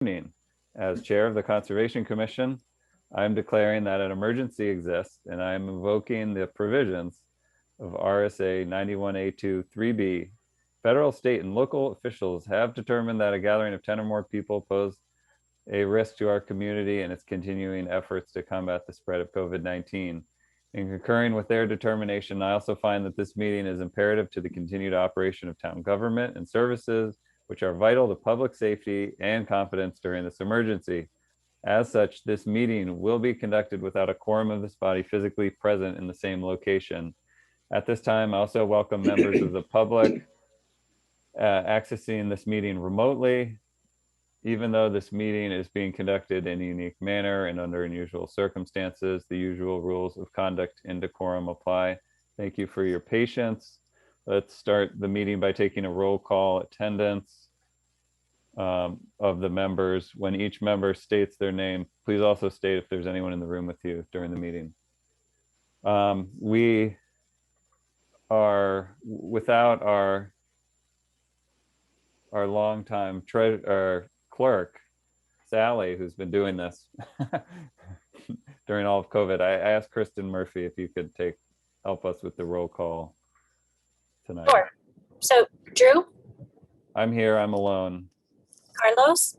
evening. As chair of the Conservation Commission, I am declaring that an emergency exists and I am invoking the provisions of RSA 91A2 3B. Federal, state, and local officials have determined that a gathering of 10 or more people pose a risk to our community and its continuing efforts to combat the spread of COVID-19. In concurring with their determination, I also find that this meeting is imperative to the continued operation of town government and services which are vital to public safety and confidence during this emergency. As such, this meeting will be conducted without a quorum of this body physically present in the same location. At this time, I also welcome members of the public accessing this meeting remotely. Even though this meeting is being conducted in a unique manner and under unusual circumstances, the usual rules of conduct and decorum apply. Thank you for your patience. Let's start the meeting by taking a roll call attendance of the members. When each member states their name, please also state if there's anyone in the room with you during the meeting. We are without our longtime clerk, Sally, who's been doing this during all of COVID. I asked Kristen Murphy if you could help us with the roll call tonight. Sure. So, Drew? I'm here, I'm alone. Carlos?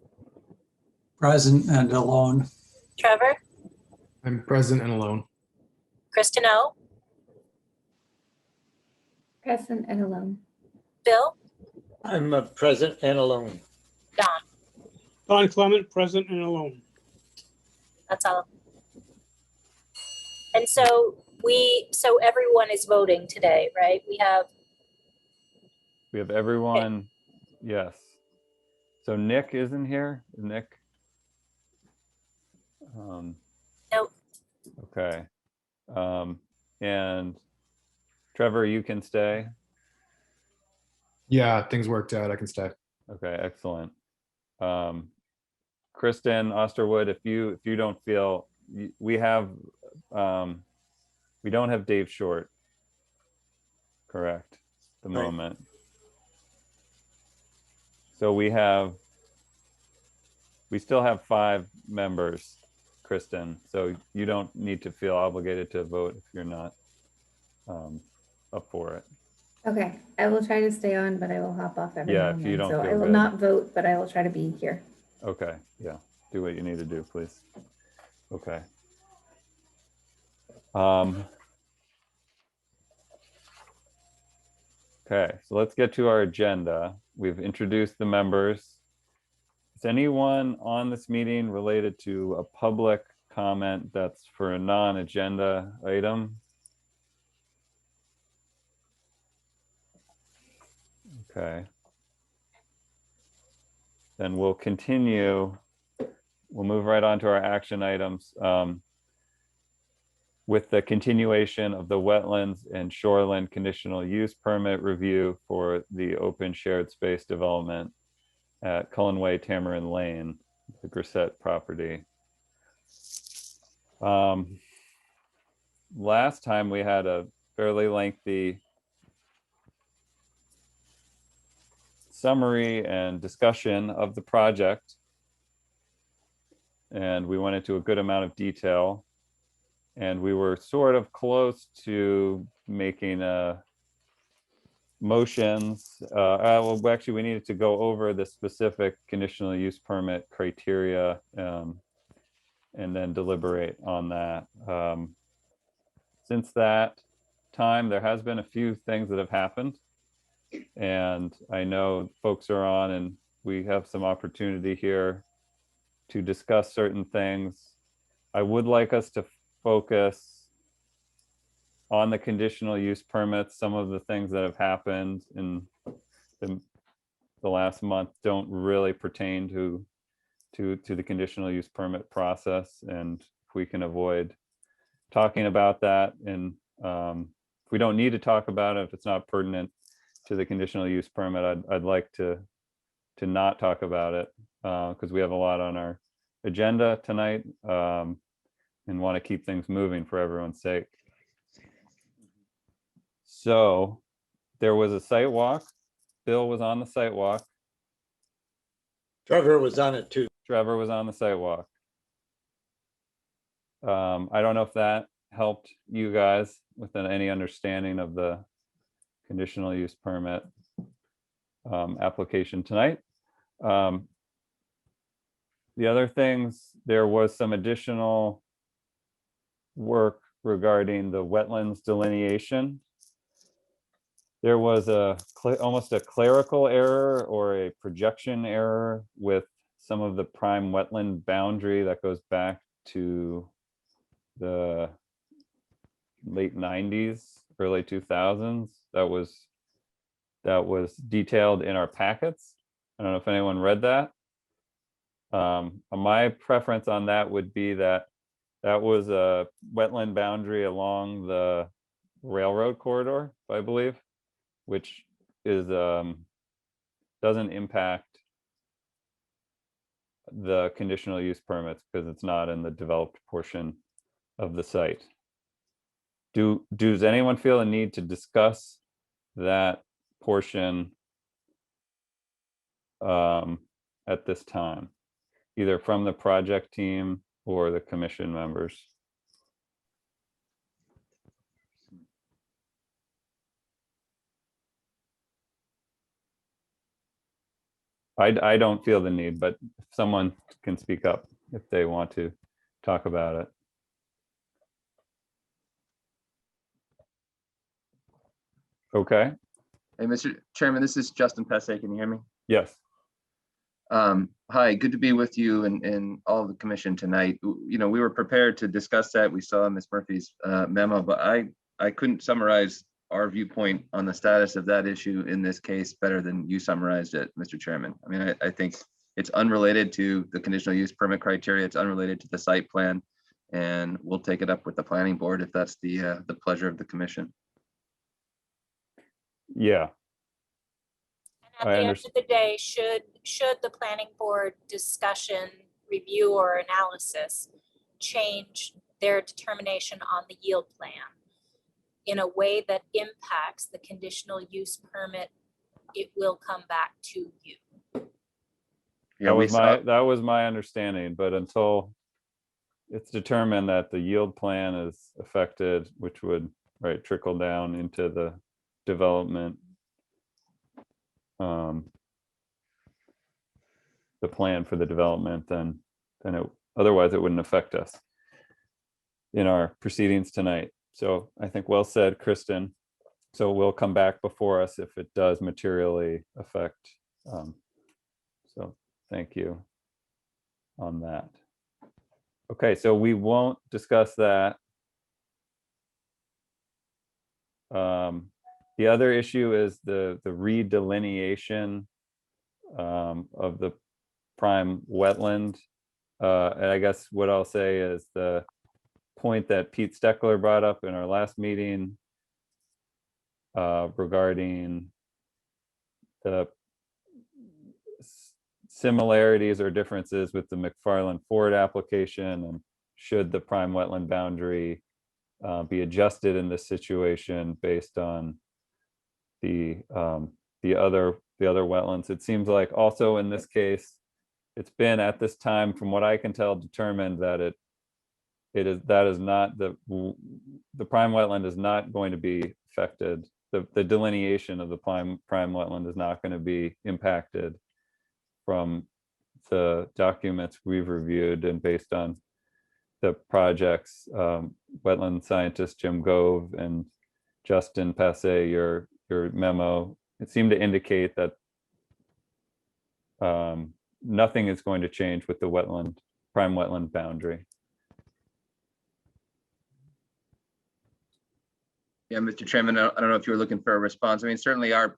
Present and alone. Trevor? I'm present and alone. Kristen O? Present and alone. Bill? I'm present and alone. Don? Don Clement, present and alone. That's all. And so everyone is voting today, right? We have everyone, yes. So Nick isn't here, Nick? Nope. Okay. And Trevor, you can stay? Yeah, things worked out. I can stay. Okay, excellent. Kristen Osterwood, if you don't feel, we don't have Dave Short, correct, at the moment. So we still have 5 members, Kristen, so you don't need to feel obligated to vote if you're not up for it. Okay, I will try to stay on, but I will hop off every Yeah, now and if you then. don't So feel I will good. not vote, but I will try to be here. Okay, yeah, do what you need to do, please. Okay. Okay, so let's get to our agenda. We've introduced the members. Is anyone on this meeting related to a public comment that's for a non-agenda item? Okay. Then we'll continue. We'll move right on to our action items with the continuation of the Wetlands and Shoreland conditional use permit review for the open shared space development at Cullenway, Tamarind Lane, the Grissett property. Last time we had a fairly lengthy summary and discussion of the project, and we went into a good amount of detail, and we were sort of close to making motions. Well, actually, we needed to go over the specific conditional use permit criteria and then deliberate on that. Since that time, there has been a few things that have happened. And I know folks are on and we have some opportunity here to discuss certain things. I would like us to focus on the conditional use permits. Some of the things that have happened in the last month don't really pertain to the conditional use permit process. And if we can avoid talking about that, and if we don't need to talk about it, if it's not pertinent to the conditional use permit, I'd like to not talk about it because we have a lot on our agenda tonight and want to keep things moving for everyone's sake. So there was a site walk. Bill was on the site walk. Trevor was on it too. Trevor was on the sidewalk. I don't know if that helped you guys with any understanding of the conditional use permit application tonight. The other things, there was some additional work regarding the wetlands delineation. There was almost a clerical error or a projection error with some of the prime wetland boundary that goes back to the late 90s, early 2000s. That was detailed in our packets. I don't know if anyone read that. My preference on that would be that was a wetland boundary along the railroad corridor, I believe, which is doesn't impact the conditional use permits because it's not in the developed portion of the site. Does anyone feel a need to discuss that portion at this time, either from the project team or the commission members? I don't feel the need, but someone can speak up if they want to talk about it. Okay, Hey, Mr. Chairman, this is Justin Pesse. Can you hear me? yes. Hi, good to be with you and all of the commission tonight. You know, we were prepared to discuss that. We saw Ms. Murphy's memo, but I couldn't summarize our viewpoint on the status of that issue in this case better than you summarized it, Mr. Chairman. I mean, I think it's unrelated to the conditional use permit criteria. It's unrelated to the site plan, and we'll take it up with the planning board if that's the pleasure of the commission. Yeah, At I the end of understand. the day, should the planning board discussion, review, or analysis change their determination on the yield plan in a way that impacts the conditional use permit, it will come back to you. Yeah, we saw, That was my understanding, but until it's determined that the yield plan is affected, which would trickle down into the development, the plan for the development, then otherwise it wouldn't affect us in our proceedings tonight. So I think well said, Kristen. So we'll come back before us if it does materially affect. So thank you on that. Okay, so we won't discuss that. The other issue is the redelineation of the prime wetland. And I guess what I'll say is the point that Pete Steckler brought up in our last meeting regarding the similarities or differences with the McFarland Ford application, and should the prime wetland boundary be adjusted in this situation based on the other wetlands. It seems like also in this case, it's been at this time, from what I can tell, determined that the prime wetland is not going to be affected. The delineation of the prime wetland is not going to be impacted from the documents we've reviewed, and based on the project's wetland scientist Jim Gove and Justin Passe, your memo, it seemed to indicate that nothing is going to change with the prime wetland boundary. yeah, Mr. Chairman, I don't know if you were looking for a response. I mean, certainly our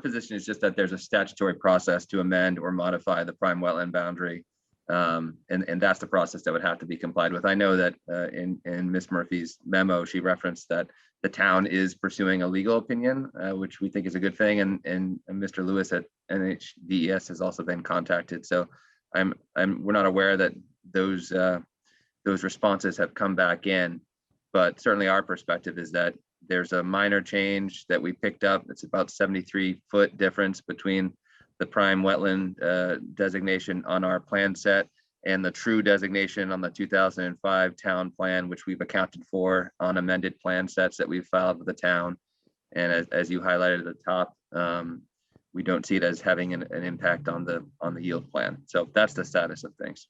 position is just that there's a statutory process to amend or modify the prime wetland boundary. And that's the process that would have to be complied with. I know that in Ms. Murphy's memo, she referenced that the town is pursuing a legal opinion, which we think is a good thing. And Mr. Lewis at NHDES has also been contacted. So we're not aware that those responses have come back in, but certainly our perspective is that there's a minor change that we picked up. It's about 73-foot difference between the prime wetland designation on our plan set and the true designation on the 2005 town plan, which we've accounted for on amended plan sets that we've filed with the town. And as you highlighted at the top, we don't see it as having an impact on the yield plan. So that's the status of things.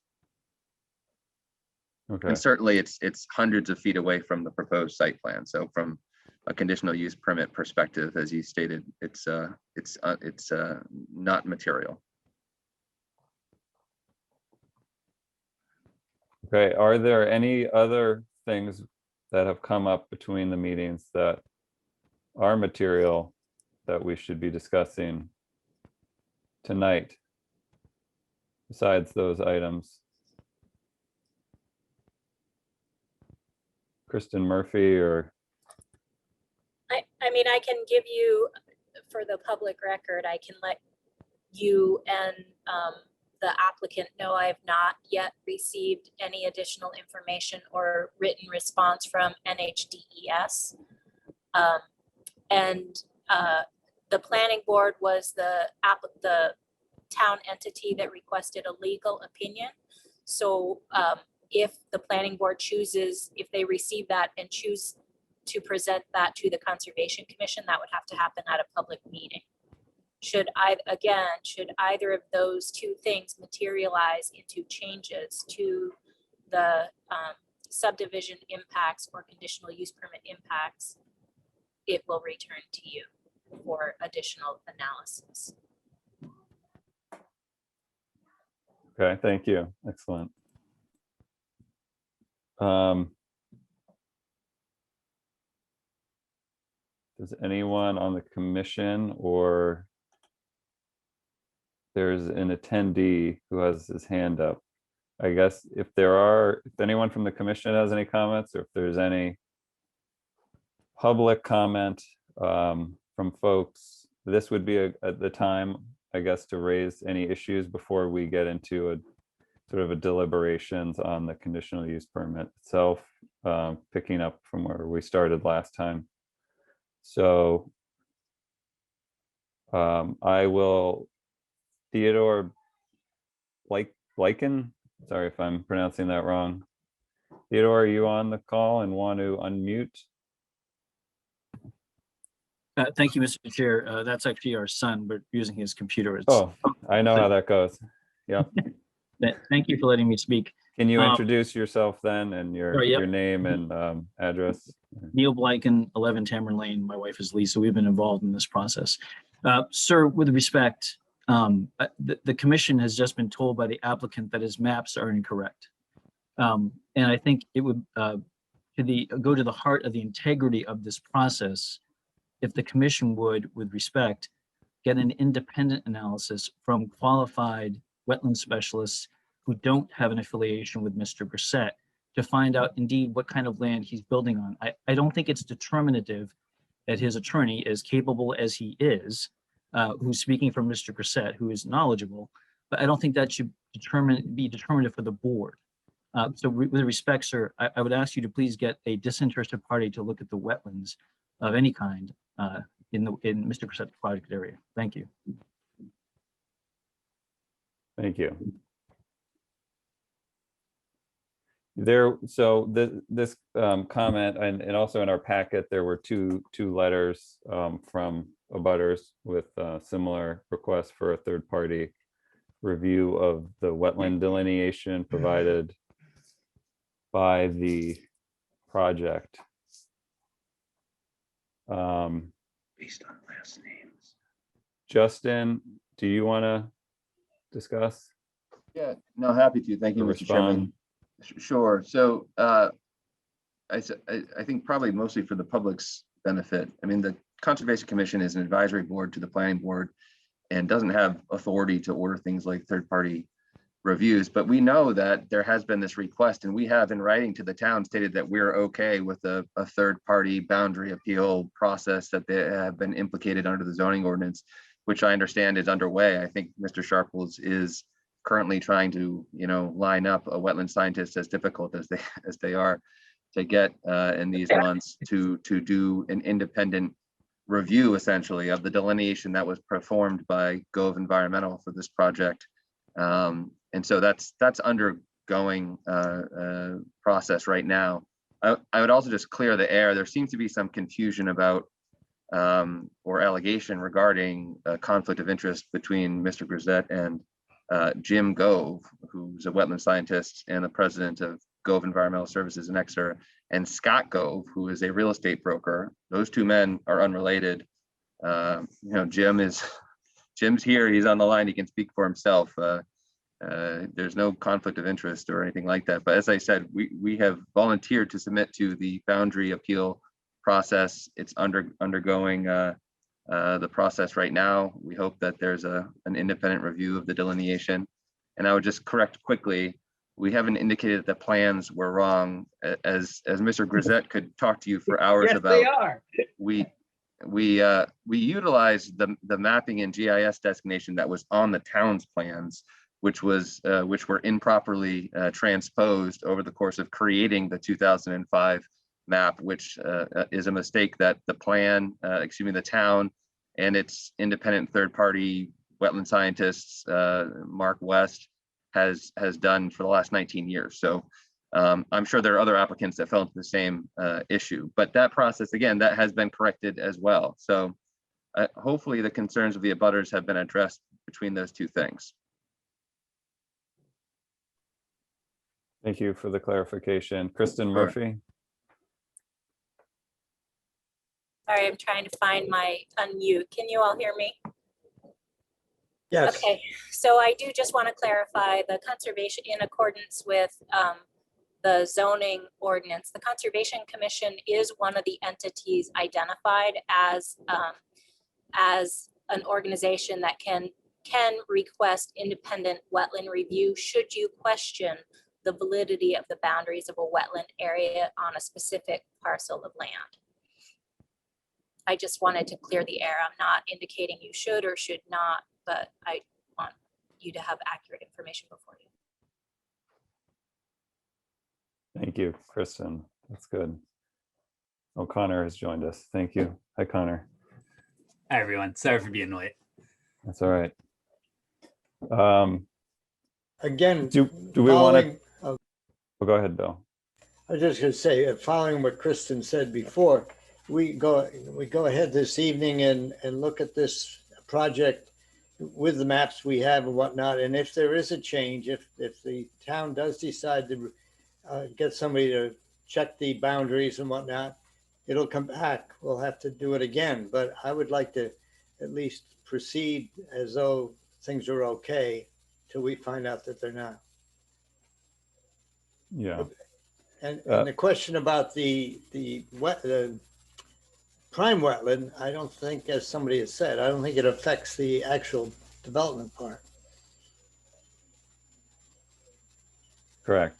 Okay. And certainly it's hundreds of feet away from the proposed site plan. So from a conditional use permit perspective, as you stated, it's not material. Okay, are there any other things that have come up between the meetings that are material that we should be discussing tonight besides those items? Kristen Murphy or? I mean, I can give you, for the public record, I can let you and the applicant know I have not yet received any additional information or written response from NHDES. And the planning board was the town entity that requested a legal opinion. So if the planning board chooses, if they receive that and choose to present that to the Conservation Commission, that would have to happen at a public meeting. Should either of those two things materialize into changes to the subdivision impacts or conditional use permit impacts, it will return to you for additional analysis. Okay, thank you. Excellent. Does anyone on the commission, or there's an attendee who has his hand up? I guess if anyone from the commission has any comments, or if there's any public comment from folks, this would be at the time, I guess, to raise any issues before we get into a sort of a deliberations on the conditional use permit itself, picking up from where we started last time. So I will, Theodore Blyken, sorry if I'm pronouncing that wrong. Theodore, are you on the call and want to unmute? Thank you, Mr. Chair. That's actually our son, but using his computer. Oh, I know how that goes. Yeah. Thank you for letting me speak. Can you introduce yourself then and Sure, yep. your name and address? Neil Blyken, 11 Tamarind Lane. My wife is Lisa. We've been involved in this process. Sir, with respect, the commission has just been told by the applicant that his maps are incorrect. And I think it would go to the heart of the integrity of this process if the commission would, with respect, get an independent analysis from qualified wetland specialists who don't have an affiliation with Mr. Grissett to find out indeed what kind of land he's building on. I don't think it's determinative that his attorney, as capable as he is, who's speaking for Mr. Grissett, who is knowledgeable, but I don't think that should be determinative for the board. So with respect, sir, I would ask you to please get a disinterested party to look at the wetlands of any kind in Mr. Grissett's project area. Thank you. Thank you. So this comment, and also in our packet, there were two letters from abutters with similar requests for a third-party review of the wetland delineation provided by the project. Based on last names. Justin, do you want to discuss? Yeah, no, happy to. Thank you, Mr. Chairman. Sure. So I think probably mostly for the public's benefit. I mean, the Conservation Commission is an advisory board to the planning board and doesn't have authority to order things like third-party reviews, but we know that there has been this request, and we have in writing to the town stated that we're okay with a third-party boundary appeal process that they have been implicated under the zoning ordinance, which I understand is underway. I think Mr. Sharples is currently trying to, line up a wetland scientist, as difficult as they are to get in these months, to do an independent review essentially of the delineation that was performed by Gove Environmental for this project. And so that's undergoing process right now. I would also just clear the air. There seems to be some confusion about or allegation regarding a conflict of interest between Mr. Grisette and Jim Gove, who's a wetland scientist and the president of Gove Environmental Services in Exeter, and Scott Gove, who is a real estate broker. Those two men are unrelated. Jim's here, he's on the line, he can speak for himself. There's no conflict of interest or anything like that. But as I said, we have volunteered to submit to the boundary appeal process. It's undergoing the process right now. We hope that there's an independent review of the delineation. And I would just correct quickly, we haven't indicated that the plans were wrong. As Mr. Grisette could talk to you for hours Yes, about. they are. We utilized the mapping and GIS designation that was on the town's plans, which were improperly transposed over the course of creating the 2005 map, which is a mistake that the town and its independent third-party wetland scientists, Mark West, has done for the last 19 years. So I'm sure there are other applicants that fell into the same issue, but that process, again, that has been corrected as well. So hopefully the concerns of the abutters have been addressed between those two things. Thank you for the clarification. Kristen Sure. Murphy. Sorry, I'm trying to find my unmute. Can you all hear me? Yes. Okay, so I do just want to clarify the conservation in accordance with the zoning ordinance. The Conservation Commission is one of the entities identified as an organization that can request independent wetland review should you question the validity of the boundaries of a wetland area on a specific parcel of land. I just wanted to clear the air. I'm not indicating you should or should not, but I want you to have accurate information before you. Thank you, Kristen. That's good. Oh, Connor has joined us. Thank you. Hi, Connor. Hi, everyone. Sorry for being late. That's all right. Again, Do we want to? following- Well, go ahead, Bill. I was just going to say, following what Kristen said before, we go ahead this evening and look at this project with the maps we have and whatnot. And if there is a change, if the town does decide to get somebody to check the boundaries and whatnot, it'll come back. We'll have to do it again. But I would like to at least proceed as though things are okay till we find out that they're not. Yeah. And the question about the prime wetland, I don't think, as somebody has said, I don't think it affects the actual development part. Correct.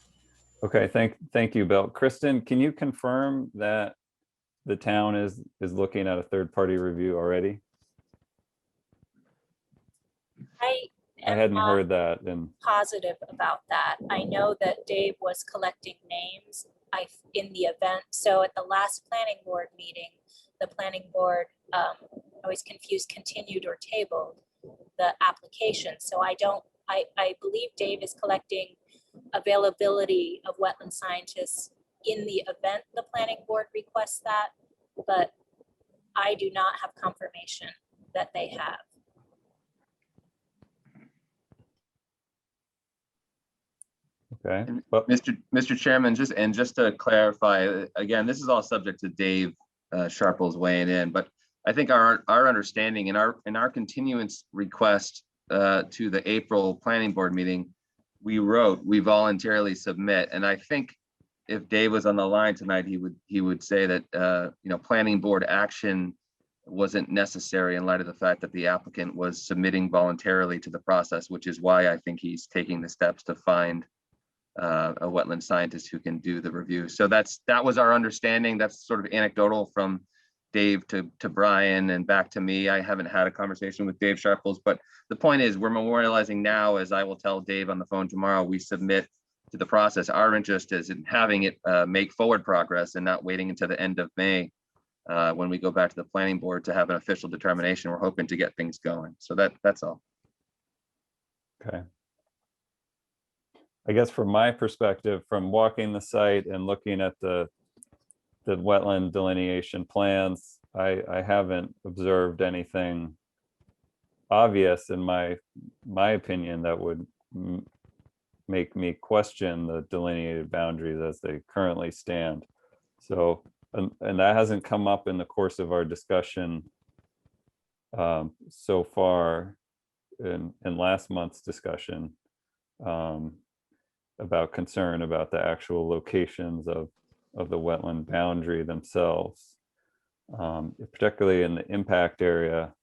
Okay. Thank you, Bill. Kristen, can you confirm that the town is looking at a third-party review already? I hadn't heard that. And Positive about that. I know that Dave was collecting names in the event. So at the last planning board meeting, the planning board, I was confused, continued or tabled the application. So I believe Dave is collecting availability of wetland scientists in the event the planning board requests that, but I do not have confirmation that they have. okay. And Well, Mr. Chairman, just to clarify, again, this is all subject to Dave Sharples weighing in, but I think our understanding in our continuance request to the April planning board meeting, we voluntarily submit. And I think if Dave was on the line tonight, he would say that planning board action wasn't necessary in light of the fact that the applicant was submitting voluntarily to the process, which is why I think he's taking the steps to find a wetland scientist who can do the review. So that was our understanding. That's sort of anecdotal from Dave to Brian and back to me. I haven't had a conversation with Dave Sharples, but the point is we're memorializing now, as I will tell Dave on the phone tomorrow, we submit to the process. Our interest is in having it make forward progress and not waiting until the end of May when we go back to the planning board to have an official determination, we're hoping to get things going. So that's all. Okay. I guess from my perspective, from walking the site and looking at the wetland delineation plans, I haven't observed anything obvious in my opinion that would make me question the delineated boundaries as they currently stand. So, and that hasn't come up in the course of our discussion so far in last month's discussion about concern about the actual locations of the wetland boundary themselves. Particularly in the impact area,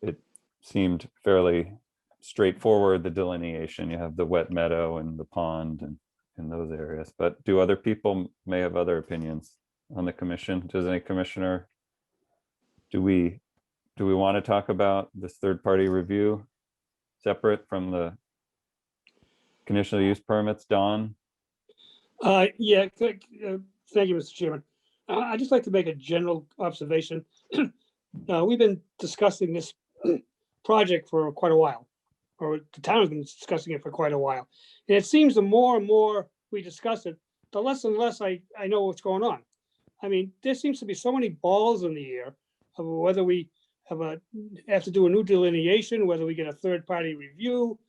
it seemed fairly straightforward, the delineation. You have the wet meadow and the pond and in those areas, but do other people may have other opinions on the commission? Does any commissioner, do we want to talk about this third-party review separate from the conditional use permits? Don? Yeah, thank you, Mr. Chairman. I'd just like to make a general observation. We've been discussing this project for quite a while, or the town has been discussing it for quite a while. And it seems the more and more we discuss it, the less and less I know what's going on. I mean, there seems to be so many balls in the air of whether we have to do a new delineation, whether we get a third-party review,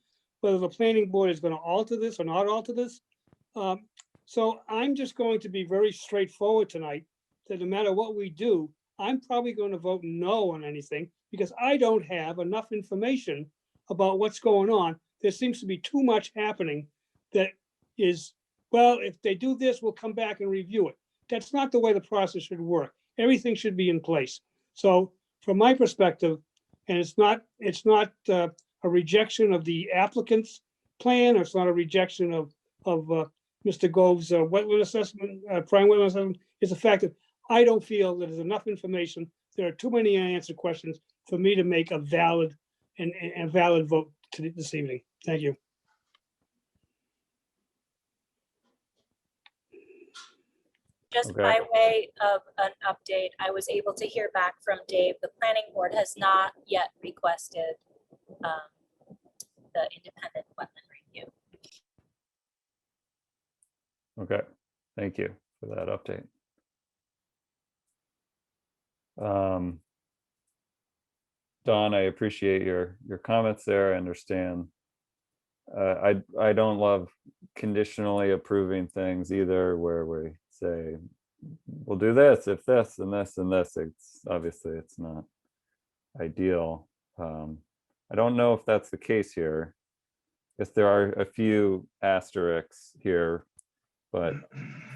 whether the planning board is going to alter this or not alter this. So I'm just going to be very straightforward tonight, that no matter what we do, I'm probably going to vote no on anything because I don't have enough information about what's going on. There seems to be too much happening that is, well, if they do this, we'll come back and review it. That's not the way the process should work. Everything should be in place. So from my perspective, and it's not a rejection of the applicant's plan, or it's not a rejection of Mr. Gove's wetland assessment, prime wetland assessment, is the fact that I don't feel that there's enough information. There are too many unanswered questions for me to make a valid vote this evening. Thank you. Just Okay. by way of an update, I was able to hear back from Dave. The planning board has not yet requested the independent wetland review. Okay, thank you for that update. Don, I appreciate your comments there. I understand. I don't love conditionally approving things either, where we say we'll do this if this and this and this. It's obviously it's not ideal. I don't know if that's the case here. I guess there are a few asterisks here, but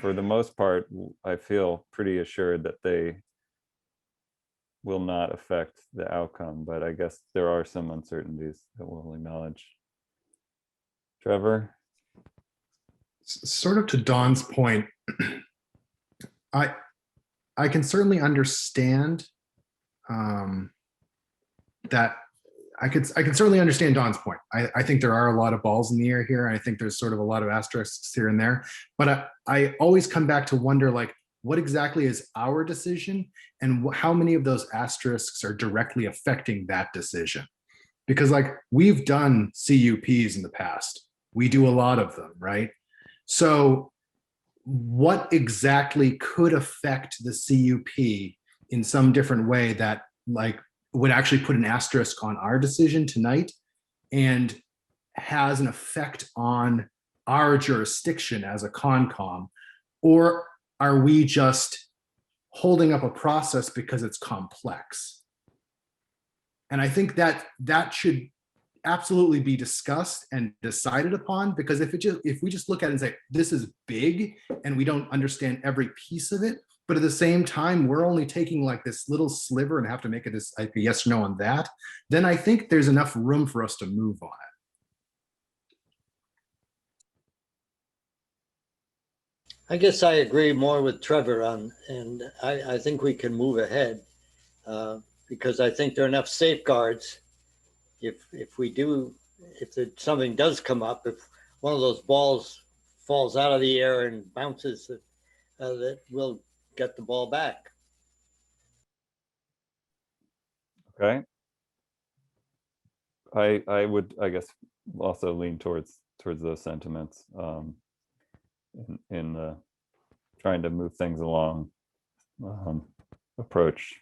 for the most part, I feel pretty assured that they will not affect the outcome, but I guess there are some uncertainties that we'll acknowledge. Trevor? Sort of to Don's point, I can certainly understand that. I can certainly understand Don's point. I think there are a lot of balls in the air here. I think there's sort of a lot of asterisks here and there, but I always come back to wonder, like, what exactly is our decision and how many of those asterisks are directly affecting that decision? Because, like, we've done CUPs in the past. We do a lot of them, right? So what exactly could affect the CUP in some different way that, like, would actually put an asterisk on our decision tonight and has an effect on our jurisdiction as a Concom? Or are we just holding up a process because it's complex? And I think that should absolutely be discussed and decided upon, because if we just look at it and say, this is big and we don't understand every piece of it, but at the same time, we're only taking like this little sliver and have to make a yes or no on that, then I think there's enough room for us to move on it. I guess I agree more with Trevor on, and I think we can move ahead because I think there are enough safeguards. If something does come up, if one of those balls falls out of the air and bounces, that will get the ball back. Okay. I would, I guess, also lean towards those sentiments in the trying to move things along approach.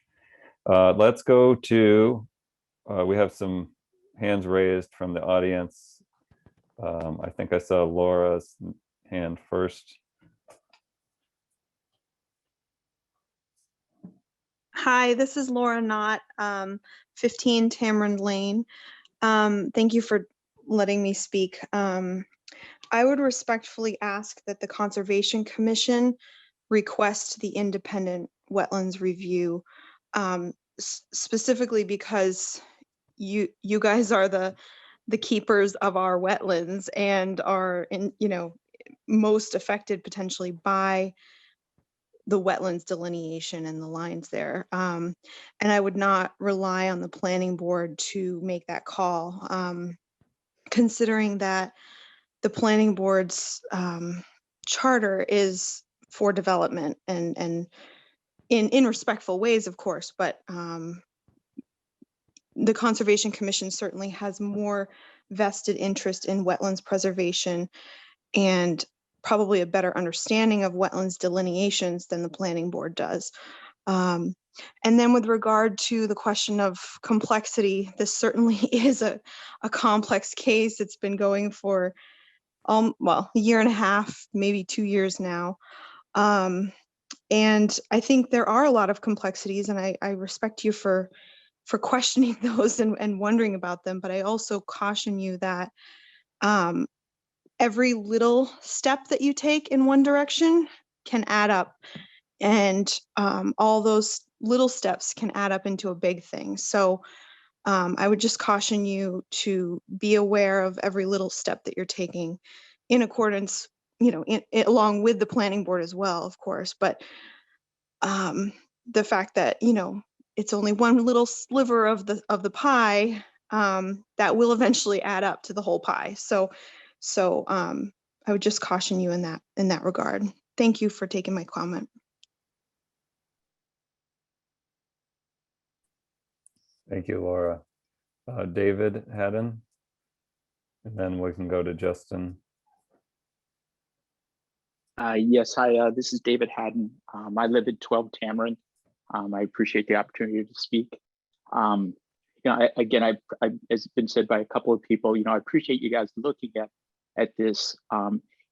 Let's go to, we have some hands raised from the audience. I think I saw Laura's hand first. Hi, this is Laura Knott, 15 Tamarind Lane. Thank you for letting me speak. I would respectfully ask that the Conservation Commission request the independent wetlands review, specifically because you guys are the keepers of our wetlands and are most affected potentially by the wetlands delineation and the lines there. And I would not rely on the planning board to make that call, considering that the planning board's charter is for development and in respectful ways, of course, but the Conservation Commission certainly has more vested interest in wetlands preservation and probably a better understanding of wetlands delineations than the planning board does. And then with regard to the question of complexity, this certainly is a complex case. It's been going for, well, a year and a half, maybe 2 years now. And I think there are a lot of complexities, and I respect you for questioning those and wondering about them, but I also caution you that every little step that you take in one direction can add up, and all those little steps can add up into a big thing. So I would just caution you to be aware of every little step that you're taking in accordance, along with the planning board as well, of course, but the fact that, it's only one little sliver of the pie, that will eventually add up to the whole pie. So I would just caution you in that regard. Thank you for taking my comment. Thank you, Laura. David Haddon, and then we can go to Justin. Yes, hi, this is David Haddon. I live at 12 Tamarind. I appreciate the opportunity to speak. Again, as it's been said by a couple of people, I appreciate you guys looking at this.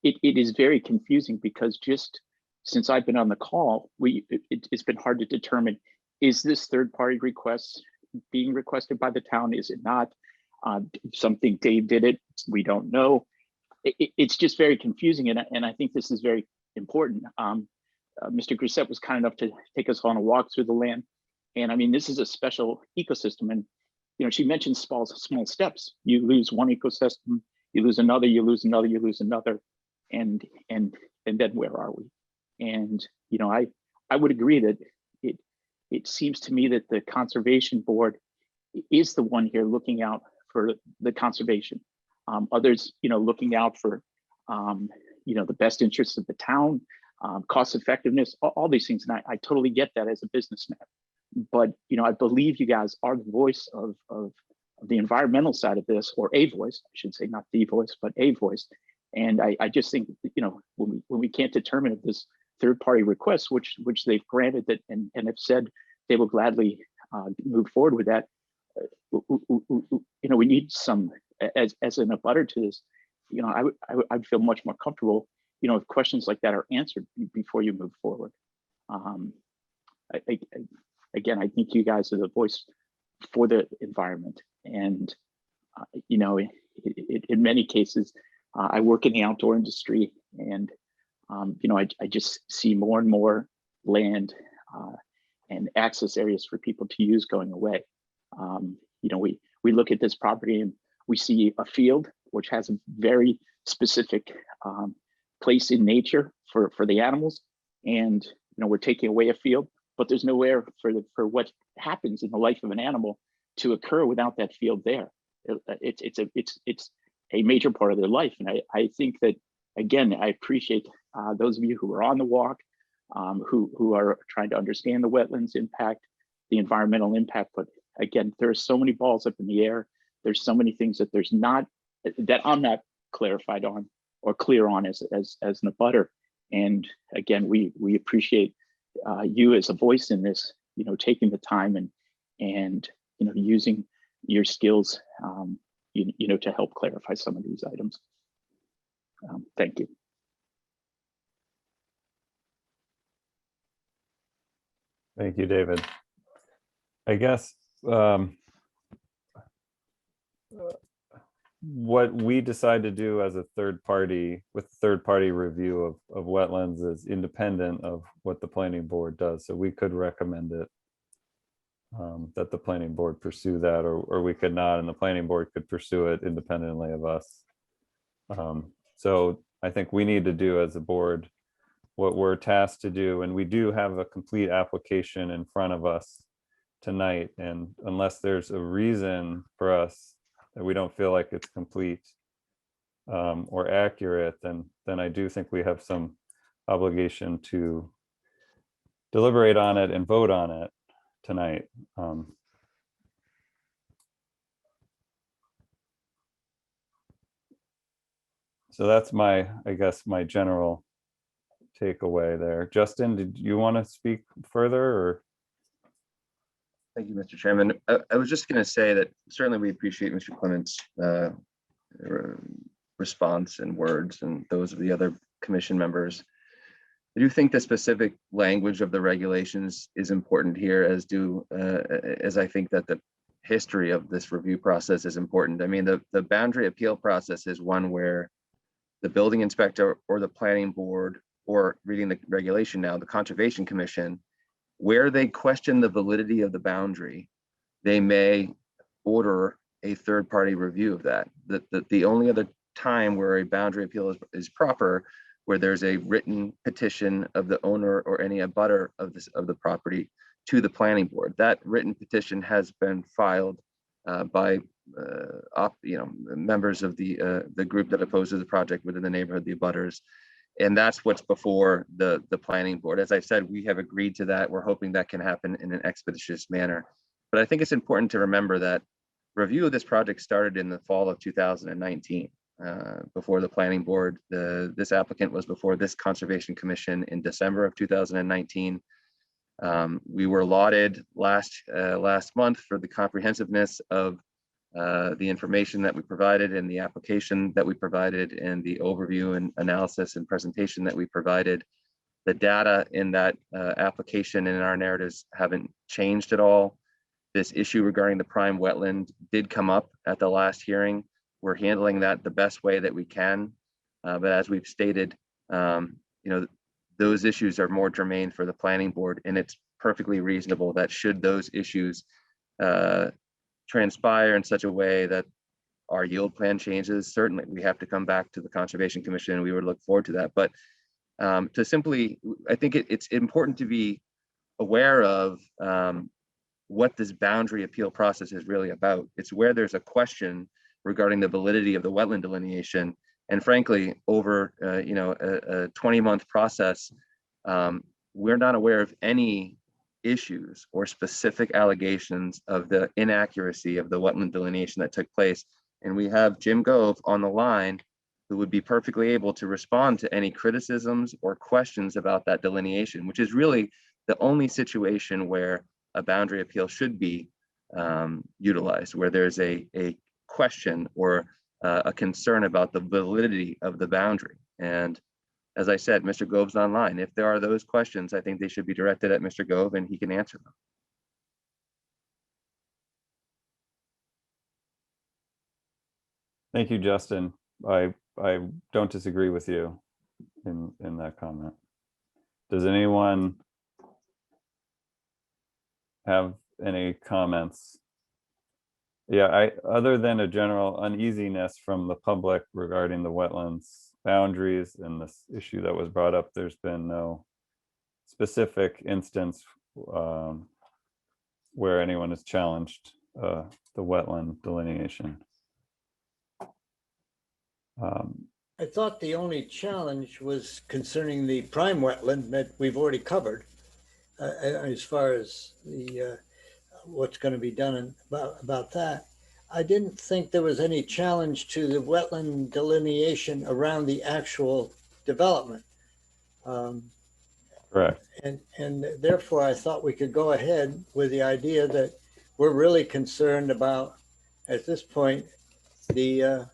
It is very confusing because just since I've been on the call, it's been hard to determine, is this third-party request being requested by the town? Is it not? Something Dave did it, we don't know. It's just very confusing, and I think this is very important. Mr. Grisette was kind enough to take us on a walk through the land, and I mean, this is a special ecosystem, and she mentioned small steps. You lose one ecosystem, you lose another, you lose another, you lose another, and then where are we? And I would agree that it seems to me that the Conservation Board is the one here looking out for the conservation. Others, looking out for, the best interests of the town, cost effectiveness, all these things. And I totally get that as a businessman. But, I believe you guys are the voice of the environmental side of this, or a voice, I should say, not the voice, but a voice. And I just think, when we can't determine if this third-party request, which they've granted that and have said they will gladly move forward with that, we need some, as an abutter to this, I'd feel much more comfortable, if questions like that are answered before you move forward. Again, I think you guys are the voice for the environment, and in many cases, I work in the outdoor industry, and I just see more and more land and access areas for people to use going away. We look at this property and we see a field which has a very specific place in nature for the animals, and we're taking away a field, but there's nowhere for what happens in the life of an animal to occur without that field there. It's a major part of their life, and I think that, again, I appreciate those of you who are on the walk, who are trying to understand the wetlands impact, the environmental impact, but again, there are so many balls up in the air. There's so many things that that I'm not clarified on or clear on as an abutter. And again, we appreciate you as a voice in this, taking the time and using your skills, to help clarify some of these items. Thank you. Thank you, David. I guess what we decide to do as a third party with third-party review of wetlands is independent of what the planning board does. So we could recommend it, that the planning board pursue that, or we could not, and the planning board could pursue it independently of us. So I think we need to do as a board what we're tasked to do, and we do have a complete application in front of us tonight. And unless there's a reason for us that we don't feel like it's complete or accurate, then I do think we have some obligation to deliberate on it and vote on it tonight. So that's I guess my general takeaway there. Justin, did you want to speak further, or? Thank you, Mr. Chairman. I was just going to say that certainly we appreciate Mr. Clement's response and words, and those of the other commission members. I do think the specific language of the regulations is important here, as I think that the history of this review process is important. I mean, the boundary appeal process is one where the building inspector or the planning board, or reading the regulation now, the Conservation Commission, where they question the validity of the boundary, they may order a third-party review of that. The only other time where a boundary appeal is proper, where there's a written petition of the owner or any abutter of the property to the planning board. That written petition has been filed by members of the group that opposes the project within the neighborhood, the abutters. And that's what's before the planning board. As I said, we have agreed to that. We're hoping that can happen in an expeditious manner. But I think it's important to remember that review of this project started in the fall of 2019 before the planning board. This applicant was before this Conservation Commission in December of 2019. We were lauded last month for the comprehensiveness of the information that we provided, and the application that we provided, and the overview and analysis and presentation that we provided. The data in that application and in our narratives haven't changed at all. This issue regarding the prime wetland did come up at the last hearing. We're handling that the best way that we can. But as we've stated, those issues are more germane for the planning board, and it's perfectly reasonable that should those issues transpire in such a way that our yield plan changes, certainly we have to come back to the Conservation Commission, and we would look forward to that. But I think it's important to be aware of what this boundary appeal process is really about. It's where there's a question regarding the validity of the wetland delineation. And frankly, over a 20-month process, we're not aware of any issues or specific allegations of the inaccuracy of the wetland delineation that took place. And we have Jim Gove on the line, who would be perfectly able to respond to any criticisms or questions about that delineation, which is really the only situation where a boundary appeal should be utilized, where there's a question or a concern about the validity of the boundary. And as I said, Mr. Gove's online. If there are those questions, I think they should be directed at Mr. Gove, and he can answer them. Thank you, Justin. I don't disagree with you in that comment. Does anyone have any comments? Yeah, other than a general uneasiness from the public regarding the wetlands boundaries and this issue that was brought up, there's been no specific instance where anyone has challenged the wetland delineation. I thought the only challenge was concerning the prime wetland that we've already covered, as far as the what's going to be done about that. I didn't think there was any challenge to the wetland delineation around the actual development. Correct. And therefore, I thought we could go ahead with the idea that we're really concerned about, at this point, the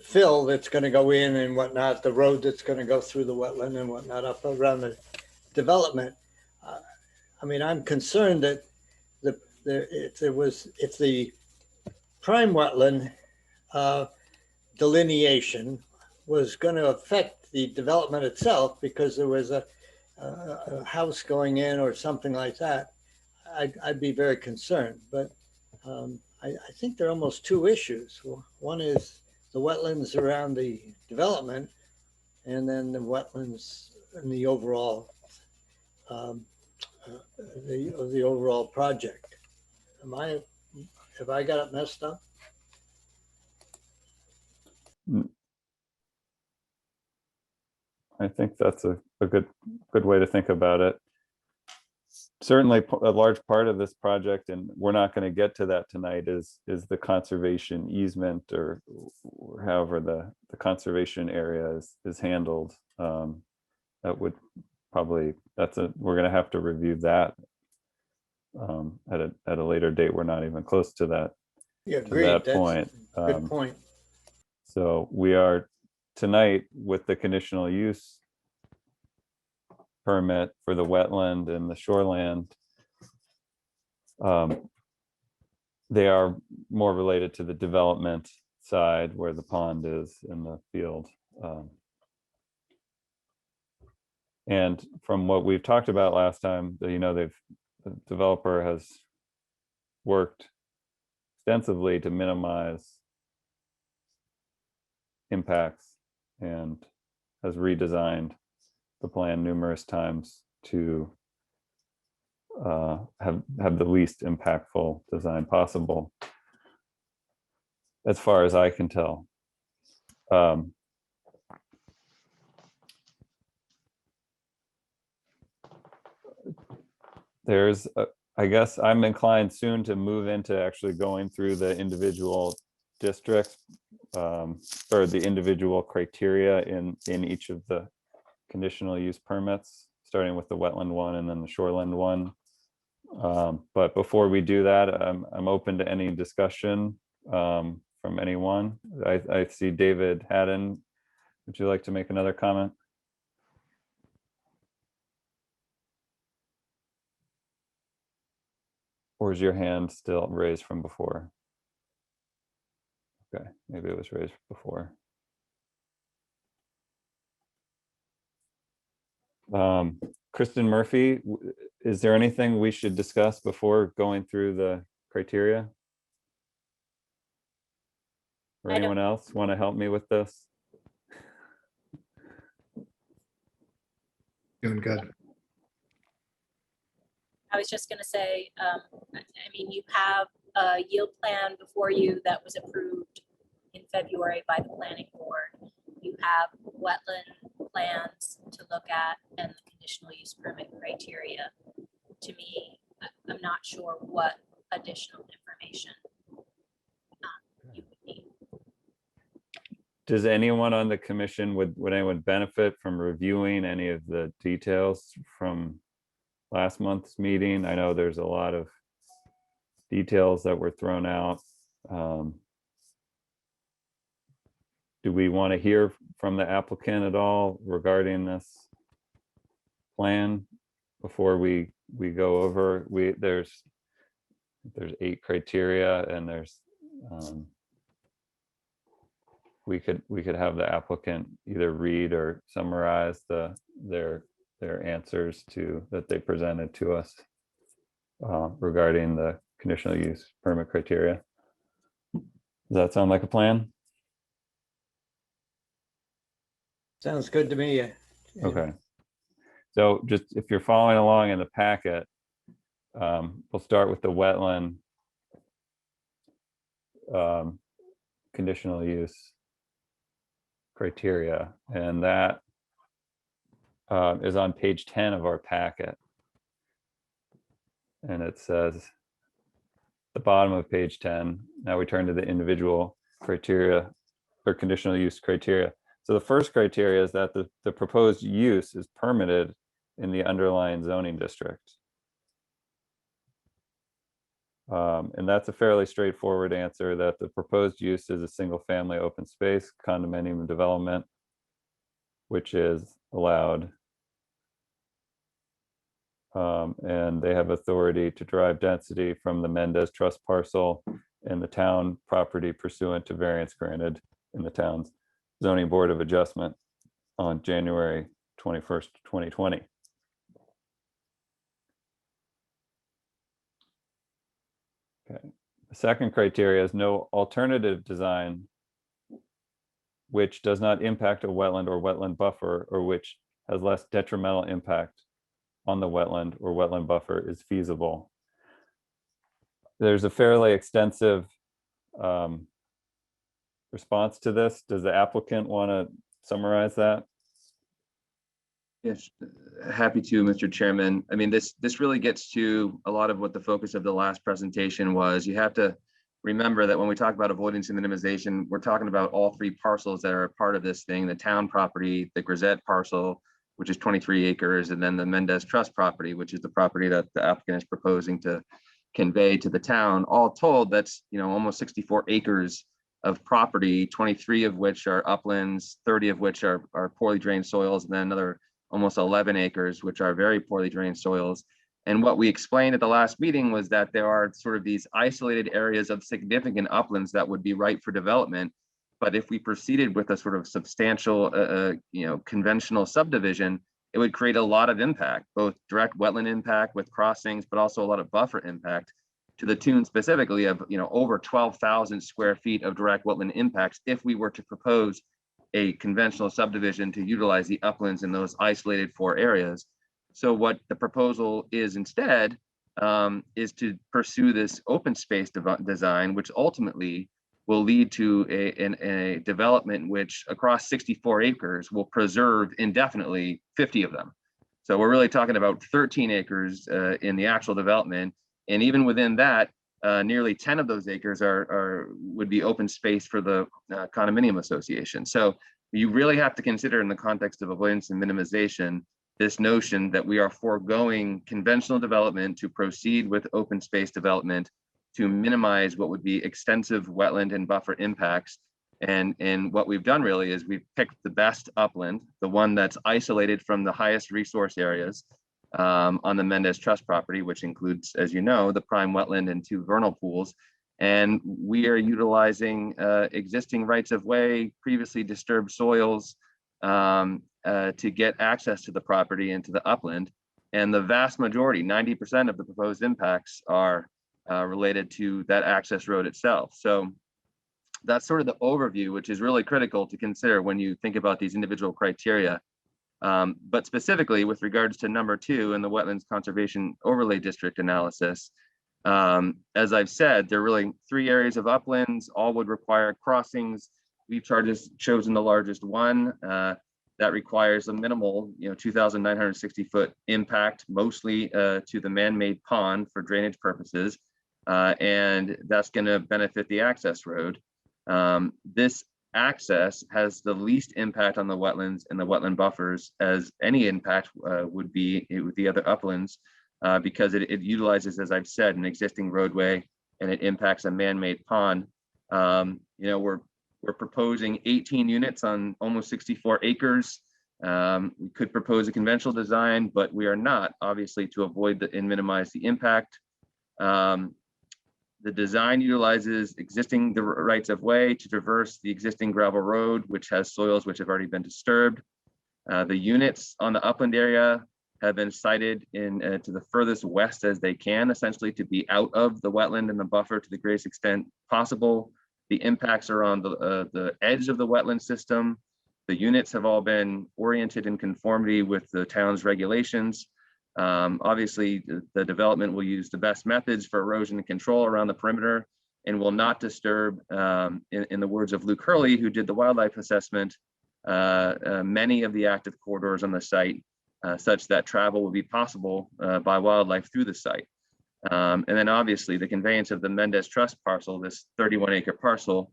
fill that's going to go in and whatnot, the road that's going to go through the wetland and whatnot up around the development. I mean, I'm concerned that if the prime wetland delineation was going to affect the development itself because there was a house going in or something like that, I'd be very concerned. But I think there are almost two issues. One is the wetlands around the development, and then the wetlands in the overall the overall project. Have I got it messed up? I think that's a good way to think about it. Certainly a large part of this project, and we're not going to get to that tonight, is the conservation easement or however the conservation area is handled. That would probably, we're going to have to review that at a later date. We're not even close to that. Yeah, agreed. That That's point. a good point. So we are tonight with the conditional use permit for the wetland and the shoreland. They are more related to the development side where the pond is in the field. And from what we've talked about last time, the developer has worked extensively to minimize impacts and has redesigned the plan numerous times to have the least impactful design possible, as far as I can tell. I guess I'm inclined soon to move into actually going through the individual districts or the individual criteria in each of the conditional use permits, starting with the wetland one and then the shoreland one. But before we do that, I'm open to any discussion from anyone. I see David Haddon. Would you like to make another comment? Or is your hand still raised from before? Okay, maybe it was raised before. Kristen Murphy, is there anything we should discuss before going through the criteria? Or anyone else want to help me with this? Doing good. I was just going to say, I mean, you have a yield plan before you that was approved in February by the planning board. You have wetland plans to look at and the conditional use permit criteria. To me, I'm not sure what additional information you would need. Does anyone on the commission, would anyone benefit from reviewing any of the details from last month's meeting? I know there's a lot of details that were thrown out. Do we want to hear from the applicant at all regarding this plan before we go over? There's 8 criteria, and there's we could have the applicant either read or summarize their answers that they presented to us regarding the conditional use permit criteria. Does that sound like a plan? Sounds good to me. Okay. So just if you're following along in the packet, we'll start with the wetland conditional use criteria, and that is on page 10 of our packet. And it says, the bottom of page 10, now we turn to the individual criteria or conditional use criteria. So the first criteria is that the proposed use is permitted in the underlying zoning district. And that's a fairly straightforward answer, that the proposed use is a single family open space condominium development, which is allowed. And they have authority to derive density from the Mendez Trust parcel and the town property pursuant to variance granted in the town's zoning board of adjustment on January 21st, 2020. Okay. The second criteria is no alternative design which does not impact a wetland or wetland buffer, or which has less detrimental impact on the wetland or wetland buffer is feasible. There's a fairly extensive response to this. Does the applicant want to summarize that? Yes, happy to, Mr. Chairman. I mean, this really gets to a lot of what the focus of the last presentation was. You have to remember that when we talk about avoidance and minimization, we're talking about all three parcels that are a part of this thing: the town property, the Grisette parcel, which is 23 acres, and then the Mendez Trust property, which is the property that the applicant is proposing to convey to the town. All told, that's, you know, almost 64 acres of property, 23 of which are uplands, 30 of which are poorly drained soils, and then another almost 11 acres, which are very poorly drained soils. And what we explained at the last meeting was that there are sort of these isolated areas of significant uplands that would be ripe for development. But if we proceeded with a sort of substantial, conventional subdivision, it would create a lot of impact, both direct wetland impact with crossings, but also a lot of buffer impact, to the tune specifically of, over 12,000 square feet of direct wetland impacts if we were to propose a conventional subdivision to utilize the uplands in those isolated 4 areas. So what the proposal is instead is to pursue this open space design, which ultimately will lead to a development which across 64 acres will preserve indefinitely 50 of them. So we're really talking about 13 acres in the actual development. And even within that, nearly 10 of those acres would be open space for the condominium association. So you really have to consider, in the context of avoidance and minimization, this notion that we are foregoing conventional development to proceed with open space development to minimize what would be extensive wetland and buffer impacts. And what we've done really is we've picked the best upland, the one that's isolated from the highest resource areas on the Mendez Trust property, which includes, as you know, the prime wetland and 2 vernal pools. And we are utilizing existing rights of way, previously disturbed soils, to get access to the property and to the upland. And the vast majority, 90% of the proposed impacts are related to that access road itself. So that's sort of the overview, which is really critical to consider when you think about these individual criteria. But specifically with regards to number 2 in the Wetlands Conservation Overlay District analysis, as I've said, there are really 3 areas of uplands, all would require crossings. We've chosen the largest one that requires a minimal, 2,960 foot impact, mostly to the man-made pond for drainage purposes. And that's going to benefit the access road. This access has the least impact on the wetlands and the wetland buffers as any impact would be with the other uplands, because it utilizes, as I've said, an existing roadway, and it impacts a man-made pond. We're proposing 18 units on almost 64 acres. We could propose a conventional design, but we are not, obviously, to avoid and minimize the impact. The design utilizes the rights of way to traverse the existing gravel road, which has soils which have already been disturbed. The units on the upland area have been sited to the furthest west as they can, essentially to be out of the wetland and the buffer to the greatest extent possible. The impacts are on the edge of the wetland system. The units have all been oriented in conformity with the town's regulations. Obviously, the development will use the best methods for erosion control around the perimeter and will not disturb, in the words of Luke Hurley, who did the wildlife assessment, many of the active corridors on the site, such that travel will be possible by wildlife through the site. And then obviously the conveyance of the Mendez Trust parcel, this 31-acre parcel,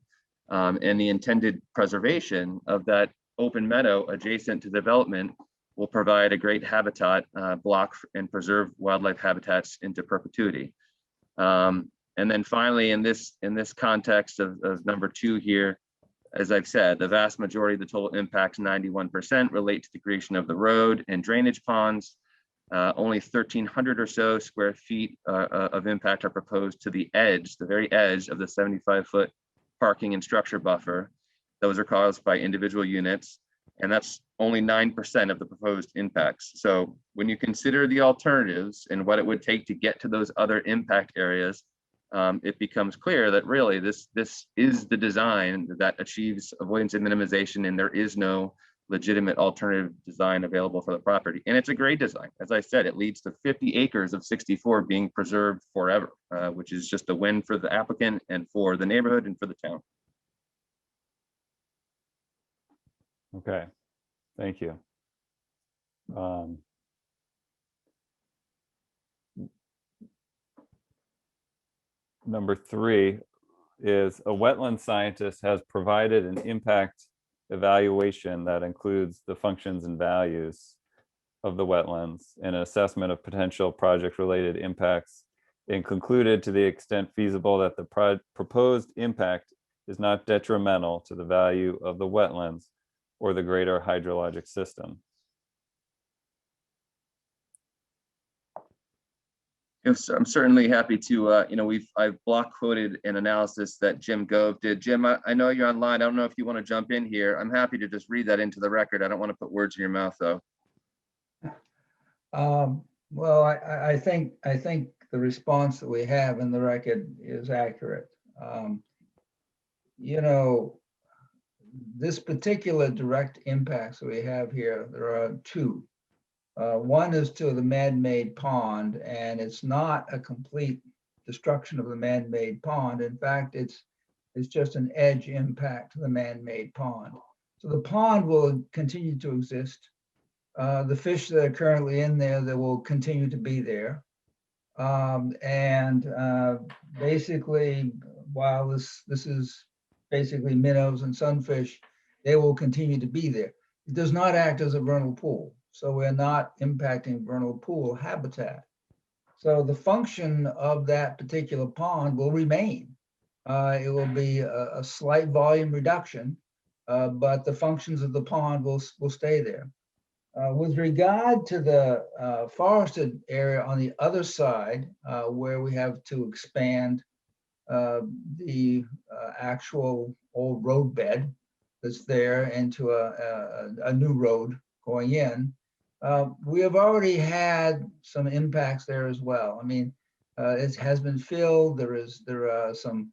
and the intended preservation of that open meadow adjacent to development will provide a great habitat block and preserve wildlife habitats into perpetuity. And then finally, in this context of number 2 here, as I've said, the vast majority of the total impacts, 91%, relate to the creation of the road and drainage ponds. Only 1,300 or so square feet of impact are proposed to the edge, the very edge of the 75-foot parking and structure buffer. Those are caused by individual units, and that's only 9% of the proposed impacts. So when you consider the alternatives and what it would take to get to those other impact areas, it becomes clear that really this is the design that achieves avoidance and minimization, and there is no legitimate alternative design available for the property. And it's a great design. As I said, it leads to 50 acres of 64 being preserved forever, which is just a win for the applicant and for the neighborhood and for the town. Okay, thank you. Number 3 is a wetland scientist has provided an impact evaluation that includes the functions and values of the wetlands and an assessment of potential project-related impacts, and concluded to the extent feasible that the proposed impact is not detrimental to the value of the wetlands or the greater hydrologic system. Yes, I'm certainly happy to, I've block quoted an analysis that Jim Gove did. Jim, I know you're online. I don't know if you want to jump in here. I'm happy to just read that into the record. I don't want to put words in your mouth, though. Well, I think the response that we have in the record is accurate. This particular direct impacts that we have here, there are 2. One is to the man-made pond, and it's not a complete destruction of the man-made pond. In fact, it's just an edge impact to the man-made pond. So the pond will continue to exist. The fish that are currently in there, that will continue to be there. Basically, while this is basically minnows and sunfish, they will continue to be there. It does not act as a vernal pool. So we're not impacting vernal pool habitat. So the function of that particular pond will remain. It will be a slight volume reduction, but the functions of the pond will stay there. With regard to the forested area on the other side, where we have to expand the actual old roadbed that's there into a new road going in, we have already had some impacts there as well. I mean, it has been filled. There are some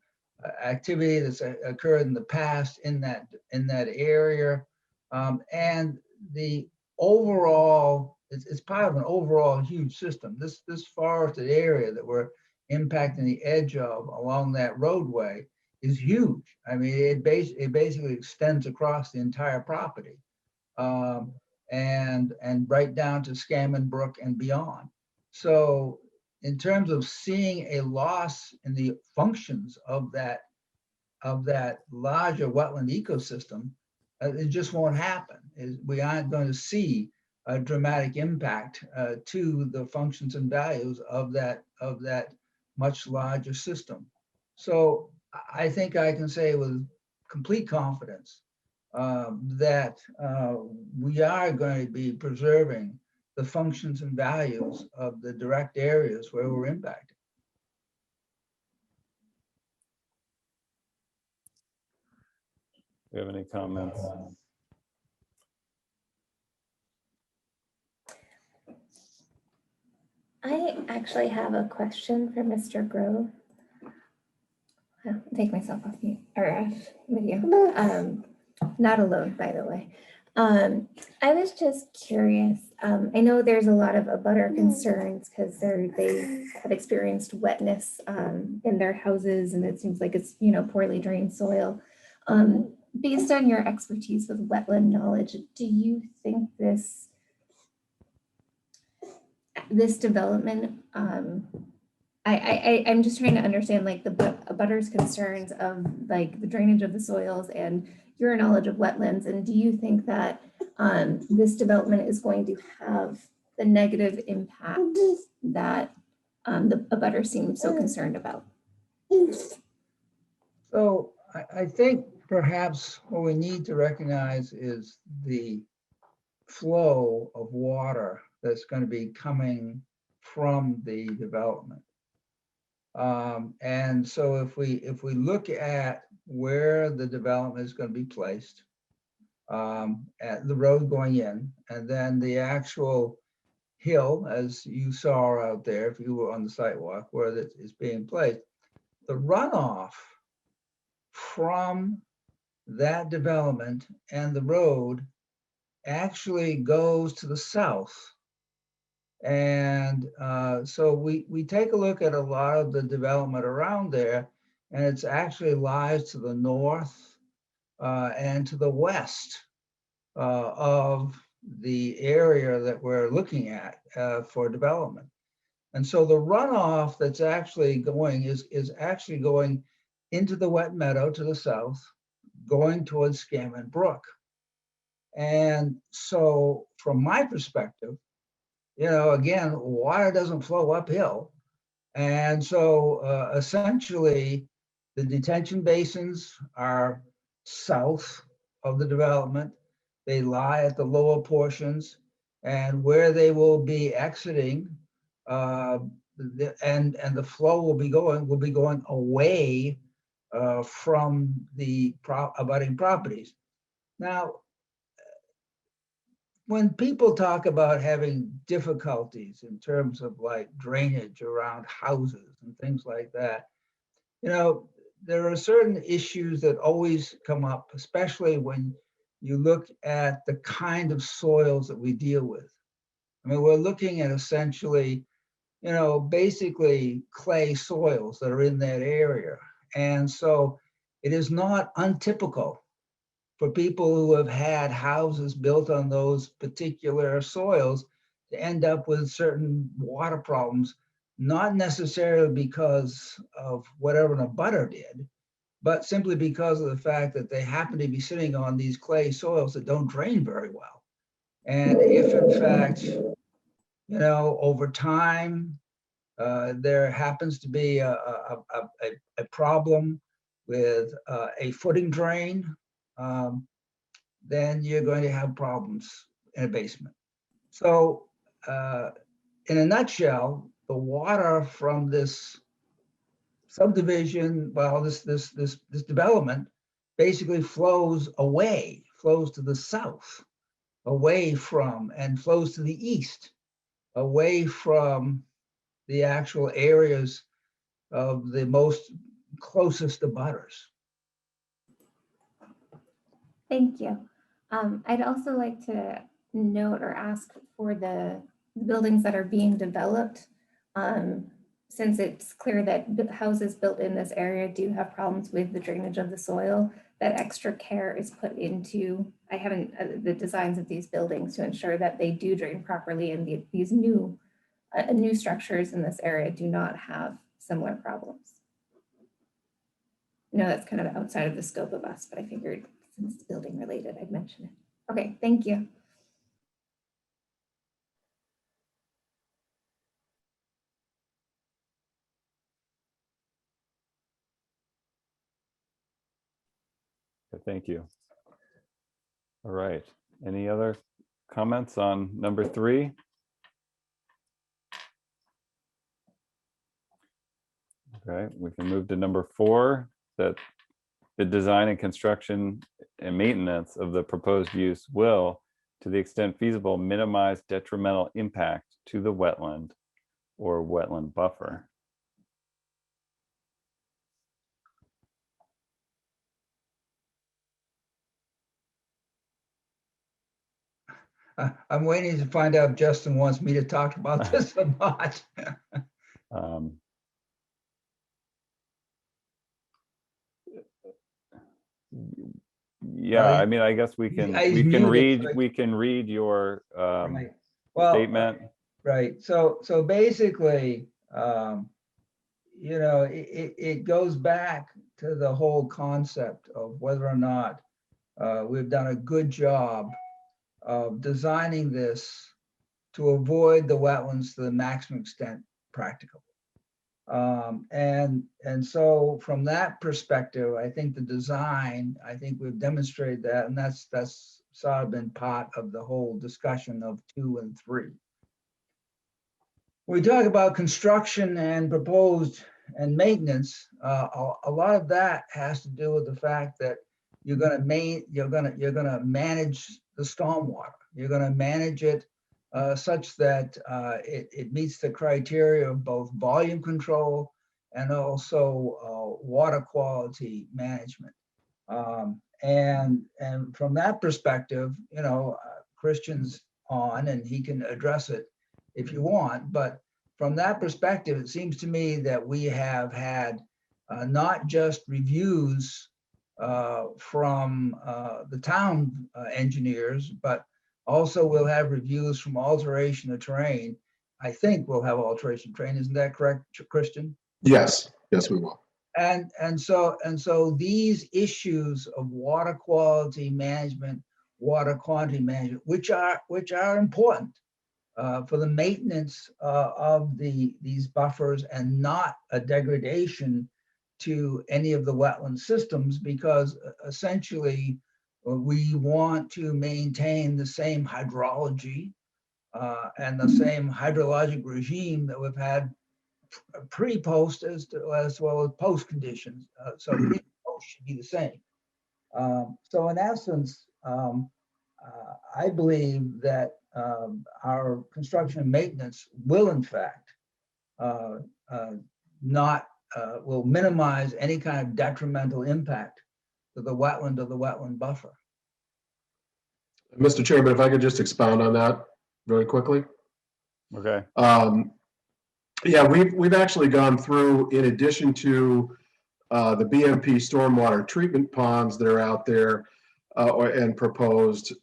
activity that's occurred in the past in that area, and the overall, it's part of an overall huge system. This forested area that we're impacting the edge of along that roadway is huge. I mean, it basically extends across the entire property. And right down to Scammon Brook and beyond. So in terms of seeing a loss in the functions of that larger wetland ecosystem, it just won't happen. We aren't going to see a dramatic impact to the functions and values of that much larger system. So I think I can say with complete confidence that we are going to be preserving the functions and values of the direct areas where we're impacted. Do you have any comments? I actually have a question for Mr. Grove. I'll take myself off mute or off video. Not alone, by the way. I was just curious. I know there's a lot of abutter concerns because they have experienced wetness in their houses, and it seems like it's poorly drained soil. Based on your expertise with wetland knowledge, do you think this development I'm just trying to understand like the abutters concerns of like the drainage of the soils and your knowledge of wetlands. And do you think that this development is going to have the negative impact that the abutters seem so concerned about? So I think perhaps what we need to recognize is the flow of water that's going to be coming from the development. And so if we look at where the development is going to be placed, at the road going in, and then the actual hill, as you saw out there, if you were on the sidewalk where it is being placed, the runoff from that development and the road actually goes to the south. And so we take a look at a lot of the development around there, and it's actually lies to the north and to the west of the area that we're looking at for development. And so the runoff that's actually going is actually going into the wet meadow to the south, going towards Scammon Brook. And so from my perspective, you know, again, water doesn't flow uphill. And so essentially the detention basins are south of the development. They lie at the lower portions, and where they will be exiting and the flow will be going away from the abutting properties. Now, when people talk about having difficulties in terms of like drainage around houses and things like that, you know, there are certain issues that always come up, especially when you look at the kind of soils that we deal with. I mean, we're looking at essentially, you know, basically clay soils that are in that area. And so it is not untypical for people who have had houses built on those particular soils to end up with certain water problems, not necessarily because of whatever an abutter did, but simply because of the fact that they happen to be sitting on these clay soils that don't drain very well. And if in fact, you know, over time, there happens to be a problem with a footing drain, then you're going to have problems in a basement. So in a nutshell, the water from this subdivision, well, this development basically flows away, flows to the south, away from, and flows to the east, away from the actual areas of the most closest abutters. Thank you. I'd also like to note or ask for the buildings that are being developed, since it's clear that the houses built in this area do have problems with the drainage of the soil, that extra care is put into, the designs of these buildings to ensure that they do drain properly, and these new structures in this area do not have similar problems. No, that's kind of outside of the scope of us, but I figured since it's building related, I'd mention it. Okay, thank you. Thank you. All right. Any other comments on number 3? Okay, we can move to number 4, that the design and construction and maintenance of the proposed use will, to the extent feasible, minimize detrimental impact to the wetland or wetland buffer. I'm waiting to find out if Justin wants me to talk about this or not. Yeah, I mean, I guess we can read your Right. Well, statement. Right. So basically, you know, it goes back to the whole concept of whether or not we've done a good job of designing this to avoid the wetlands to the maximum extent practicable. And so from that perspective, I think the design, I think we've demonstrated that, and that's sort of been part of the whole discussion of 2 and 3. We talk about construction and proposed and maintenance. A lot of that has to do with the fact that you're going to manage the stormwater. You're going to manage it such that it meets the criteria of both volume control and also water quality management. And from that perspective, you know, Christian's on and he can address it if you want, but from that perspective, it seems to me that we have had not just reviews from the town engineers, but also we'll have reviews from alteration of terrain. I think we'll have alteration of terrain. Isn't that correct, Christian? Yes, yes, we will. And so these issues of water quality management, water quantity management, which are important for the maintenance of these buffers and not a degradation to any of the wetland systems, because essentially we want to maintain the same hydrology and the same hydrologic regime that we've had pre-post as well as post conditions. So pre and post should be the same. So in essence, I believe that our construction and maintenance will in fact will minimize any kind of detrimental impact to the wetland or the wetland buffer. Mr. Chairman, if I could just expound on that very quickly. Okay. Yeah, we've actually gone through, in addition to the BMP stormwater treatment ponds that are out there and proposed,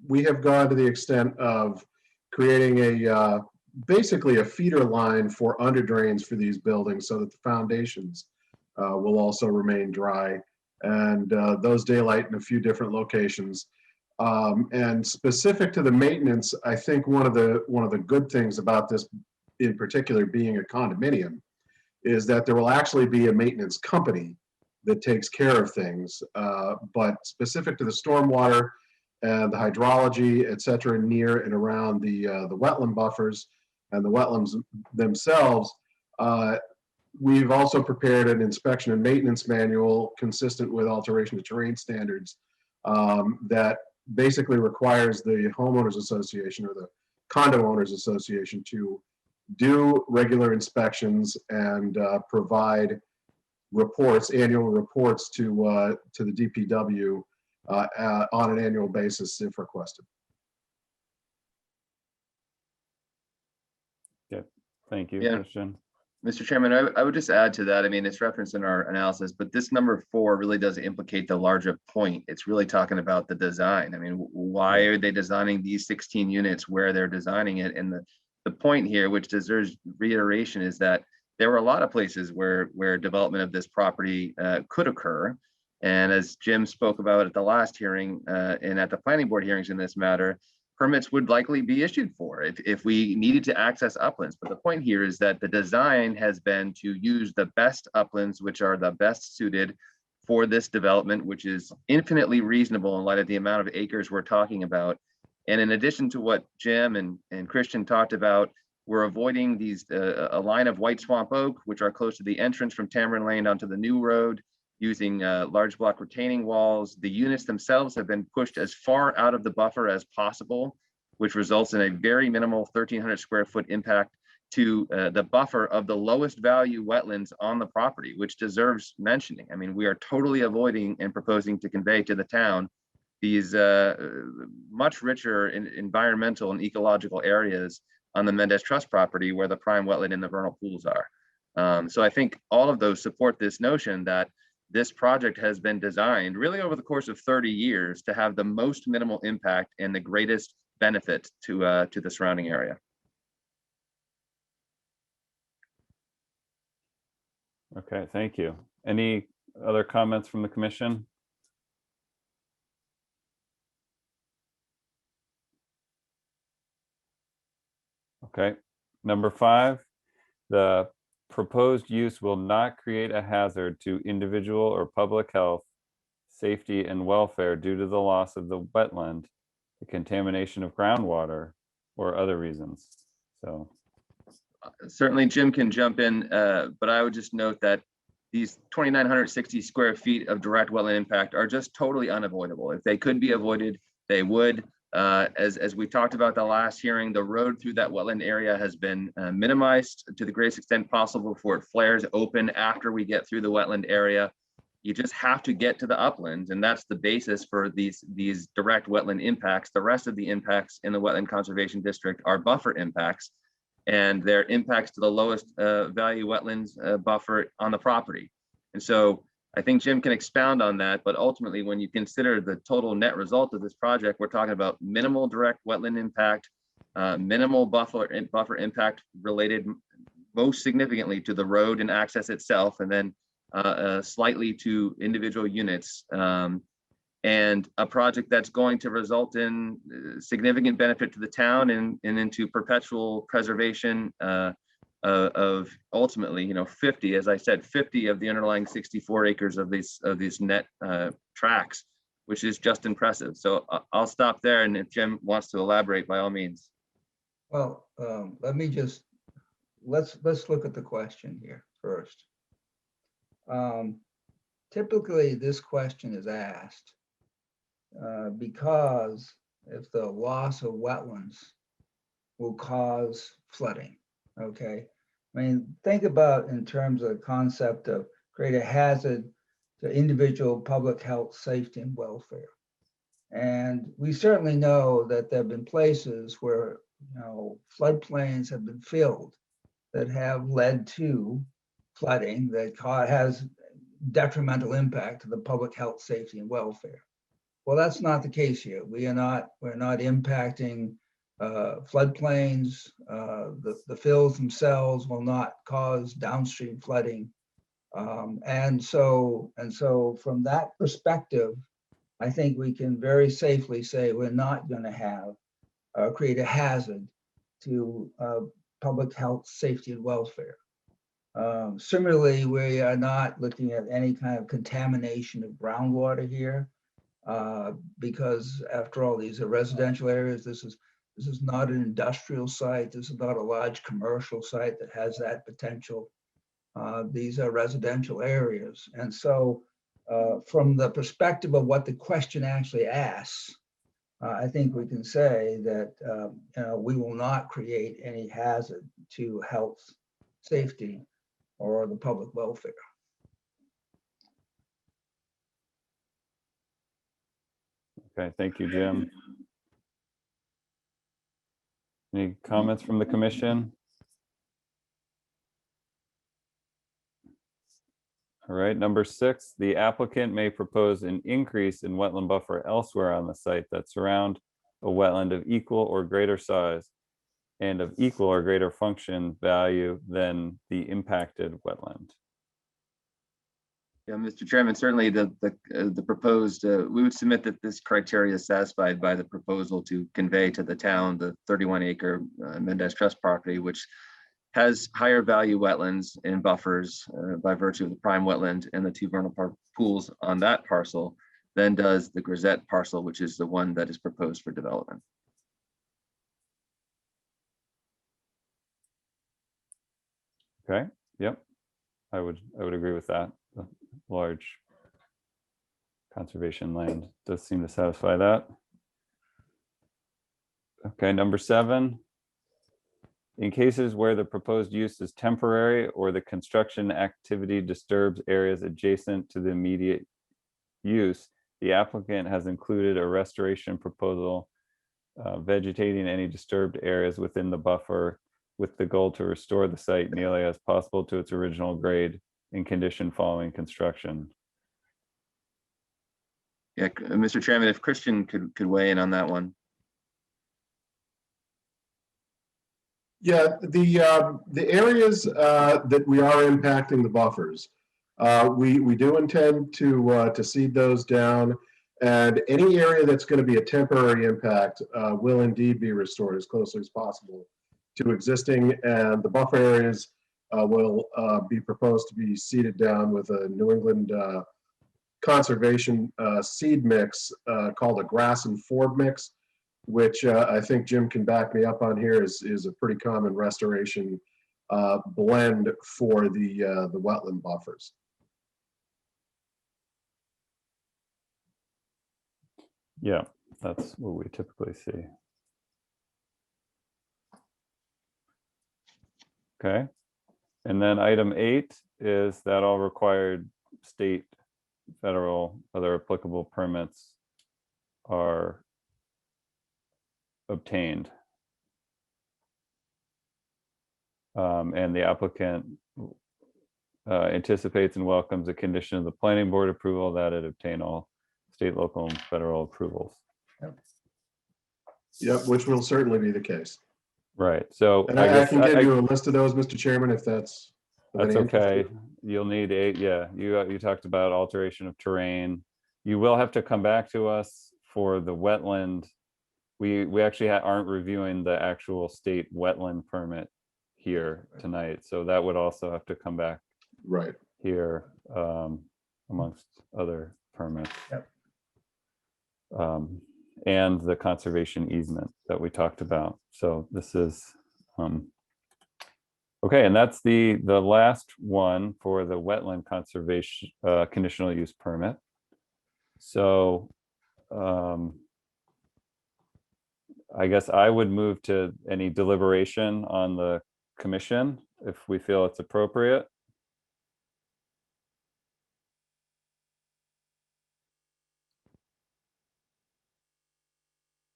we have gone to the extent of creating basically a feeder line for under drains for these buildings so that the foundations will also remain dry, and those daylight in a few different locations. And specific to the maintenance, I think one of the good things about this, in particular being a condominium, is that there will actually be a maintenance company that takes care of things. But specific to the stormwater and the hydrology, et cetera, near and around the wetland buffers and the wetlands themselves, we've also prepared an inspection and maintenance manual consistent with alteration of terrain standards that basically requires the homeowners association or the condo owners association to do regular inspections and provide reports, annual reports to the DPW on an annual basis if requested. Okay, thank you, Yeah. Christian. Mr. Chairman, I would just add to that. I mean, it's referenced in our analysis, but this number 4 really does implicate the larger point. It's really talking about the design. I mean, why are they designing these 16 units where they're designing it? And the point here, which deserves reiteration, is that there were a lot of places where development of this property could occur. And as Jim spoke about at the last hearing and at the planning board hearings in this matter, permits would likely be issued for if we needed to access uplands. But the point here is that the design has been to use the best uplands, which are the best suited for this development, which is infinitely reasonable in light of the amount of acres we're talking about. And in addition to what Jim and Christian talked about, we're avoiding these a line of white swamp oak, which are close to the entrance from Tamarind Lane onto the new road, using large block retaining walls. The units themselves have been pushed as far out of the buffer as possible, which results in a very minimal 1,300 square foot impact to the buffer of the lowest value wetlands on the property, which deserves mentioning. I mean, we are totally avoiding and proposing to convey to the town these much richer in environmental and ecological areas on the Mendez Trust property where the prime wetland and the vernal pools are. So I think all of those support this notion that this project has been designed really over the course of 30 years to have the most minimal impact and the greatest benefit to the surrounding area. Okay, thank you. Any other comments from the commission? Okay, number 5, the proposed use will not create a hazard to individual or public health, safety, and welfare due to the loss of the wetland, the contamination of groundwater, or other reasons. So Certainly Jim can jump in, but I would just note that these 2,960 square feet of direct wetland impact are just totally unavoidable. If they could be avoided, they would. As we talked about the last hearing, the road through that wetland area has been minimized to the greatest extent possible before it flares open after we get through the wetland area. You just have to get to the uplands, and that's the basis for these direct wetland impacts. The rest of the impacts in the Wetland Conservation District are buffer impacts, and their impacts to the lowest value wetlands buffer on the property. And so I think Jim can expound on that, but ultimately when you consider the total net result of this project, we're talking about minimal direct wetland impact, minimal buffer impact related most significantly to the road and access itself, and then slightly to individual units. And a project that's going to result in significant benefit to the town and into perpetual preservation of ultimately, 50, as I said, 50 of the underlying 64 acres of these net tracks, which is just impressive. So I'll stop there, and if Jim wants to elaborate, by all means. Well, let's look at the question here first. Typically, this question is asked because if the loss of wetlands will cause flooding, okay? I mean, think about in terms of the concept of create a hazard to individual public health, safety, and welfare. And we certainly know that there have been places where, floodplains have been filled that have led to flooding that has detrimental impact to the public health, safety, and welfare. Well, that's not the case here. We're not impacting floodplains. The fills themselves will not cause downstream flooding. And so from that perspective, I think we can very safely say we're not going to have create a hazard to public health, safety, and welfare. Similarly, we are not looking at any kind of contamination of groundwater here, because after all, these are residential areas. This is not an industrial site. This is not a large commercial site that has that potential. These are residential areas. And so from the perspective of what the question actually asks, I think we can say that we will not create any hazard to health, safety, or the public welfare. Okay, thank you, Jim. Any comments from the commission? All right, number 6, the applicant may propose an increase in wetland buffer elsewhere on the site that surround a wetland of equal or greater size and of equal or greater function value than the impacted wetland. Yeah, Mr. Chairman, certainly the proposed, we would submit that this criteria is satisfied by the proposal to convey to the town the 31-acre Mendez Trust property, which has higher value wetlands and buffers by virtue of the prime wetland and the 2 vernal pools on that parcel than does the Grisette parcel, which is the one that is proposed for development. Okay, yep, I would agree with that. The large conservation land does seem to satisfy that. Okay, number 7. In cases where the proposed use is temporary or the construction activity disturbs areas adjacent to the immediate use, the applicant has included a restoration proposal vegetating any disturbed areas within the buffer with the goal to restore the site nearly as possible to its original grade and condition following construction. Yeah, Mr. Chairman, if Christian could weigh in on that one. Yeah, the areas that we are impacting the buffers, we do intend to seed those down, and any area that's going to be a temporary impact will indeed be restored as closely as possible to existing, and the buffer areas will be proposed to be seeded down with a New England conservation seed mix called a grass and forb mix, which I think Jim can back me up on here, is a pretty common restoration blend for the wetland buffers. Yeah, that's what we typically see. Okay. And then item 8 is that all required state, federal, other applicable permits are obtained. And the applicant anticipates and welcomes a condition of the planning board approval that it obtain all state, local, and federal approvals. Yep, which will certainly be the case. Right. So And I can give you a list of those, Mr. Chairman, if that's of any interest to okay. you. You'll need you talked about alteration of terrain. You will have to come back to us for the wetland. We actually aren't reviewing the actual state wetland permit here tonight, so that would also have to come back Right here amongst other permits. Yep. And the conservation easement that we talked about. So this is okay, and that's the last one for the wetland conservation conditional use permit. So I guess I would move to any deliberation on the commission if we feel it's appropriate.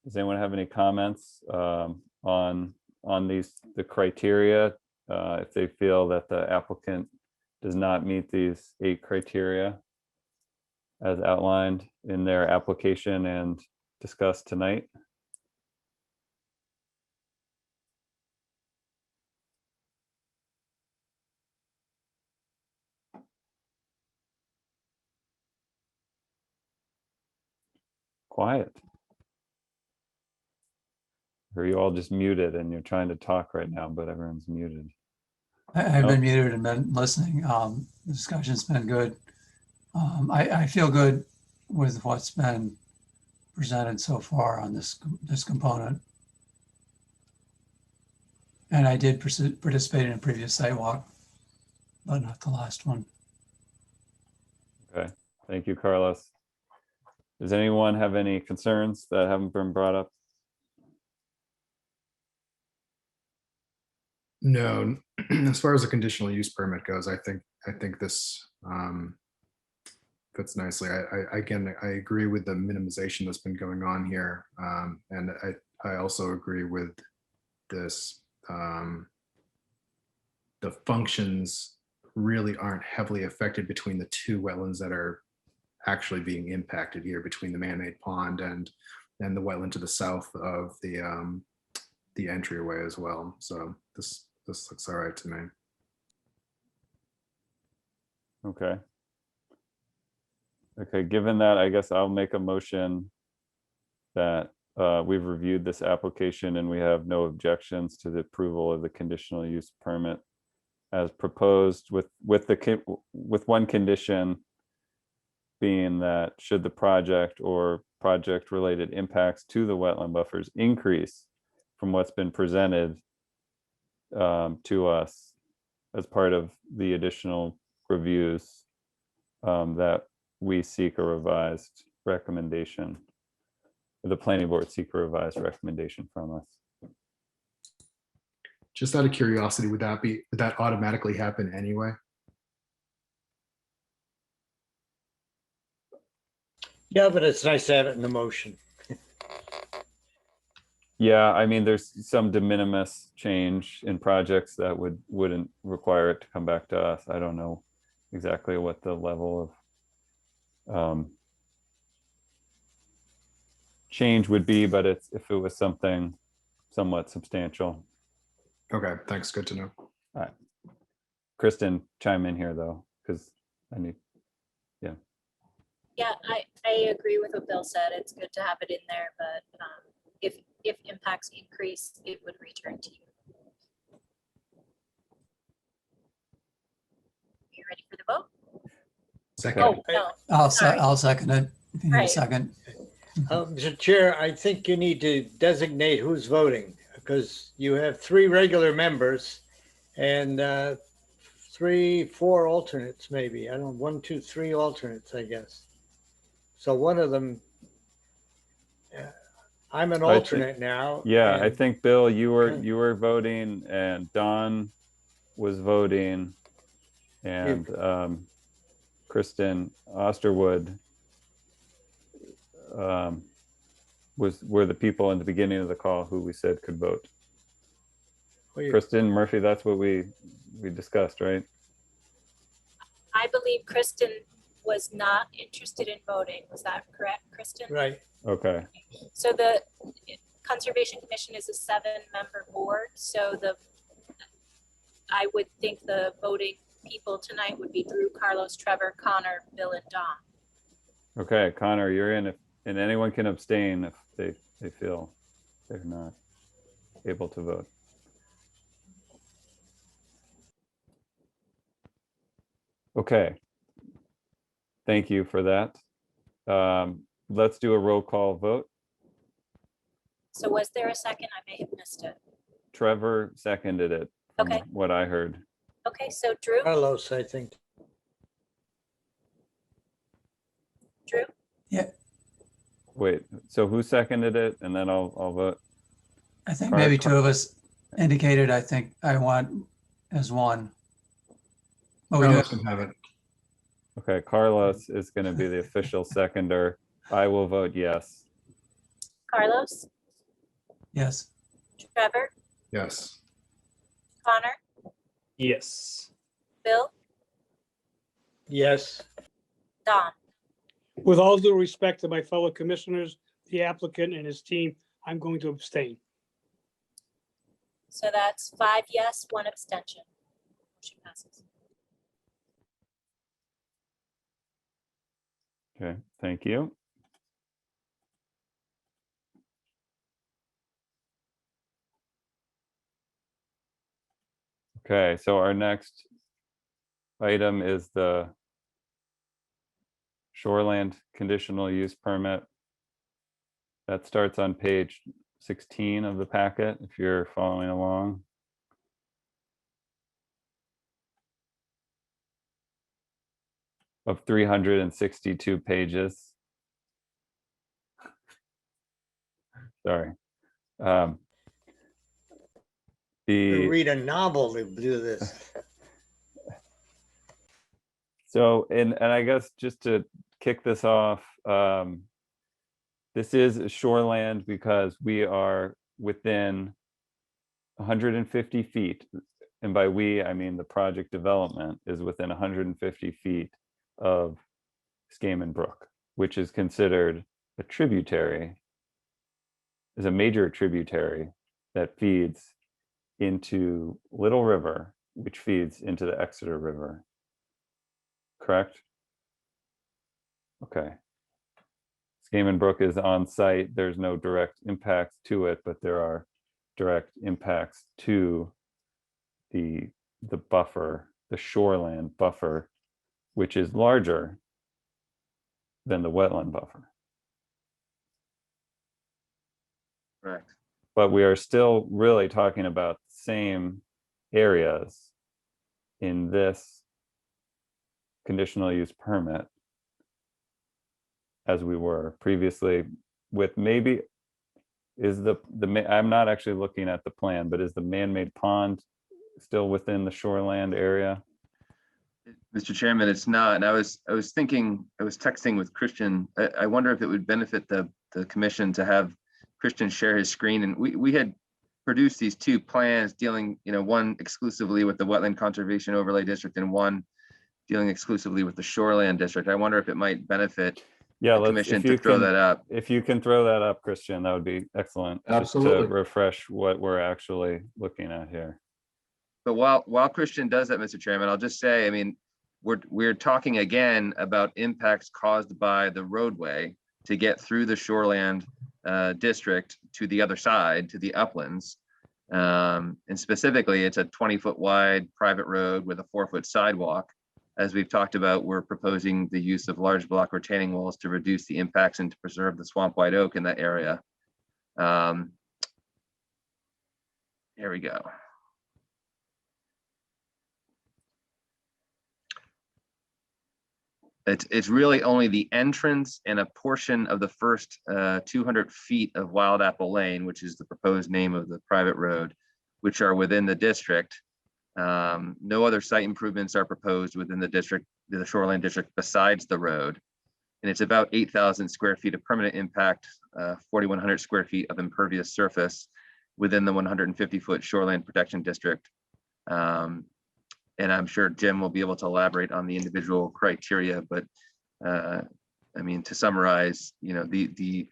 Does anyone have any comments on the criteria? If they feel that the applicant does not meet these 8 criteria as outlined in their application and discussed tonight? Quiet. Or you all just muted and you're trying to talk right now, but everyone's muted. I've Nope. been muted and been listening. The discussion's been good. I feel good with what's been presented so far on this component. And I did participate in a previous sidewalk, but not the last one. Okay, thank you, Carlos. Does anyone have any concerns that haven't been brought up? No, as far as the conditional use permit goes, I think this fits nicely. Again, I agree with the minimization that's been going on here, and I also agree with this. The functions really aren't heavily affected between the 2 wetlands that are actually being impacted here, between the man-made pond and the wetland to the south of the entryway as well. So this looks all right to me. Okay. Okay, given that, I guess I'll make a motion that we've reviewed this application and we have no objections to the approval of the conditional use permit as proposed with one condition being that should the project or project related impacts to the wetland buffers increase from what's been presented to us as part of the additional reviews, that we seek a revised recommendation. The planning board seek a revised recommendation from us. Just out of curiosity, would that automatically happen anyway? Yeah, but it's nice to have it in the motion. Yeah, I mean, there's some de minimis change in projects that wouldn't require it to come back to us. I don't know exactly what the level of change would be, but if it was something somewhat substantial. Okay, thanks. Good to know. All right. Kristen, chime in here though, because I need, Yeah, I agree with what Bill said. It's good to have it in there, but if impacts increase, it would return to you. You ready for the vote? Second. Oh, no, I'll second it. If you need a Right. second. Mr. Chair, I think you need to designate who's voting because you have 3 regular members and 3, 4 alternates maybe. I don't know, 1, 2, 3 alternates, I guess. So one of them, I'm an I think- alternate now. yeah, I and- think Bill, you were voting and Don was voting and Kristen Osterwood were the people in the beginning of the call who we said could vote. Well, you- Kristen Murphy, that's what we discussed, right? I believe Kristen was not interested in voting. Was that correct, Kristen? Right. Okay, So the Conservation Commission is a 7-member board, so I would think the voting people tonight would be Drew, Carlos, Trevor, Connor, Bill, and Don. okay, Connor, you're in, and anyone can abstain if they feel they're not able to vote. Okay. Thank you for that. Let's do a roll call vote. So was there a second? I may have missed it. Trevor seconded it. From Okay. what I heard. Okay, so Drew, Carlos, I think. Drew, Wait, so who seconded it? And then I'll vote. I think maybe 2 of us indicated, I think I want as one. Oh, we do. Carlos can have it. Okay, Carlos is going to be the official seconder. I will vote yes. Carlos, Yes. Trevor, Yes. Connor, Yes. Bill, Yes. Don. With all due respect to my fellow commissioners, the applicant and his team, I'm going to abstain. So that's 5 yes, 1 abstention. Motion passes. Okay, thank you. Okay, so our next item is the Shoreland conditional use permit. That starts on page 16 of the packet, if you're following along. Of 362 pages. Sorry. You read a novel to do this. So, and I guess just to kick this off, this is shoreland because we are within 150 feet. And by we, I mean the project development is within 150 feet of Skaman Brook, which is considered a tributary, is a major tributary that feeds into Little River, which feeds into the Exeter River. Correct? Okay. Skaman Brook is on site. There's no direct impacts to it, but there are direct impacts to the buffer, the shoreland buffer, which is larger than the wetland buffer. Correct. But we are still really talking about the same areas in this conditional use permit as we were previously, with maybe is I'm not actually looking at the plan, but is the man-made pond still within the shoreland area? Mr. Chairman, it's not. And I was texting with Christian. I wonder if it would benefit the commission to have Christian share his screen. And we had produced these 2 plans dealing, one exclusively with the Wetland Conservation Overlay District and one dealing exclusively with the Shoreland District. I wonder if it might benefit Yeah, the let's, commission if to you throw can, that up. if you can throw that up, Christian, that would be excellent. Just Absolutely. to refresh what we're actually looking at here. But while Christian does that, Mr. Chairman, I'll just say, I mean, we're talking again about impacts caused by the roadway to get through the Shoreland district to the other side, to the uplands. And specifically, it's a 20-foot wide private road with a 4-foot sidewalk. As we've talked about, we're proposing the use of large block retaining walls to reduce the impacts and to preserve the swamp white oak in that area. Here we go. It's really only the entrance and a portion of the first 200 feet of Wild Apple Lane, which is the proposed name of the private road, which are within the district. No other site improvements are proposed within the district, the Shoreline district, besides the road. And it's about 8,000 square feet of permanent impact, 4,100 square feet of impervious surface within the 150-foot Shoreline Protection District. And I'm sure Jim will be able to elaborate on the individual criteria, but I mean, to summarize, you know, the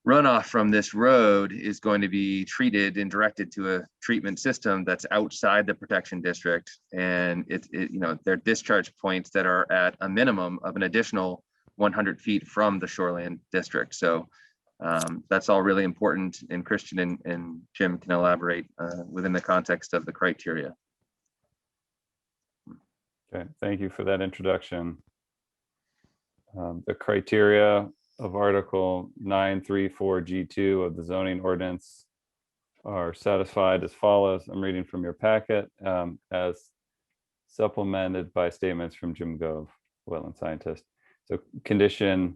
runoff from this road is going to be treated and directed to a treatment system that's outside the protection district. And you know, there are discharge points that are at a minimum of an additional 100 feet from the Shoreland district. So that's all really important, and Christian and Jim can elaborate within the context of the criteria. Okay, thank you for that introduction. The criteria of Article 934 G2 of the zoning ordinance are satisfied as follows. I'm reading from your packet as supplemented by statements from Jim Gove, wetland scientist. So condition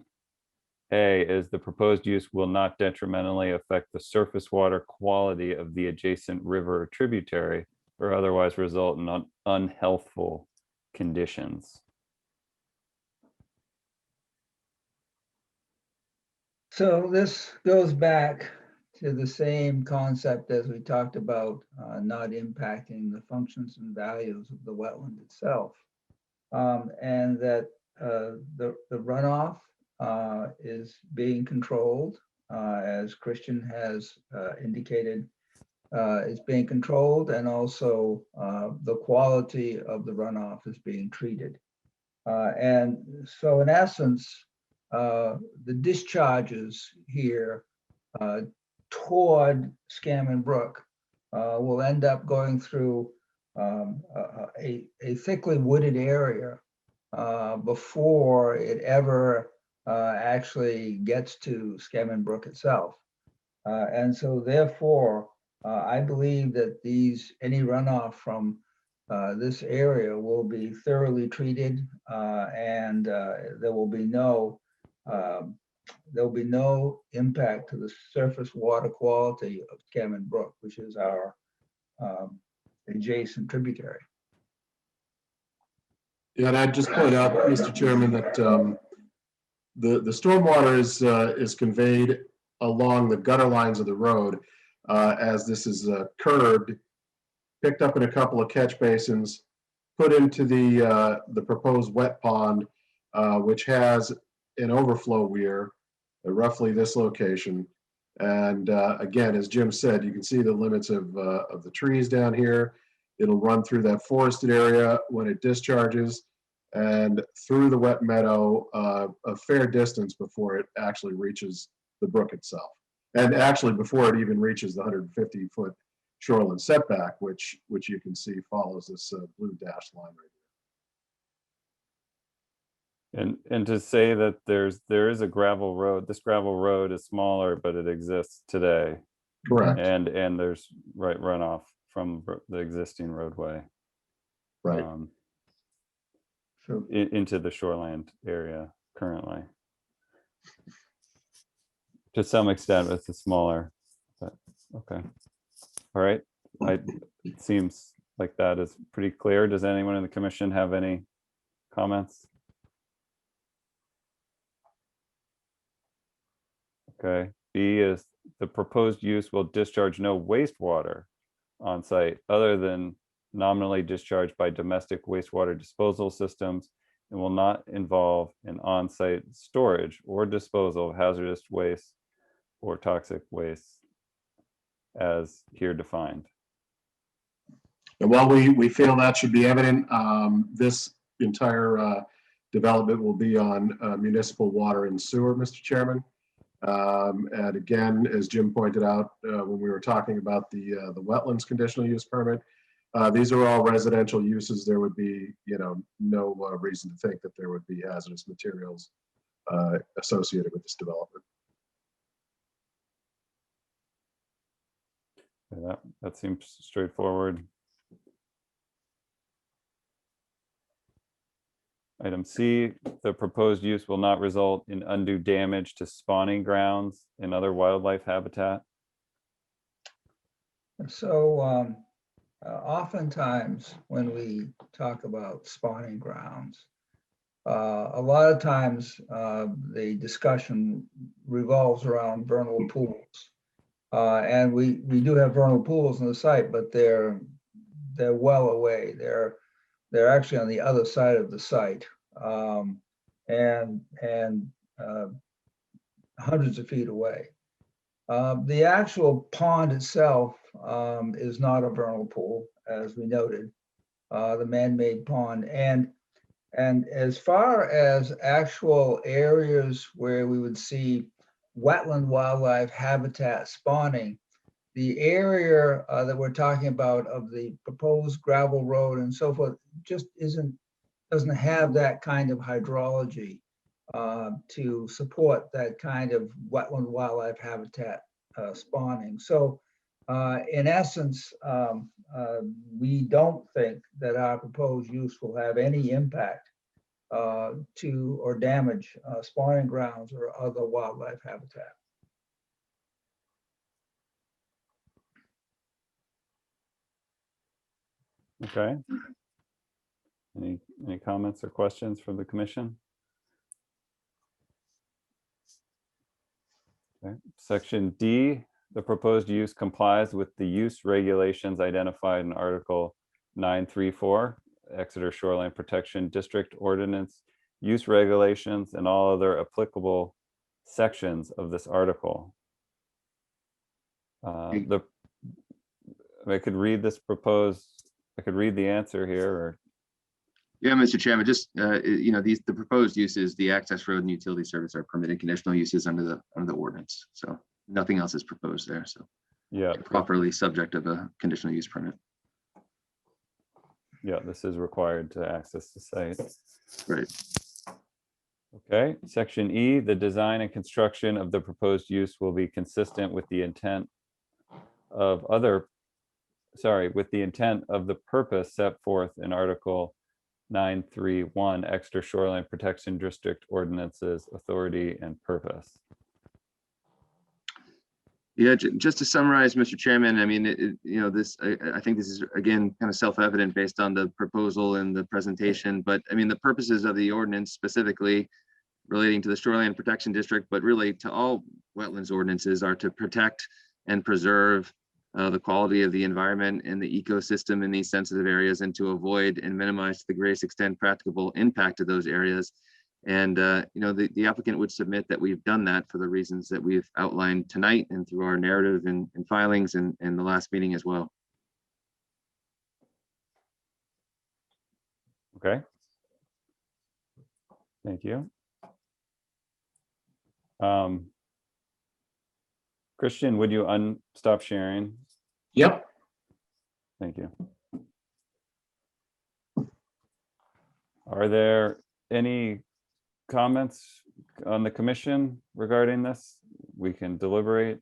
A is the proposed use will not detrimentally affect the surface water quality of the adjacent river or tributary or otherwise result in unhealthful conditions. So this goes back to the same concept as we talked about, not impacting the functions and values of the wetland itself. And that the runoff is being controlled, as Christian has indicated, is being controlled, and also the quality of the runoff is being treated. And so in essence, the discharges here toward Scammon Brook will end up going through a thickly wooded area before it ever actually gets to Scammon Brook itself. And so therefore, I believe that any runoff from this area will be thoroughly treated, and there will be no impact to the surface water quality of Scammon Brook, which is our adjacent tributary. Yeah, and I'd just point out, Mr. Chairman, that the stormwater is conveyed along the gutter lines of the road as this is curbed, picked up in a couple of catch basins, put into the proposed wet pond, which has an overflow weir at roughly this location. And again, as Jim said, you can see the limits of the trees down here. It'll run through that forested area when it discharges and through the wet meadow a fair distance before it actually reaches the brook itself. And actually before it even reaches the 150-foot shoreline setback, which you can see follows this blue dashed line right here. And to say that there is a gravel road, this gravel road is smaller, but it exists today. Correct. And there's runoff from the existing roadway. Right. Sure. Into the shoreland area currently. To some extent, it's a smaller, but okay. All right. It seems like that is pretty clear. Does anyone in the commission have any comments? Okay. B is the proposed use will discharge no wastewater on site other than nominally discharged by domestic wastewater disposal systems and will not involve an on-site storage or disposal of hazardous waste or toxic waste as here defined. And while we feel that should be evident, this entire development will be on municipal water and sewer, Mr. Chairman. And again, as Jim pointed out when we were talking about the wetlands conditional use permit, these are all residential uses. There would be, no reason to think that there would be hazardous materials associated with this development. Yeah, that seems straightforward. Item C, the proposed use will not result in undue damage to spawning grounds and other wildlife habitat. So oftentimes when we talk about spawning grounds, a lot of times the discussion revolves around vernal pools. And we do have vernal pools on the site, but they're well away. They're actually on the other side of the site, and hundreds of feet away. The actual pond itself is not a vernal pool, as we noted, the man-made pond. And as far as actual areas where we would see wetland wildlife habitat spawning, the area that we're talking about of the proposed gravel road and so forth just doesn't have that kind of hydrology to support that kind of wetland wildlife habitat spawning. So in essence, we don't think that our proposed use will have any impact to or damage spawning grounds or other wildlife habitat. Okay. Any comments or questions from the commission? Okay. Section D, the proposed use complies with the use regulations identified in Article 934, Exeter Shoreline Protection District Ordinance, use regulations, and all other applicable sections of this article. I could read this proposed, I could read the answer here, or Yeah, Mr. Chairman, just, the proposed uses, the access road and utility service are permitted conditional uses under the ordinance. So nothing else is proposed there. So yeah, properly subject of a conditional use permit. yeah, this is required to access the site. Right. Okay, section E, the design and construction of the proposed use will be consistent with the intent of the purpose set forth in Article 931, Exeter Shoreline Protection District Ordinances, Authority and Purpose. Yeah, just to summarize, Mr. Chairman, I mean, I think this is, again, kind of self-evident based on the proposal and the presentation, but I mean, the purposes of the ordinance specifically relating to the Shoreline Protection District, but really to all wetlands ordinances, are to protect and preserve the quality of the environment and the ecosystem in these sensitive areas, and to avoid and minimize to the greatest extent practicable impact to those areas. And the applicant would submit that we've done that for the reasons that we've outlined tonight and through our narrative and filings and the last meeting as well. Okay. Thank you. Christian, would you stop sharing? Yep. Thank you. Are there any comments on the commission regarding this? We can deliberate.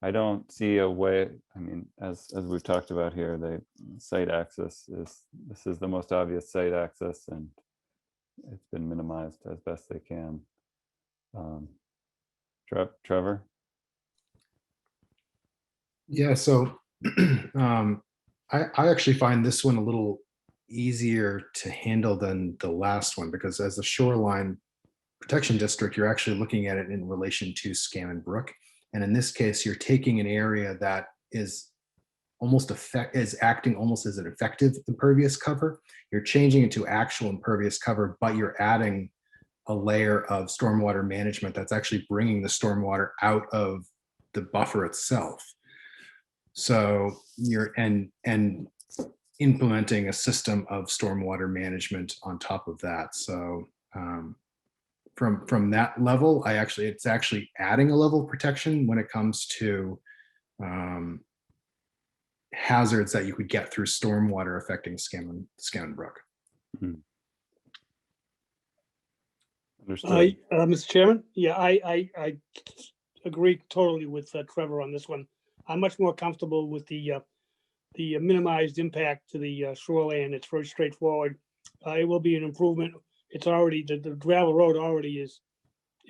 I don't see a way, I mean, as we've talked about here, the site access this is the most obvious site access, and it's been minimized as best they can. Trevor? Yeah, so I actually find this one a little easier to handle than the last one, because as the Shoreline Protection District, you're actually looking at it in relation to Scammon Brook. And in this case, you're taking an area that is acting almost as an effective impervious cover. You're changing it to actual impervious cover, but you're adding a layer of stormwater management that's actually bringing the stormwater out of the buffer itself. So you're and implementing a system of stormwater management on top of that. So from that level, it's actually adding a level of protection when it comes to hazards that you could get through stormwater affecting Scannon Brook. Understood. Mr. Chairman, yeah, I agree totally with Trevor on this one. I'm much more comfortable with the minimized impact to the shoreline. It's very straightforward. It will be an improvement. It's already, the gravel road already is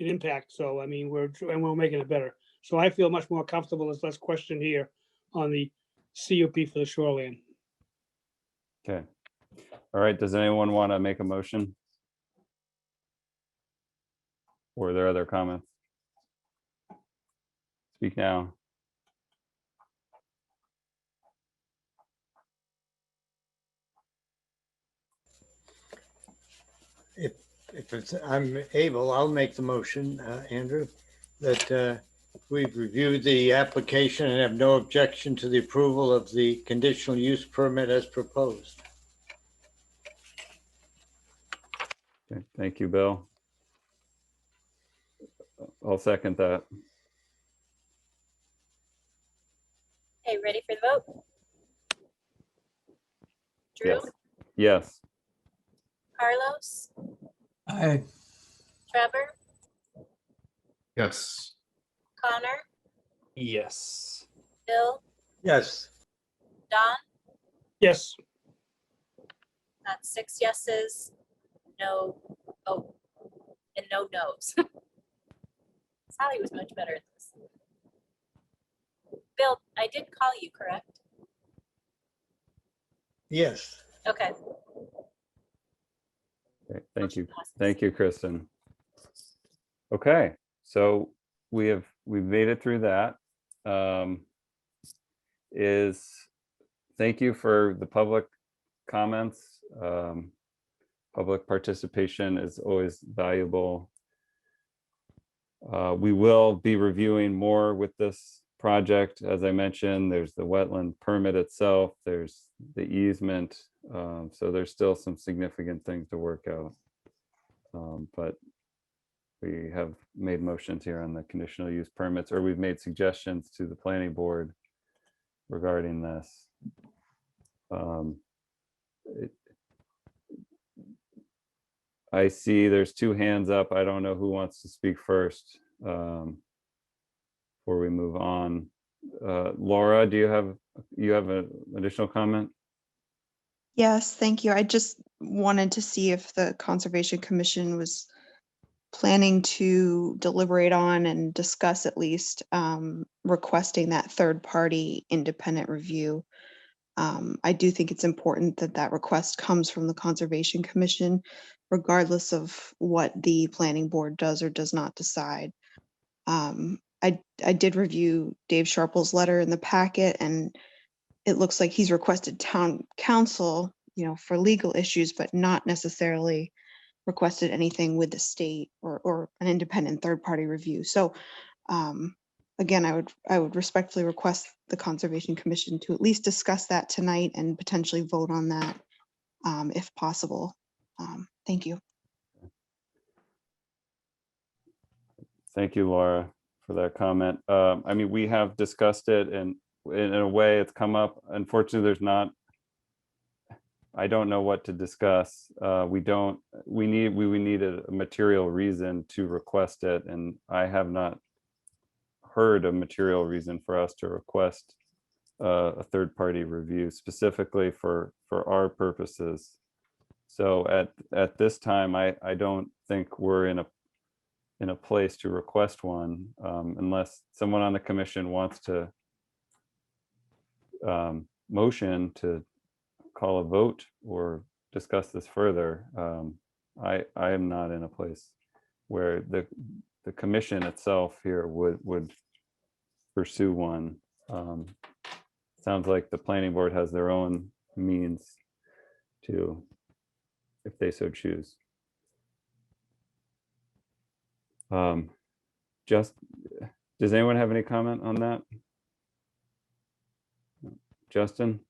an impact. So, I mean, we're making it better. So I feel much more comfortable. There's less question here on the CUP for the shoreline. Okay. All right. Does anyone want to make a motion? Or are there other comments? Speak now. If I'm able, I'll make the motion, Andrew, that we've reviewed the application and have no objection to the approval of the conditional use permit as proposed. Okay. Thank you, Bill. I'll second that. Okay, ready for the vote? Drew? Yes. Yes. Carlos? Aye. Trevor? Yes. Connor? Yes. Bill? Yes. Don? Yes. That's 6 yeses, no, oh, and no nos. Sally was much better at this. Bill, I did call you, correct? Yes. Okay. Okay, thank you. Thank you, Kristen. Okay, so we've made it through that. Thank you for the public comments. Public participation is always valuable. We will be reviewing more with this project. As I mentioned, there's the wetland permit itself, there's the easement. So there's still some significant things to work out. But we have made motions here on the conditional use permits, or we've made suggestions to the planning board regarding this. I see there's 2 hands up. I don't know who wants to speak first before we move on. Laura, do you have an additional comment? Yes, thank you. I just wanted to see if the Conservation Commission was planning to deliberate on and discuss at least requesting that third-party independent review. I do think it's important that that request comes from the Conservation Commission, regardless of what the planning board does or does not decide. I did review Dave Sharple's letter in the packet, and it looks like he's requested town council, for legal issues, but not necessarily requested anything with the state or an independent third-party review. So again, I would respectfully request the Conservation Commission to at least discuss that tonight and potentially vote on that if possible. Thank you. Thank you, Laura, for that comment. I mean, we have discussed it, and in a way it's come up. Unfortunately, I don't know what to discuss. We would need a material reason to request it, and I have not heard a material reason for us to request a third-party review specifically for our purposes. So at this time, I don't think we're in a place to request one unless someone on the commission wants to motion to call a vote or discuss this further. I am not in a place where the commission itself here would pursue one. Sounds like the planning board has their own means to, if they so choose. Just, does anyone have any comment on that? Justin?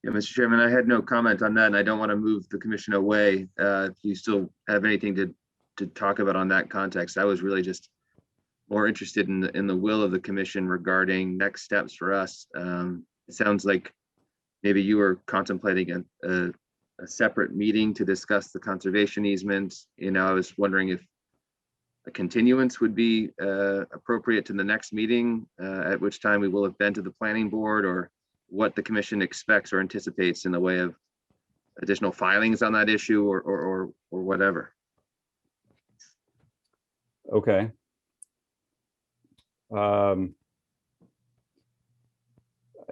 Yeah, Mr. Chairman, I had no comment on that, and I don't want to move the commission away. If you still have anything to talk about on that context, I was really just more interested in the will of the commission regarding next steps for us. It sounds like maybe you were contemplating a separate meeting to discuss the conservation easement. You know, I was wondering if a continuance would be appropriate to the next meeting, at which time we will have been to the planning board, or what the commission expects or anticipates in the way of additional filings on that issue, or whatever. Okay.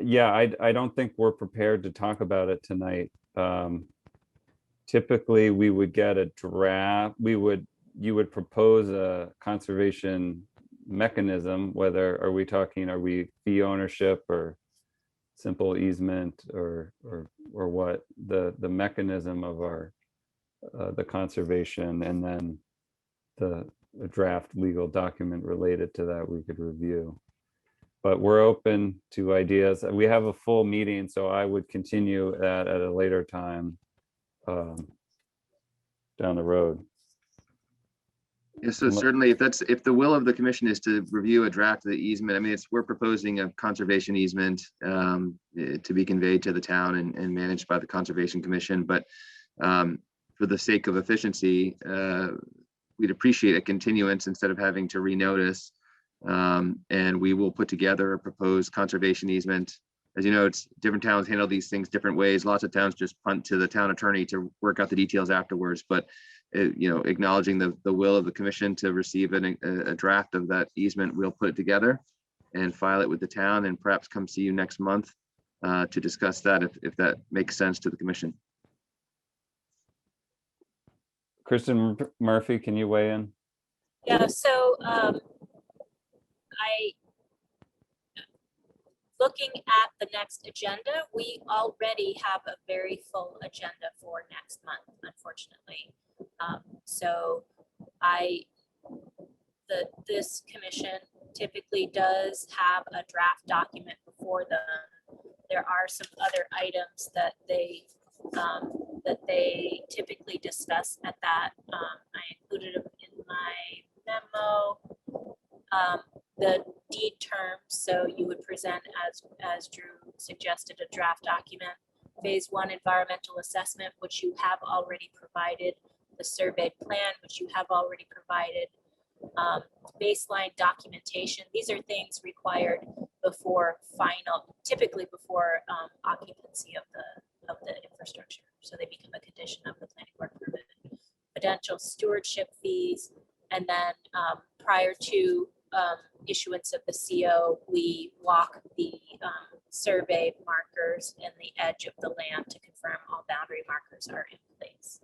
Yeah, I don't think we're prepared to talk about it tonight. Typically, we would get a draft. You would propose a conservation mechanism, are we fee ownership or simple easement or what, the mechanism of our the conservation, and then the draft legal document related to that we could review. But we're open to ideas. We have a full meeting, so I would continue that at a later time down the road. Yeah, so certainly if the will of the commission is to review a draft of the easement, I mean, we're proposing a conservation easement to be conveyed to the town and managed by the Conservation Commission. But for the sake of efficiency, we'd appreciate a continuance instead of having to renotice. And we will put together a proposed conservation easement. As you know, it's different towns handle these things different ways. Lots of towns just punt to the town attorney to work out the details afterwards. But acknowledging the will of the commission to receive a draft of that easement, we'll put it together and file it with the town, and perhaps come see you next month to discuss that if that makes sense to the commission. Kristen Murphy, can you weigh in? Yeah, so looking at the next agenda, we already have a very full agenda for next month, unfortunately. So this commission typically does have a draft document before them. There are some other items that they typically discuss at that. I included them in my memo. The deed terms, so you would present, as Drew suggested, a draft document. Phase 1 environmental assessment, which you have already provided. The surveyed plan, which you have already provided. Baseline documentation. These are things required before typically before occupancy of the infrastructure. So they become a condition of the planning board permit. Potential stewardship fees, and then prior to issuance of the CO, we walk the survey markers and the edge of the land to confirm all boundary markers are in place.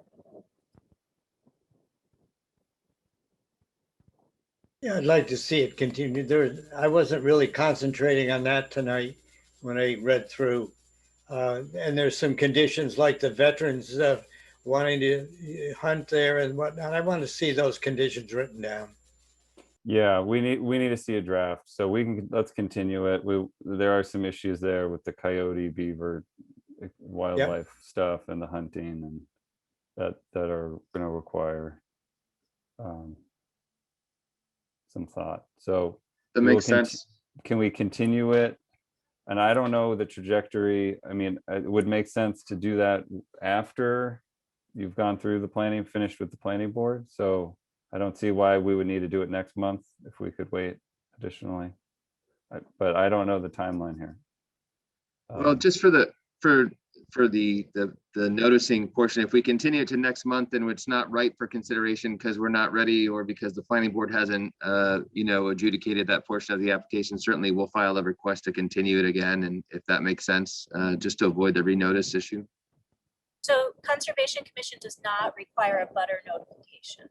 Yeah, I'd like to see it continue. I wasn't really concentrating on that tonight when I read through. And there's some conditions like the veterans wanting to hunt there and whatnot. I want to see those conditions written down. Yeah, we need to see a draft, so let's continue it. There are some issues there with the coyote, beaver, wildlife stuff, and the hunting, and that are going to require some thought. So that makes sense. Can we continue it? And I don't know the trajectory. I mean, it would make sense to do that after you've gone through the planning, finished with the planning board. So I don't see why we would need to do it next month if we could wait additionally. But I don't know the timeline here. Well, just for the noticing portion, if we continue it to next month and it's not right for consideration because we're not ready, or because the planning board hasn't adjudicated that portion of the application, certainly we'll file a request to continue it again, and if that makes sense, just to avoid the renotice issue. So Conservation Commission does not require a butter notification.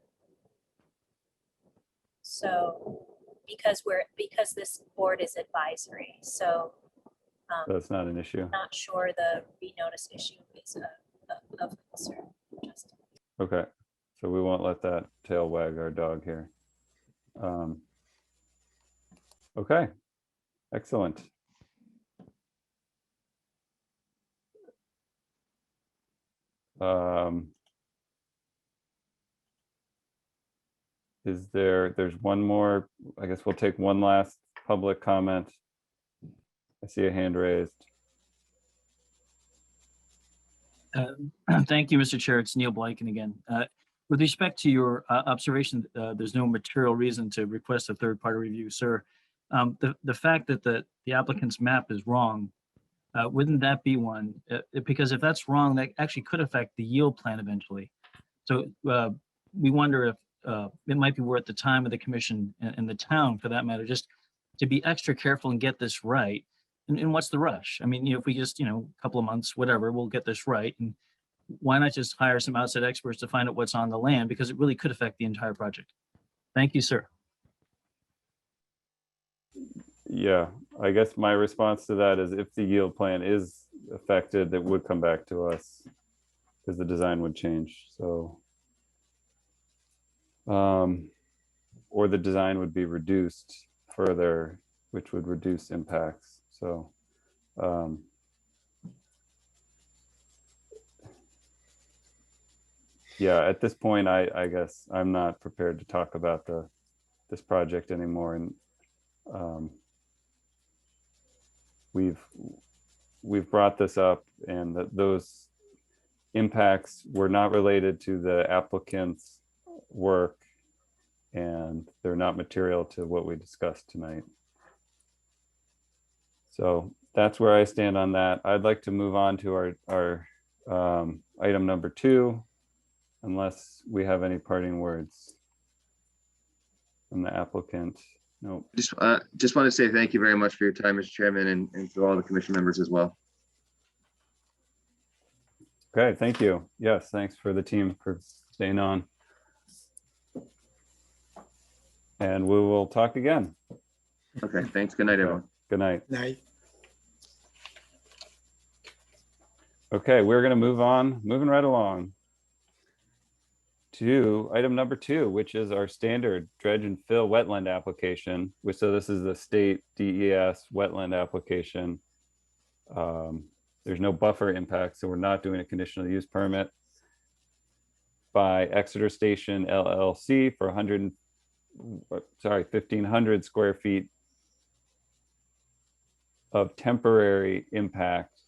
So because this board is advisory, so That's not an issue. not sure the renotice issue is of concern. Just Okay, so we won't let that tail wag our dog here. Okay, excellent. There's one more, I guess we'll take one last public comment. I see a hand raised. Thank you, Mr. Chair. It's Neil Blyken again. With respect to your observation, there's no material reason to request a third-party review, sir. The fact that the applicant's map is wrong, wouldn't that be one? Because if that's wrong, that actually could affect the yield plan eventually. So we wonder if it might be worth the time of the commission and the town, for that matter, just to be extra careful and get this right. And what's the rush? I mean, if we just, a couple of months, whatever, we'll get this right. And why not just hire some outside experts to find out what's on the land, because it really could affect the entire project. Thank you, sir. Yeah, I guess my response to that is if the yield plan is affected, that would come back to us because the design would change. So, or the design would be reduced further, which would reduce impacts. So, yeah, at this point, I guess I'm not prepared to talk about this project anymore. And we've brought this up, and those impacts were not related to the applicant's work, and they're not material to what we discussed tonight. So that's where I stand on that. I'd like to move on to our item number 2, unless we have any parting words from the applicant. Nope. Just want to say thank you very much for your time, Mr. Chairman, and to all the commission members as well. Okay, thank you. Yes, thanks for the team for staying on. And we will talk again. Okay, thanks. Good night, everyone. Good night. Night. Okay, we're going to moving right along to item number 2, which is our standard dredge and fill wetland application. So this is the state DES wetland application. There's no buffer impact, so we're not doing a conditional use permit by Exeter Station LLC for 1,500 square feet of temporary impact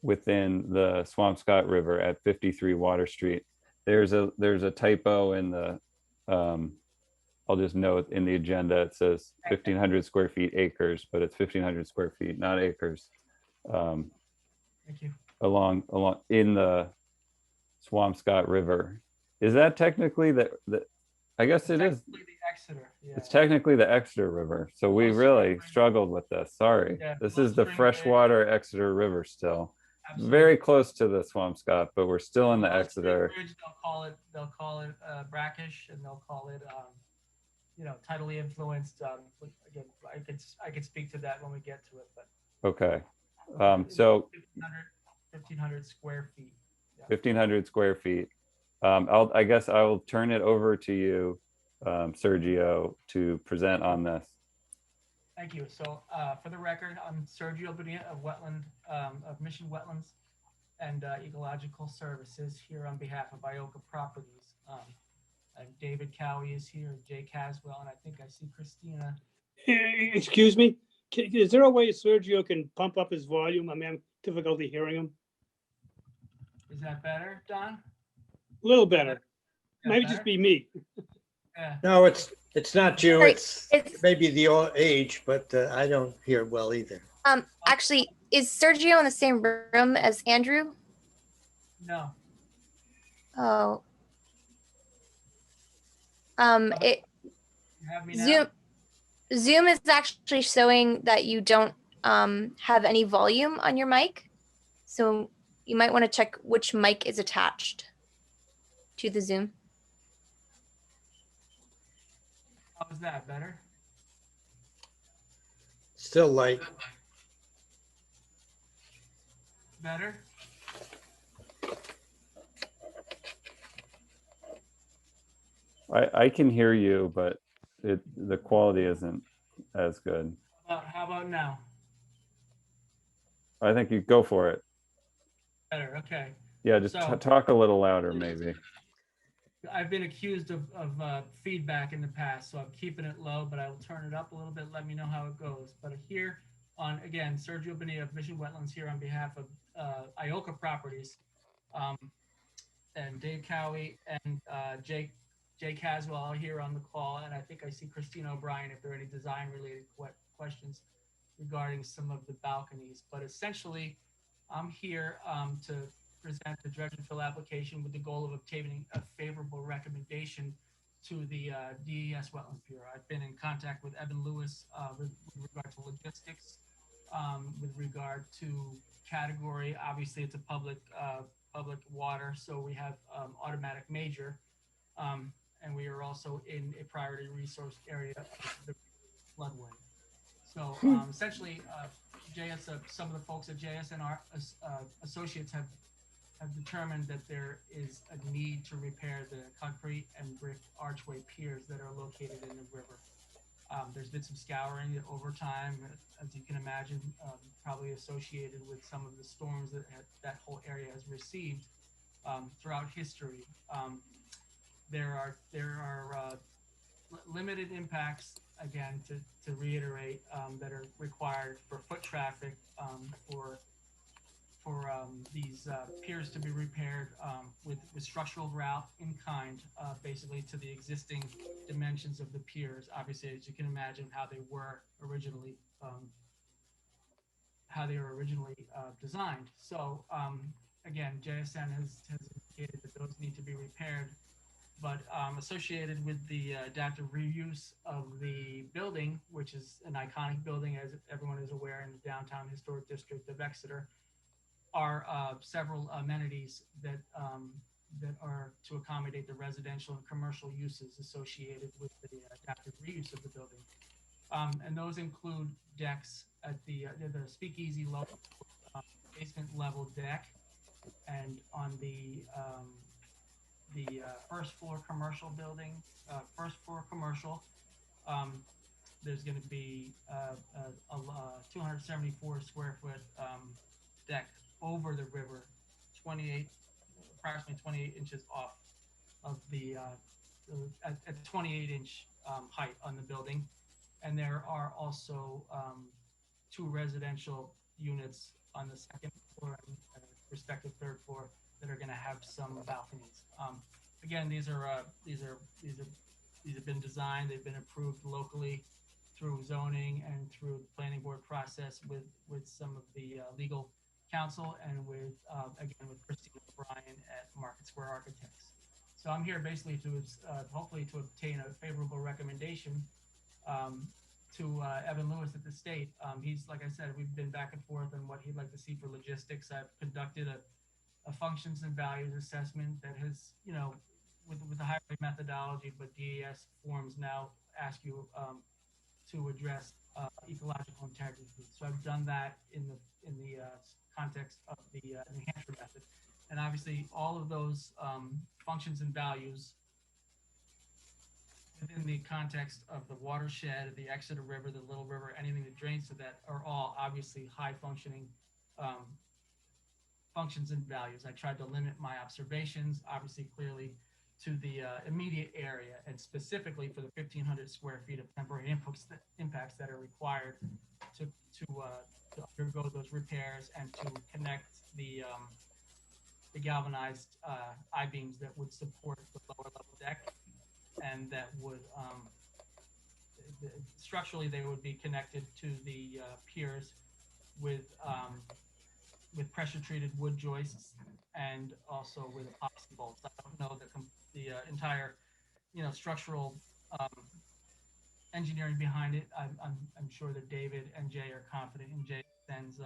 within the Swampscott River at 53 Water Street. There's a typo in the, I'll just note in the agenda, it says 1,500 square feet acres, but it's 1,500 square feet, not acres. Thank you. Along in the Swampscott River. Is that technically the I guess it is. The Exeter. Yeah. It's technically the Exeter River. So we really struggled with this. Sorry. Yeah, This is the freshwater Exeter River still. Absolutely. Very close to the Swampscott, but we're still in the Most Exeter. Bridge, they'll call it brackish, and they'll call it tidally influenced. Again, I could speak to that when we get to it, but Okay. So 1,500 square feet. Yeah. 1,500 square feet. I guess I will turn it over to you, Sergio, to present on this. Thank you. So for the record, I'm Sergio Bonilla of Mission Wetlands and Ecological Services here on behalf of Ioka Properties. And David Cowie is here, Jay Caswell, and I think I see Christina. Excuse me, is there a way Sergio can pump up his volume? I mean, I'm difficulty hearing him. Is that better, Don? A little better. Maybe better? just be me. Yeah. No, it's not you. Sorry, It's it's- maybe the old age, but I don't hear well either. Actually, is Sergio in the same room as Andrew? No. Oh. It You have me now? Zoom is actually showing that you don't have any volume on your mic. So you might want to check which mic is attached to the Zoom. How's that, better? Still light. Better? I can hear you, but the quality isn't as good. How about now? I think you go for it. Better, okay. Yeah, just So- talk a little louder, maybe. I've been accused of feedback in the past, so I'm keeping it low, but I will turn it up a little bit. Let me know how it goes. But here on, again, Sergio Bonilla of Mission Wetlands here on behalf of Ioka Properties, and Dave Cowie and Jake Caswell are here on the call, and I think I see Christina O'Brien if there are any design-related questions regarding some of the balconies. But essentially, I'm here to present the dredge and fill application with the goal of obtaining a favorable recommendation to the DES Wetlands Bureau. I've been in contact with Evan Lewis with regard to logistics, with regard to category. Obviously, it's a public water, so we have automatic major, and we are also in a priority resource area of the floodway. So essentially, some of the folks at JSN Associates have determined that there is a need to repair the concrete and brick archway piers that are located in the river. There's been some scouring over time, as you can imagine, probably associated with some of the storms that whole area has received throughout history. There are limited impacts, again, to reiterate, that are required for foot traffic, for these piers to be repaired with structural grout in kind, basically to the existing dimensions of the piers. Obviously, as you can imagine, how they were originally designed. So again, JSN has indicated that those need to be repaired, but associated with the adaptive reuse of the building, which is an iconic building, as everyone is aware, in the downtown historic district of Exeter, are several amenities that are to accommodate the residential and commercial uses associated with the adaptive reuse of the building. And those include decks at the speakeasy level, basement level deck, and on the first floor commercial building, there's going to be a 274 square foot deck over the river, approximately 28 inches off of the at 28-inch height on the building. And there are also 2 residential units on the second floor and respective third floor that are going to have some balconies. Again, these have been designed, they've been approved locally through zoning and through the planning board process with some of the legal counsel, and with Christina O'Brien at Market Square Architects. So I'm here basically to hopefully to obtain a favorable recommendation to Evan Lewis at the state. He's, like I said, we've been back and forth on what he'd like to see for logistics. I've conducted a functions and values assessment that has, with the highway methodology, but DES forms now ask you to address ecological integrity. So I've done that in the context of the New Hampshire method, and obviously all of those functions and values within the context of the watershed, the Exeter River, the Little River, anything that drains to that are all obviously high functioning functions and values. I tried to limit my observations, obviously clearly, to the immediate area, and specifically for the 1,500 square feet of temporary impacts that are required to undergo those repairs and to connect the galvanized I-beams that would support the lower level deck, and that would structurally they would be connected to the piers with pressure treated wood joists, and also with epoxy bolts. I don't know the entire structural engineering behind it. I'm sure that David and Jay are confident in JSN's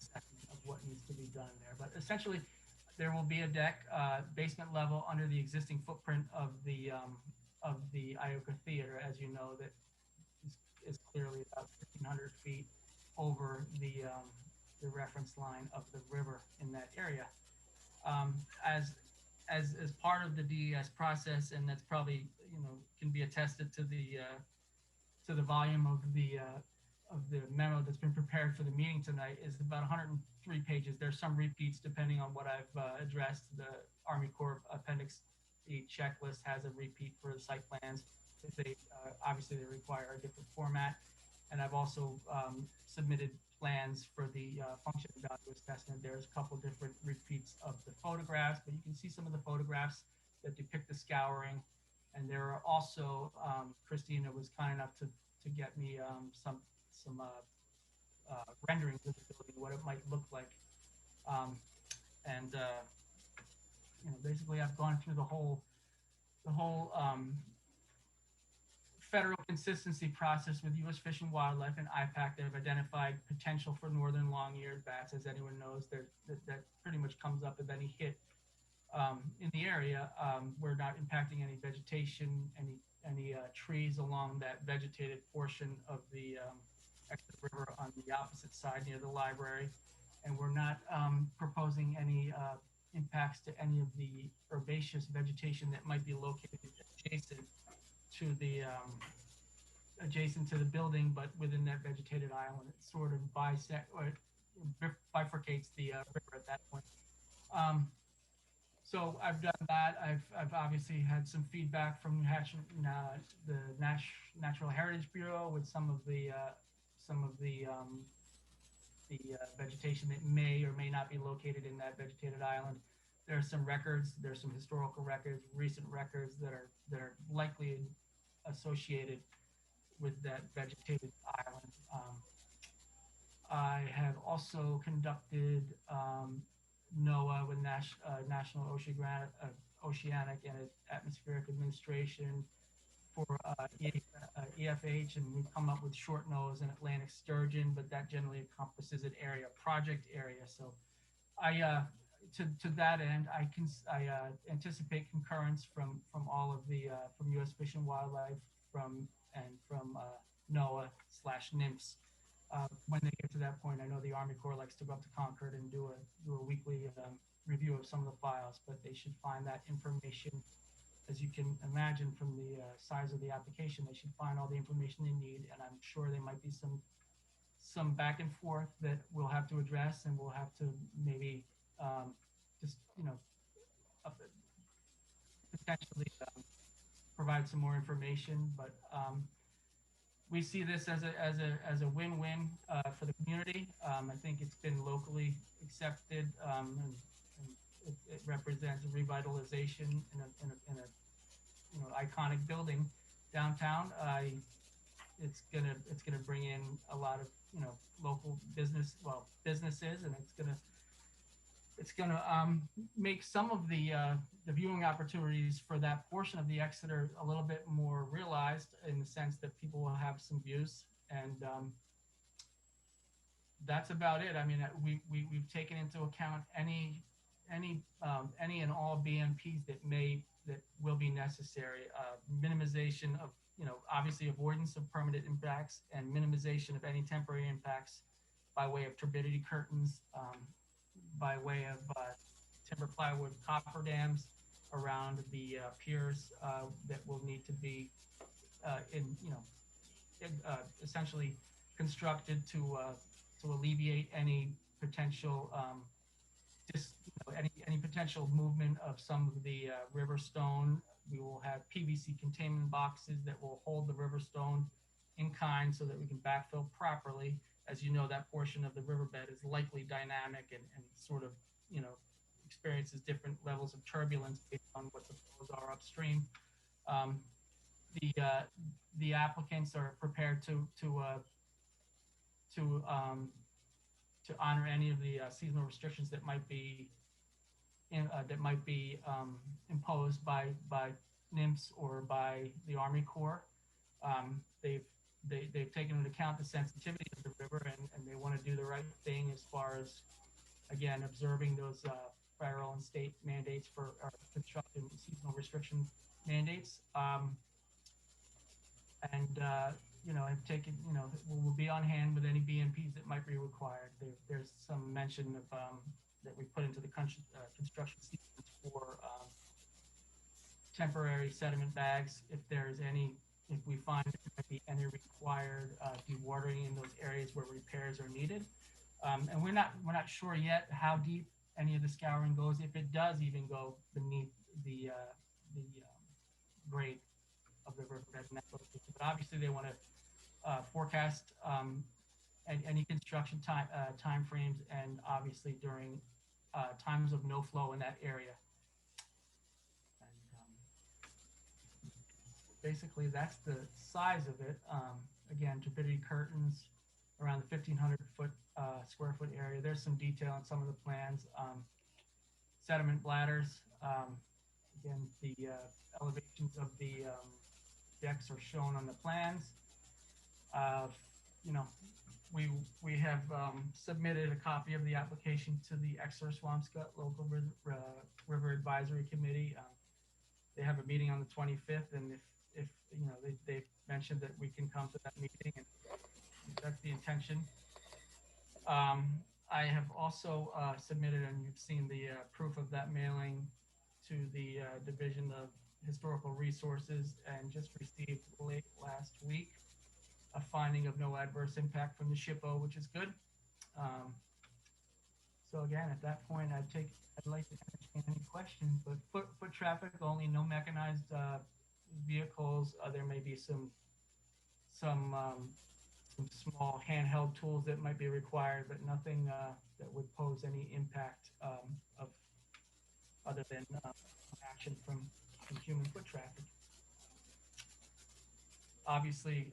assessment of what needs to be done there. But essentially, there will be a deck, basement level under the existing footprint of the Ioka Theater, as you know, that is clearly about 1,500 feet over the reference line of the river in that area. As part of the DES process, and that's probably, you know, can be attested to the volume of the memo that's been prepared for the meeting tonight, is about 103 pages. There's some repeats depending on what I've addressed. The Army Corps Appendix D checklist has a repeat for the site plans. They obviously they require a different format, and I've also submitted plans for the function value assessment. There's a couple different repeats of the photographs, but you can see some of the photographs that depict the scouring. And there are also, Christina was kind enough to get me some renderings of the building, what it might look like. You know, basically I've gone through the whole federal consistency process with U.S. Fish and Wildlife and IPAC. They've identified potential for northern long-eared bats. As anyone knows, that pretty much comes up with any hit in the area. We're not impacting any vegetation, any trees along that vegetated portion of the Exeter River on the opposite side near the library. And we're not proposing any impacts to any of the herbaceous vegetation that might be located adjacent to the building, but within that vegetated island. It sort of bifurcates the river at that point. So I've done that. I've obviously had some feedback from the Natural Heritage Bureau with some of the vegetation that may or may not be located in that vegetated island. There are some records. There's some historical records, recent records that are likely associated with that vegetated island. I have also conducted NOAA with National Oceanic and Atmospheric Administration for EFH, and we've come up with short nose and Atlantic sturgeon, but that generally encompasses an area, project area. So I to that end, I anticipate concurrence from all of the from U.S. Fish and Wildlife, from NOAA/NIMS. When they get to that point, I know the Army Corps likes to go up to Concord and do a weekly review of some of the files, but they should find that information, as you can imagine from the size of the application. They should find all the information they need, and I'm sure there might be some back and forth that we'll have to address, and we'll have to maybe just, you know, potentially provide some more information. But we see this as a win-win for the community. I think it's been locally accepted, and it represents a revitalization in a you know, iconic building downtown. It's gonna bring in a lot of, you know, local businesses, and it's gonna make some of the viewing opportunities for that portion of the Exeter a little bit more realized, in the sense that people will have some views. And that's about it. I mean, we've taken into account any and all BMPs that will be necessary. Minimization of, you know, obviously avoidance of permanent impacts and minimization of any temporary impacts by way of turbidity curtains, by way of timber plywood coffer dams around the piers that will need to be essentially constructed to alleviate any potential any potential movement of some of the river stone. We will have PVC containment boxes that will hold the river stone in kind so that we can backfill properly. As you know, that portion of the riverbed is likely dynamic and sort of, you know, experiences different levels of turbulence based on what the flows are upstream. The applicants are prepared to honor any of the seasonal restrictions that might be imposed by NIMS or by the Army Corps. They've taken into account the sensitivity of the river, and they want to do the right thing as far as, again, observing those federal and state mandates for our construction seasonal restriction mandates. You know, I've taken, you know, we'll be on hand with any BMPs that might be required. There's some mention of that we put into the construction sequence for temporary sediment bags. If there's any, if we find there might be any required dewatering in those areas where repairs are needed. And we're not sure yet how deep any of the scouring goes, if it does even go beneath the grade of the riverbed in that location. But obviously they want to forecast any construction time frames, and obviously during times of no flow in that area. And, basically that's the size of it. Again, turbidity curtains around the 1,500 square foot area. There's some detail on some of the plans. Sediment bladders. Again, the elevations of the decks are shown on the plans. You know, we have submitted a copy of the application to the Exeter Swampscott Local River Advisory Committee. They have a meeting on the 25th, and if you know, they mentioned that we can come to that meeting, and that's the intention. I have also submitted, and you've seen the proof of that mailing to the Division of Historical Resources, and just received late last week a finding of no adverse impact from the SHPO, which is good. So again, at that point, I'd like to entertain any questions, but foot traffic only, no mechanized vehicles. There may be some small handheld tools that might be required, but nothing that would pose any impact of other than action from human foot traffic. Obviously,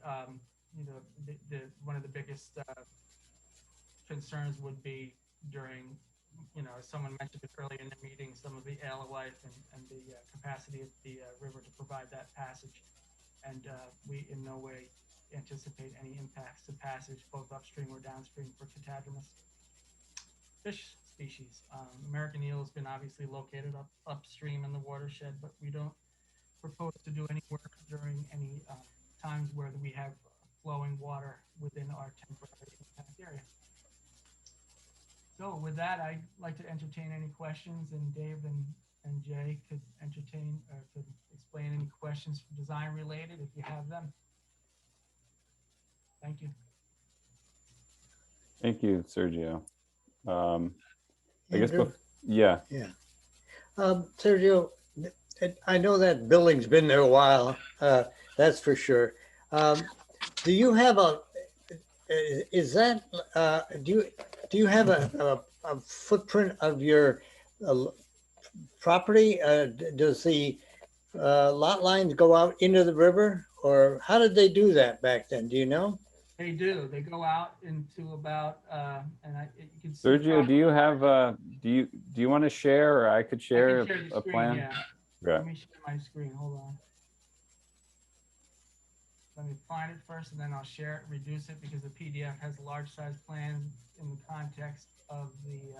you know, one of the biggest concerns would be during, you know, as someone mentioned it earlier in the meeting, some of the alewife and the capacity of the river to provide that passage. And we in no way anticipate any impacts to passage, both upstream or downstream, for catadromous fish species. American eel has been obviously located upstream in the watershed, but we don't propose to do any work during any times where we have flowing water within our temporary impact area. So with that, I'd like to entertain any questions, and Dave and Jay could entertain or could explain any questions design related if you have them. Thank you. Thank you, Sergio. I guess, Andrew? yeah. Yeah. Sergio, I know that building's been there a while, that's for sure. Do you have a, is that, do you have a footprint of your property? Does the lot lines go out into the river, or how did they do that back then? Do you know? They do. They go out into about, and you can see. Sergio, do you have do you want to share, or I could share, I can share the a screen, plan? yeah. Yeah. Let me share my screen. Hold on. Let me find it first, and then I'll share it, reduce it, because the PDF has large size plans in the context of the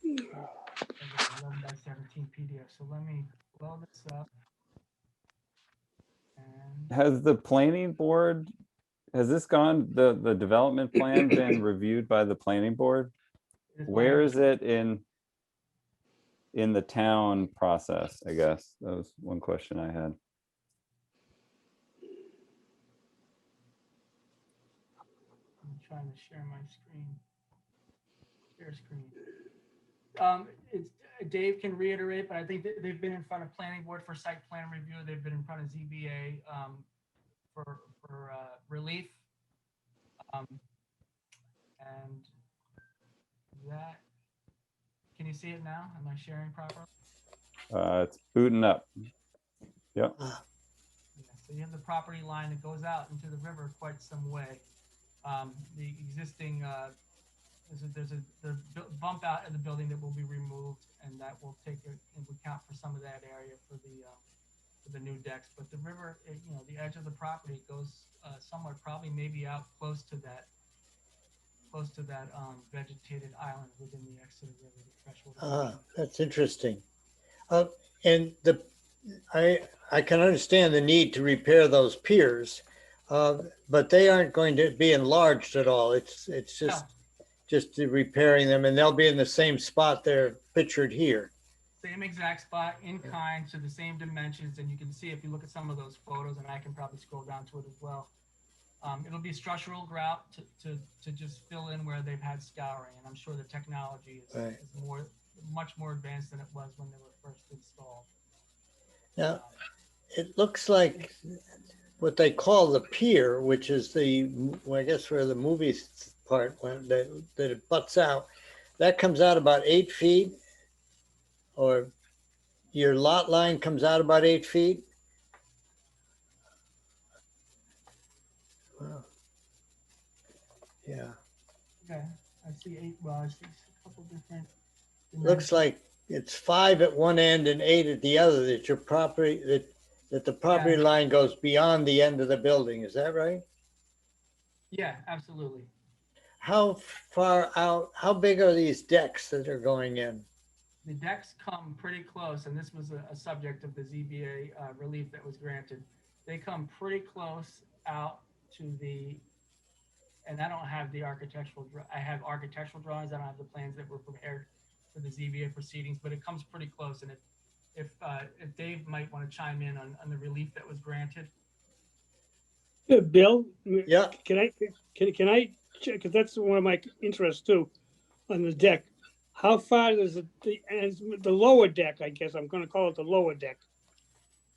11 by 17 PDF. So let me load this up. And Has the planning board, has this gone, the development plan been reviewed by the planning board? Where is it in the town process, I guess? That was one question I had. I'm trying to share my screen. Share screen. Dave can reiterate, but I think they've been in front of planning board for site plan review. They've been in front of ZBA for relief. And that, can you see it now? Am I sharing properly? It's booting up. Yep. Yeah, so you have the property line that goes out into the river quite some way. The existing, there's a bump out in the building that will be removed, and that will take into account for some of that area for the new decks. But the river, you know, the edge of the property goes somewhere, probably maybe out close to that close to that vegetated island within the Exeter River, the freshwater. That's interesting. And I can understand the need to repair those piers, but they aren't going to be enlarged at all. It's just repairing them, and they'll be in the same spot they're pictured here. Same exact spot, in kind, to the same dimensions, and you can see if you look at some of those photos, and I can probably scroll down to it as well. It'll be structural grout to just fill in where they've had scouring, and I'm sure the technology is much more advanced than it was when they were first installed. Now, it looks like what they call the pier, which is I guess where the movie part went, that it butts out, that comes out about 8 feet, or your lot line comes out about 8 feet. Wow. Yeah. Okay, I see 8. Well, I see a couple different. Looks like it's 5 at one end and 8 at the other. That your property that the property line goes beyond the end of the building. Is that right? Yeah, absolutely. How far out? How big are these decks that are going in? The decks come pretty close, and this was a subject of the ZBA relief that was granted. They come pretty close out to the, and I don't have the architectural, I have architectural drawings, I don't have the plans that were prepared for the ZBA proceedings, but it comes pretty close. And if Dave might want to chime in on the relief that was granted. Bill? Yeah. Can I check, because that's one of my interests too, on the deck. How far does the lower deck, I guess I'm going to call it the lower deck,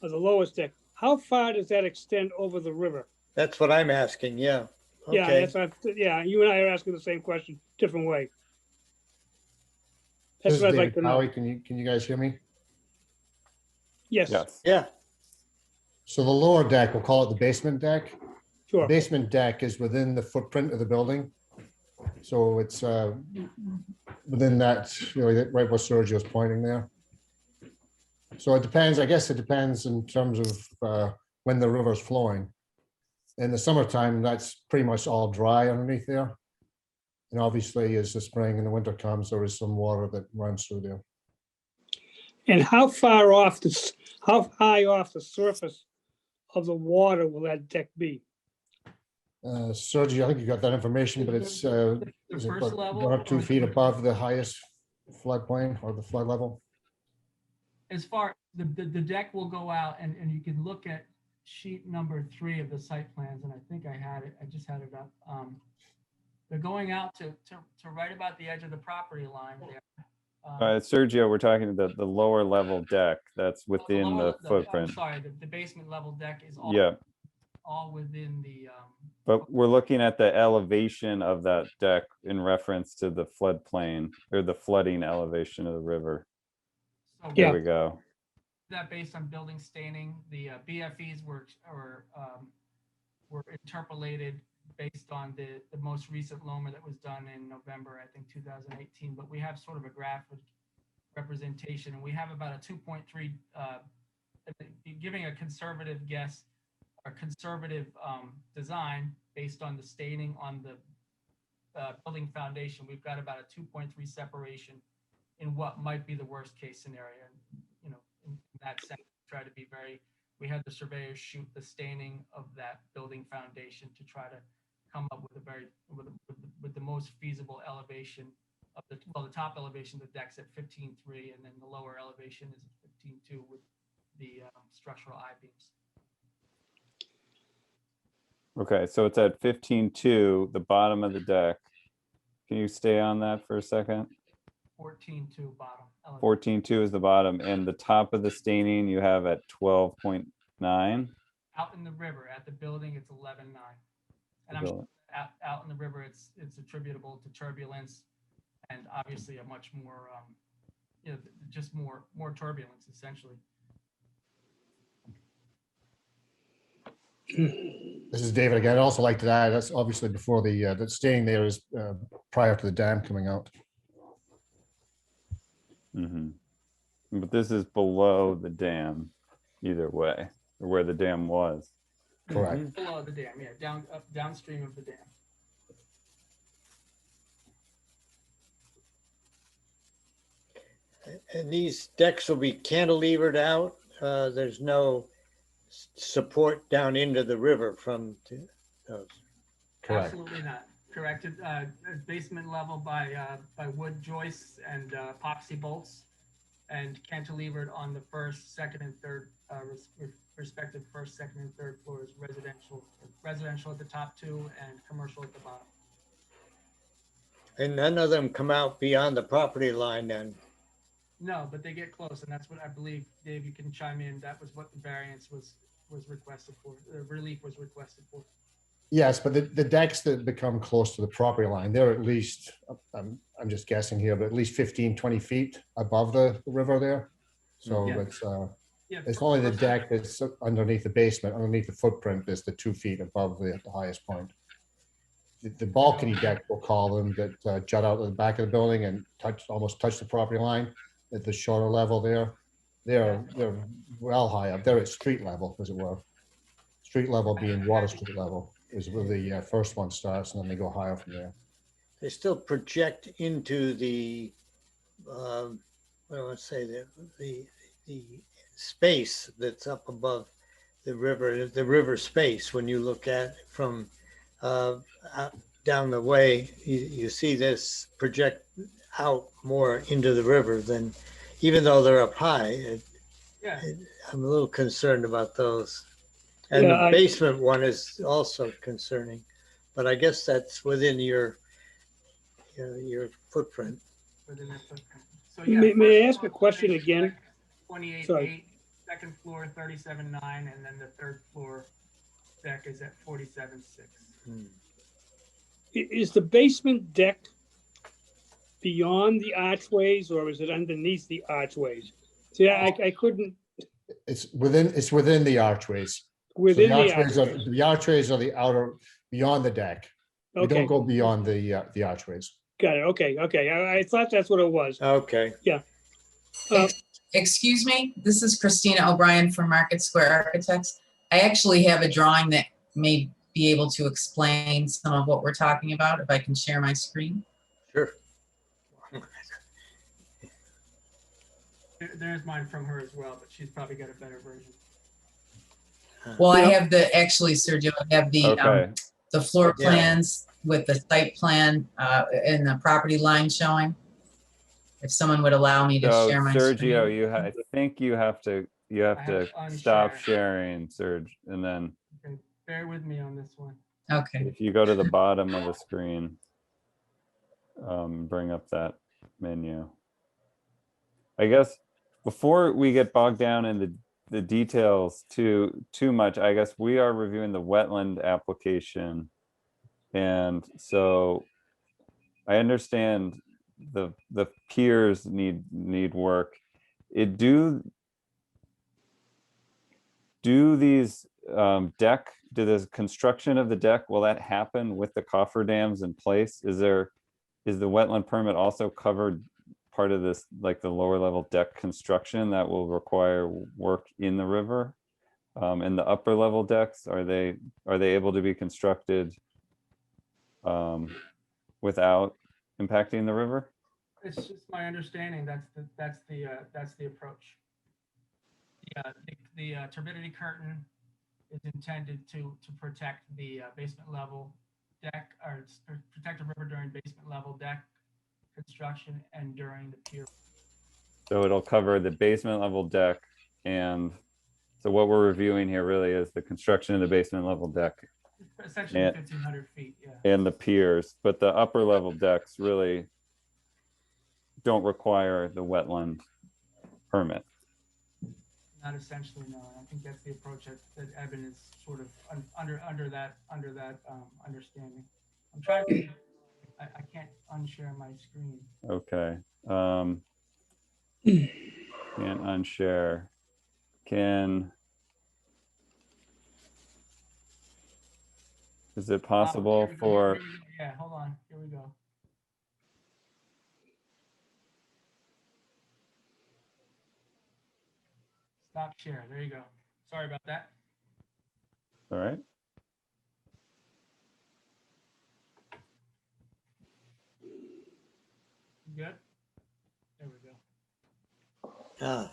or the lowest deck, how far does that extend over the river? That's what I'm asking, yeah. Okay. Yeah, that's what, yeah, you and I are asking the same question, different way. That's This what is I'd like David to know. Bowie. Can you guys hear me? Yes. Yes. Yeah. So the lower deck, we'll call it the basement deck. Sure. The basement deck is within the footprint of the building. So it's within that, right where Sergio's pointing there. So it depends, I guess it depends in terms of when the river's flowing. In the summertime, that's pretty much all dry underneath there. And obviously as the spring and the winter comes, there is some water that runs through there. And how high off the surface of the water will that deck be? Sergio, I think you got that information, but it's is it first about level 1 or 2 or feet the- above the highest floodplain or the flood level. As far, the deck will go out, and you can look at sheet number 3 of the site plans, and I think I just had it up. They're going out to right about the edge of the property line there. Sergio, we're talking about the lower level deck that's within the footprint. I'm sorry, the basement level deck is all, Yeah. all within the, But we're looking at the elevation of that deck in reference to the floodplain or the flooding elevation of the river. so There we go. that based on building staining, the BFEs were interpolated based on the most recent LOMA that was done in November, I think 2018, but we have sort of a graphic representation, and we have about a 2.3, giving a conservative guess, or conservative design based on the staining on the building foundation. We've got about a 2.3 separation in what might be the worst case scenario. In that sense, try to be we had the surveyors shoot the staining of that building foundation to try to come up with with the most feasible elevation of the top elevation of the deck's at 15.3, and then the lower elevation is at 15.2 with the structural I-beams. Okay, so it's at 15.2, the bottom of the deck. Can you stay on that for a second? 14.2 bottom. 14.2 is the bottom, and the top of the staining you have at 12.9. Out in the river, at the building, it's 11.9. And I'm sure out in the river, it's attributable to turbulence, and obviously a much more, just more turbulence essentially. This is David again. I'd also like to add, that's obviously before the staying there is prior to the dam coming out. But this is below the dam, either way, or where the dam was. Correct. Below the dam, yeah, downstream of the dam. And these decks will be cantilevered out. There's no support down into the river from those. Correct. Absolutely not. Corrected, basement level by wood joists and epoxy bolts, and cantilevered on the first, second, and third, respective first, second, and third floors, residential at the top two and commercial at the bottom. And none of them come out beyond the property line then? No, but they get close, and that's what I believe, Dave, you can chime in. That was what the variance was requested for, the relief was requested for. Yes, but the decks that become close to the property line, they're at least, I'm just guessing here, but at least 15, 20 feet above the river there. So Yeah. it's only the deck that's underneath the basement, underneath the footprint is the 2 feet above the highest point. The balcony deck, we'll call them, that jut out at the back of the building and almost touch the property line at the shorter level there. They're well high up. They're at street level, as it were. Street level being Water Street level is where the first one starts, and then they go higher from there. They still project into the, the space that's up above the river space. When you look at it from down the way, you see this project out more into the river than, even though they're up high. I'm a little concerned about those. And the basement one is also concerning, but I guess that's within your footprint. Within their footprint. So May I ask a question again? 28.8, second floor 37.9, and then the third floor deck is at 47.6. Is the basement deck beyond the archways, or is it underneath the archways? See, I couldn't. It's within the archways. Within so the archways are the outer, beyond the deck. We don't go beyond the archways. Got it. Okay. I thought that's what it was. Okay. Yeah. Excuse me, this is Christina O'Brien from Market Square Architects. I actually have a drawing that may be able to explain some of what we're talking about, if I can share my screen. Sure. There's mine from her as well, but she's probably got a better version. Well, I have actually, Sergio, I have the floor plans with the site plan and the property line showing. If someone would allow me to share my Sergio, screen. I think you have to stop sharing, Serge, and then Okay, bear with me on this one. Okay. if you go to the bottom of the screen, bring up that menu. I guess before we get bogged down in the details too much, I guess we are reviewing the wetland application, and so I understand the piers need work. Do these do the construction of the deck, will that happen with the cofferdams in place? Is the wetland permit also covered part of this, like the lower level deck construction that will require work in the river? And the upper level decks, are they able to be constructed without impacting the river? It's just my understanding that's the approach. The turbidity curtain is intended to protect the basement level deck, or protect the river during basement level deck construction and during the pier. So it'll cover the basement level deck, and so what we're reviewing here really is the construction of the basement level deck. Essentially 1,500 feet, yeah. And the piers, but the upper level decks really don't require the wetland permit. Not essentially, no. I think that's the approach that Evan is sort of under that understanding. I'm trying to. I can't unshare my screen. Okay. Can't unshare. Is it possible for? Yeah, hold on. Here we go. Stop share. There you go. Sorry about that. All right. Good. There we go. Ah,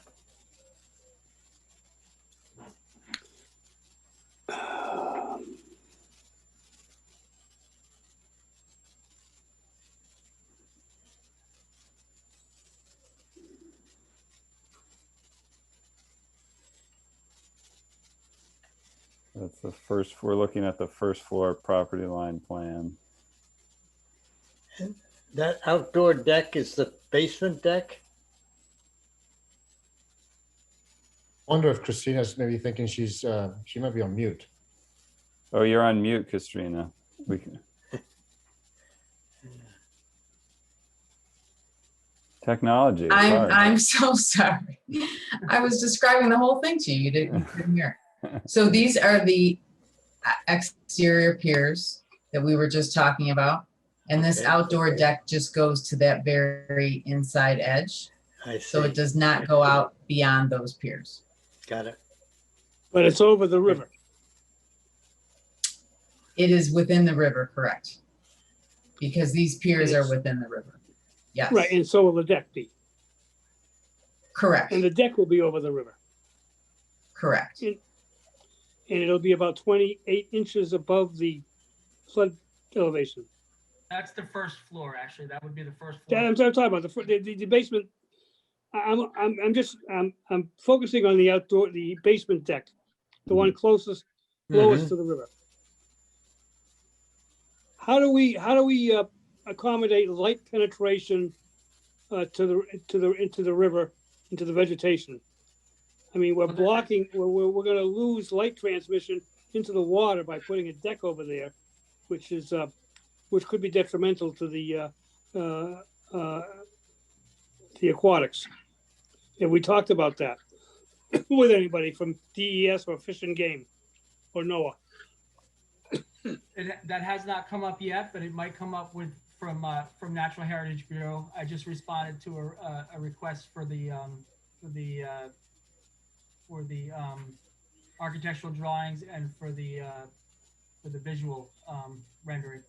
That's the first, we're looking at the first floor property line plan. that outdoor deck is the basement deck? Wonder if Christina's maybe thinking she might be on mute. Oh, you're on mute, Katrina. We can. Technology. It's hard. I'm so sorry. I was describing the whole thing to you. You couldn't hear. So these are the exterior piers that we were just talking about. And this outdoor deck just goes to that very inside edge. I see. So it does not go out beyond those piers. Got it. But it's over the river. It is within the river, correct? Because these piers are within the river. Yes. Right, and so will the deck be. Correct. And the deck will be over the river. Correct. And it'll be about 28 inches above the flood elevation. That's the first floor, actually. That would be the first floor. I'm talking about the basement. I'm focusing on the outdoor, the basement deck, the one closest, lowest to the river. How do we accommodate light penetration into the river, into the vegetation? I mean, we're blocking. We're going to lose light transmission into the water by putting a deck over there, which could be detrimental to the aquatics. And we talked about that with anybody from DES or Fish and Game or NOAA. That has not come up yet, but it might come up from Natural Heritage Bureau. I just responded to a request for the architectural drawings and for the visual rendering.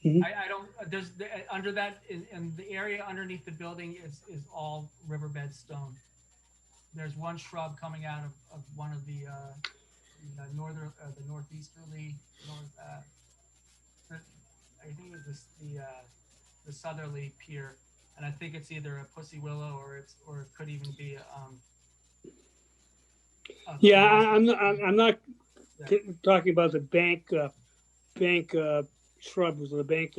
Mhm. I don't, there's, under that, in the area underneath the building is all riverbed stone. There's one shrub coming out of one of the northeasterly, I think it's the southerly pier, and I think it's either a pussy willow or it could even be Yeah, I'm not talking about the bank shrubs or the bank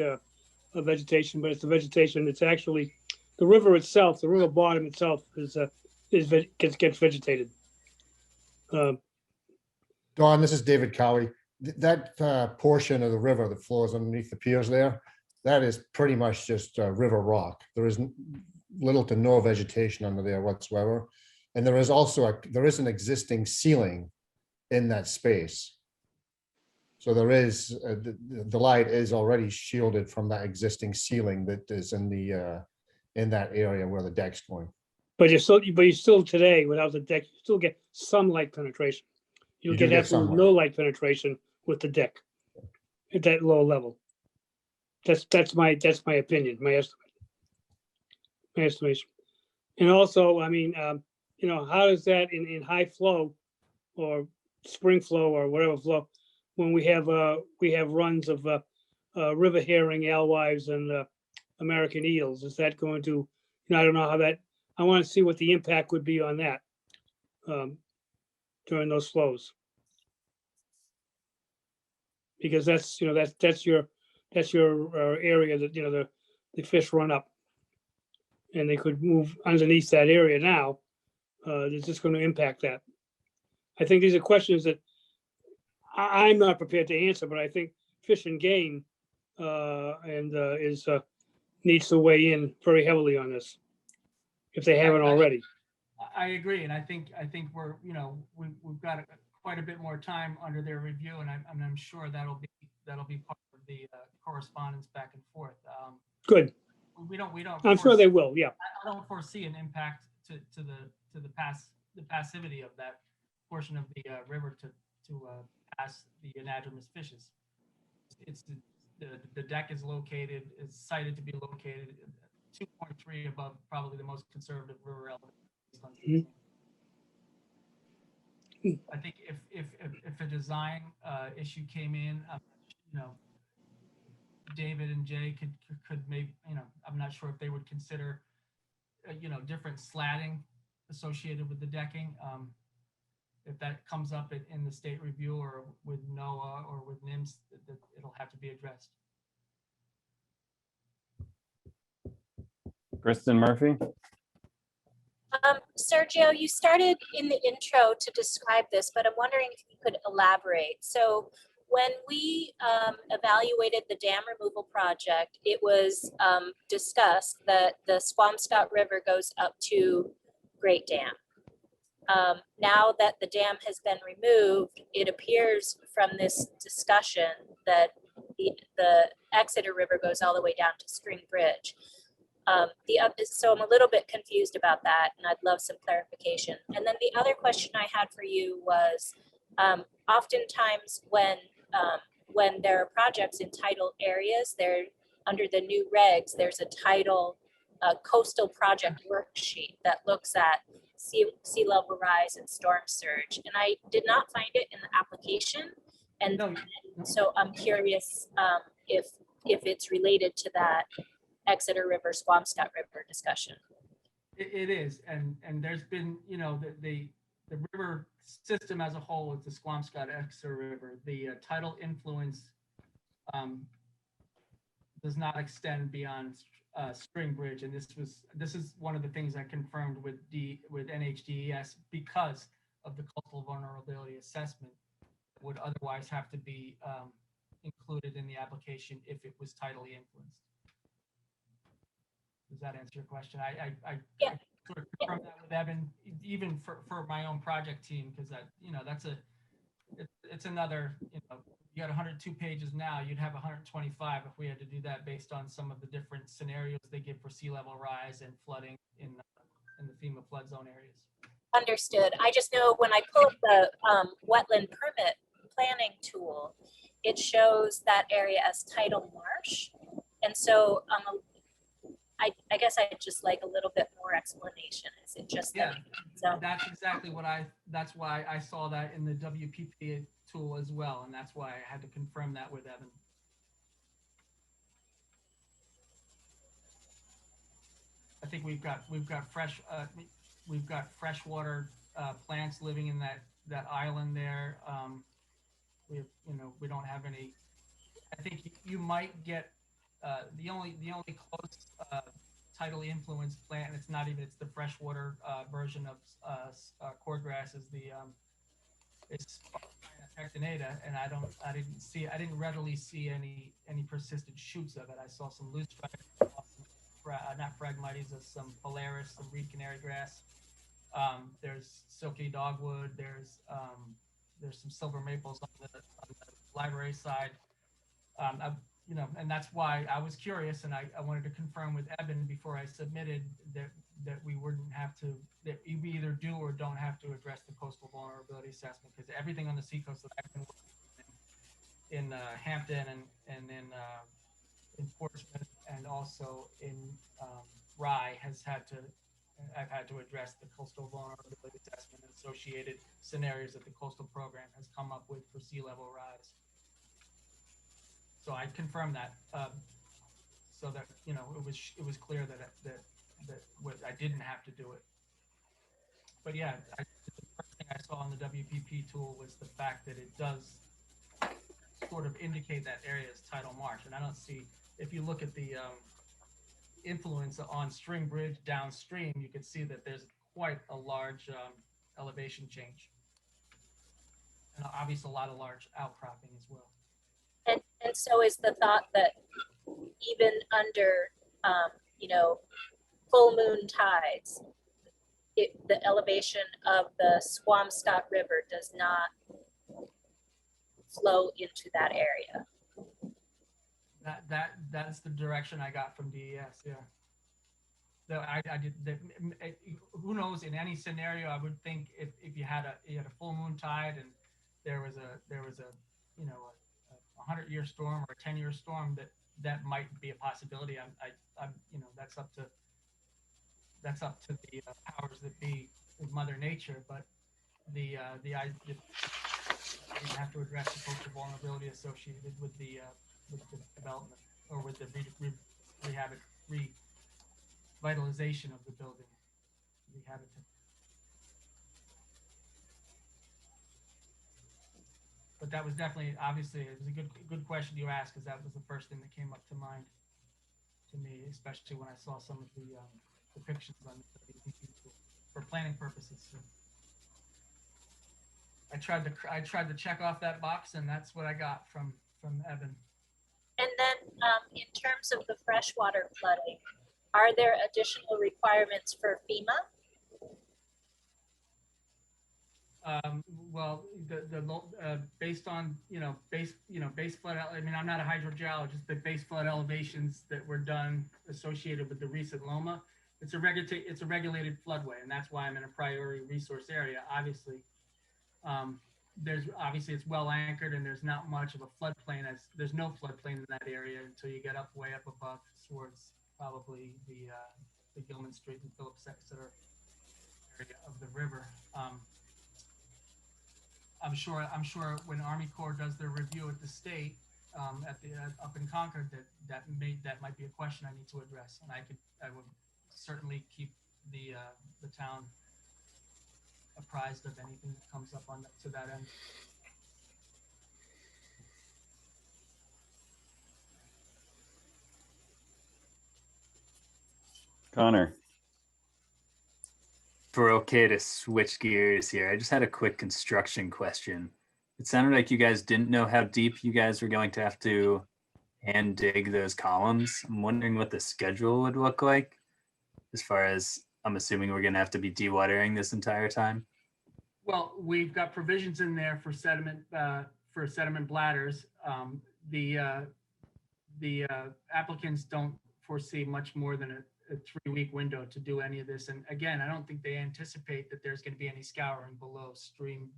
vegetation, but it's the vegetation. It's actually the river itself. The river bottom itself gets vegetated. Don, this is David Cowie. That portion of the river that flows underneath the piers there, that is pretty much just river rock. There is little to no vegetation under there whatsoever. And there is also there is an existing ceiling in that space. So there is the light is already shielded from that existing ceiling that is in that area where the deck's going. But you still today without the deck, you still get some light penetration. You'll get absolutely no light penetration with the deck at that low level. That's my opinion, my estimation. And also, I mean, how does that in high flow or spring flow or whatever flow, when we have runs of river herring, alewives, and American eels, is that going to, I don't know how that, I want to see what the impact would be on that during those flows. Because that's your area that, the fish run up. And they could move underneath that area now. It's just going to impact that. I think these are questions that I'm not prepared to answer, but I think Fish and Game needs to weigh in very heavily on this, if they haven't already. I agree, and I think we're we've got quite a bit more time under their review, and I'm sure that'll be part of the correspondence back and forth. Good. We don't. I'm sure they will. Yeah. I don't foresee an impact to the passivity of that portion of the river to pass the anadromous fishes. It's the deck is cited to be located 2.3 above probably the most conservative river elevation. onto the I think if a design issue came in, you know, David and Jay could maybe, you know, I'm not sure if they would consider, you know, different slatting associated with the decking. If that comes up in the state review or with NOAA or with NIMS, that it'll have to be addressed. Kristen Murphy? Sergio, you started in the intro to describe this, but I'm wondering if you could elaborate. So when we evaluated the dam removal project, it was discussed that the Squamscott River goes up to Great Dam. Now that the dam has been removed, it appears from this discussion that the Exeter River goes all the way down to Spring Bridge. So I'm a little bit confused about that, and I'd love some clarification. And then the other question I had for you was, oftentimes when there are projects in tidal areas, they're under the new regs, there's a tidal coastal project worksheet that looks at sea level rise and storm surge, and I did not find it in the application, and so I'm curious if it's related to that Exeter River, Squamscott River discussion. It is, and there's been, you know, the river system as a whole is the Squamscott Exeter River. The tidal influence does not extend beyond Spring Bridge, and this is one of the things I confirmed with NHDES because of the coastal vulnerability assessment that would otherwise have to be included in the application if it was tidally influenced. Does that answer your question? I sort of confirmed that with Evan, even for my own project team, because that, you know, it's another, you know, you got 102 pages now, you'd have 125 if we had to do that based on some of the different scenarios they give for sea level rise and flooding in the FEMA flood zone areas. Understood. I just know when I pull up the wetland permit planning tool, it shows that area as tidal marsh. And so I guess I'd just like a little bit more explanation. Is it just that? So that's exactly that's why I saw that in the WPP tool as well. And that's why I had to confirm that with Evan. I think we've got freshwater plants living in that island there. We don't have any. I think you might get the only close tidally influenced plant, and it's the freshwater version of cordgrass is it's Pectinata, and I didn't readily see any persistent shoots of it. I saw some loose not Phragmites, some Polaris, some reed canary grass. There's silky dogwood. There's some silver maples on the library side. And that's why I was curious, and I wanted to confirm with Evan before I submitted that we wouldn't have to, that we either do or don't have to address the coastal vulnerability assessment, because everything on the seacoast that I've been working in Hampton and in Portsmouth and also in Rye I've had to address the coastal vulnerability assessment and associated scenarios that the coastal program has come up with for sea level rise. So I confirmed that, so that, you know, it was clear that I didn't have to do it. But yeah, the first thing I saw on the WPP tool was the fact that it does sort of indicate that area is tidal marsh, and I don't see, if you look at the influence on Spring Bridge downstream, you can see that there's quite a large elevation change, and obviously a lot of large outcropping as well. And so is the thought that even under, full moon tides, the elevation of the Squamscott River does not flow into that area? That's the direction I got from DES. Yeah. Who knows? In any scenario, I would think if you had a full moon tide and there was a 100-year storm or a 10-year storm, that might be a possibility. That's up to that's up to the powers that be with Mother Nature, but you have to address the coastal vulnerability associated with the development or with the revitalization of the building. But that was definitely, obviously, it was a good question you asked, because that was the first thing that came up to mind to me, especially when I saw some of the depictions on the for planning purposes. So I tried to check off that box, and that's what I got from Evan. And then in terms of the freshwater flooding, are there additional requirements for FEMA? Well, based on base flood. I mean, I'm not a hydrogeologist, but base flood elevations that were done associated with the recent Loma, it's a regulated floodway, and that's why I'm in a priority resource area. Obviously, it's well anchored, and there's not much of a floodplain. There's no floodplain in that area until you get way up above towards probably the Gilman Street and Phillips Exeter area of the river. I'm sure when Army Corps does their review at the state up in Concord, that might be a question I need to address, and I would certainly keep the town apprised of anything that comes up to that end. Connor. If we're okay to switch gears here, I just had a quick construction question. It sounded like you guys didn't know how deep you guys were going to have to hand dig those columns. I'm wondering what the schedule would look like, as far as I'm assuming we're going to have to be dewatering this entire time. Well, we've got provisions in there for sediment bladders. The applicants don't foresee much more than a 3-week window to do any of this. And again, I don't think they anticipate that there's going to be any scouring below stream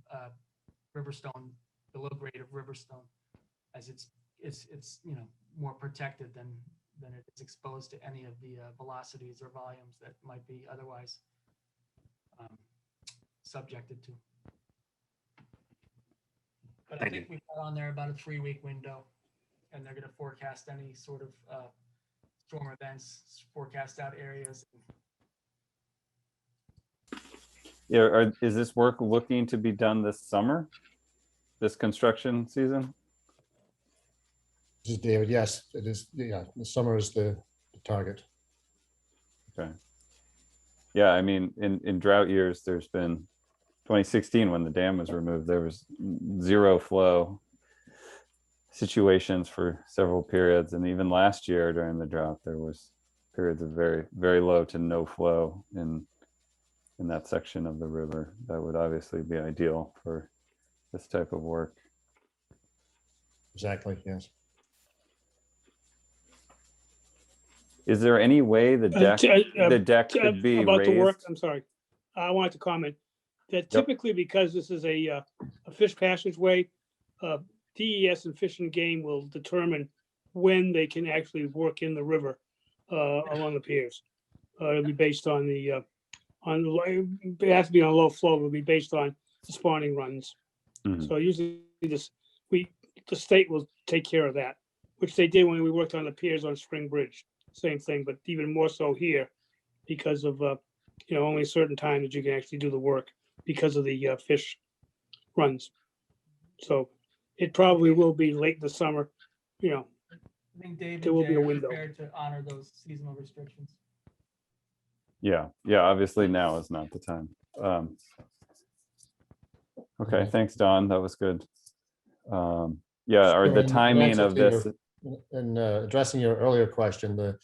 Riverstone, below grade of Riverstone, as it's more protected than it is exposed to any of the velocities or volumes that might be otherwise subjected to. But I think we've got on there about a 3-week window, and they're going to forecast any sort of storm events, forecast out areas. Yeah, is this work looking to be done this summer, this construction season? This is David. Yes, it is. Yeah, the summer is the target. Okay. Yeah, I mean, in drought years, there's been 2016 when the dam was removed, there was zero flow situations for several periods, and even last year during the drought, there was periods of very, very low to no flow in that section of the river. That would obviously be ideal for this type of work. Exactly, yes. Is there any way the deck could be about raised? the work? I'm sorry, I wanted to comment that typically, because this is a fish passageway, DES and Fish and Game will determine when they can actually work in the river along the piers. It'll be based on it has to be on low flow. It'll be based on the spawning runs. Mm-hmm. So usually the state will take care of that, which they did when we worked on the piers on Spring Bridge. Same thing, but even more so here because of only a certain time that you can actually do the work because of the fish runs. So it probably will be late in the summer. I think Dave there and will Jay be a are window. prepared to honor those seasonal restrictions. Yeah, obviously now is not the time. Okay, thanks, Don. That was good. Yeah, or the timing of this. And addressing your earlier question,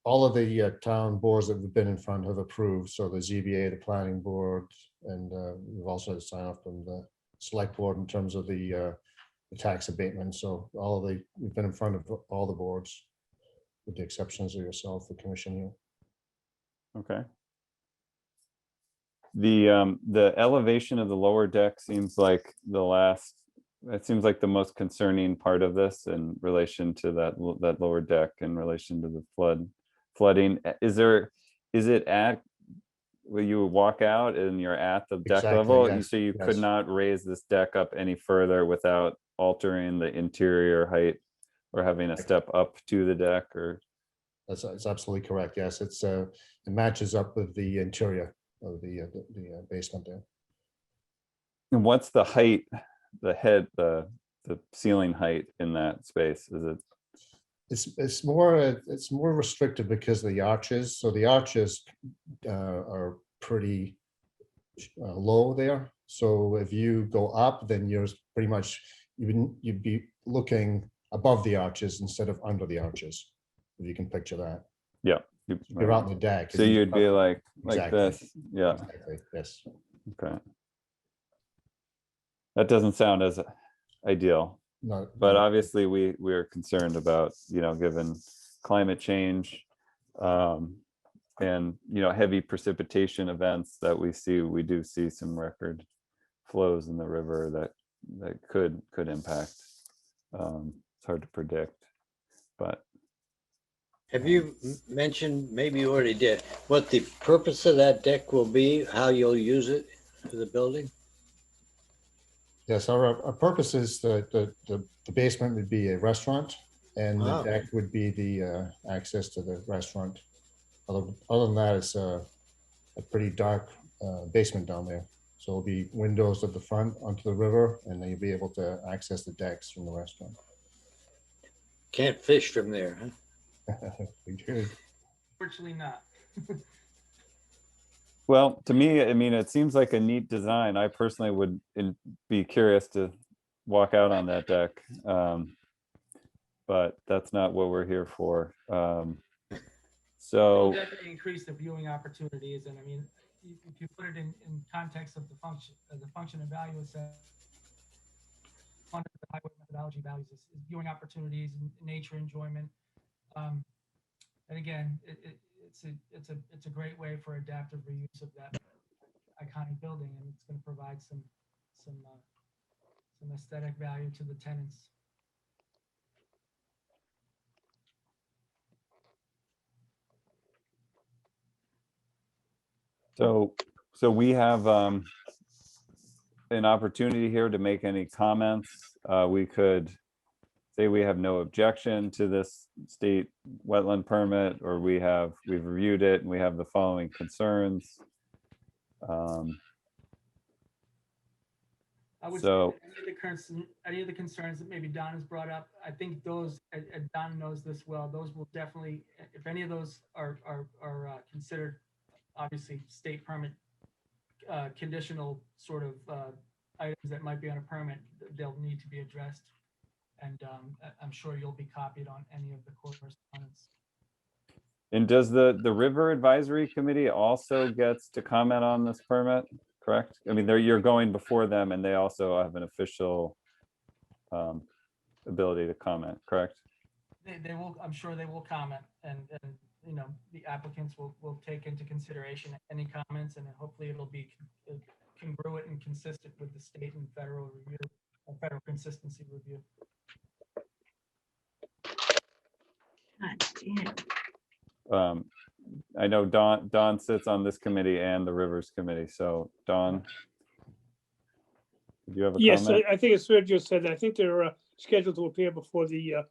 all of the town boards that we've been in front have approved. So the ZBA, the planning board, and we've also had to sign off from the select board in terms of the tax abatement. So we've been in front of all the boards, with the exceptions of yourself, the commission here. Okay. The elevation of the lower deck seems like the most concerning part of this in relation to that lower deck, in relation to the flooding. Is there is it at, where you walk out and you're at the deck Exactly, level? yes, So you could yes. not raise this deck up any further without altering the interior height or having a step up to the deck, or? That's absolutely correct. Yes, it matches up with the interior of the basement there. And what's the height, the ceiling height in that space? Is it? It's more restricted because of the arches. So the arches are pretty low there. So if you go up, then you're pretty much you'd be looking above the arches instead of under the arches. If you can picture that. Yeah. You're out on the deck. So you'd be like Exactly. this. Yeah. Exactly. Yes. Okay. That doesn't sound as ideal. No, but obviously we're concerned about, given climate change and, heavy precipitation events that we do see some record flows in the river that could impact. It's hard to predict, but. Have you mentioned, maybe you already did, what the purpose of that deck will be, how you'll use it for the building? Yes, our purpose is that the basement would be a restaurant, and the Wow. deck would be the access to the restaurant. Other than that, it's a pretty dark basement down there. So it'll be windows at the front onto the river, and then you'll be able to access the decks from the restaurant. Can't fish from there, huh? We could. Fortunately not. Well, to me, it seems like a neat design. I personally would be curious to walk out on that deck. But that's not what we're here for. It'll So, definitely increase the viewing opportunities, and if you put it in context of the function and value assessment, one of the highway methodology values is viewing opportunities and nature enjoyment. And again, it's a great way for adaptive reuse of that iconic building, and it's going to provide some aesthetic value to the tenants. so we have an opportunity here to make any comments. We could say we have no objection to this state wetland permit, or we've reviewed it and we have the following concerns. I would So- say any of the concerns that maybe Don has brought up, I think those, and Don knows this well, those will definitely, if any of those are considered, obviously, state permit conditional sort of items that might be on a permit, they'll need to be addressed. And I'm sure you'll be copied on any of the correspondence. And does the River Advisory Committee also gets to comment on this permit, correct? I mean, you're going before them and they also have an official ability to comment, correct? They will, I'm sure they will comment, and the applicants will take into consideration any comments, and hopefully it'll be congruent and consistent with the state and federal review, federal consistency review. I know Don sits on this committee and the Rivers Committee. So Don, do you have a Yes, comment? I think as Sergio said, I think they're scheduled to appear before the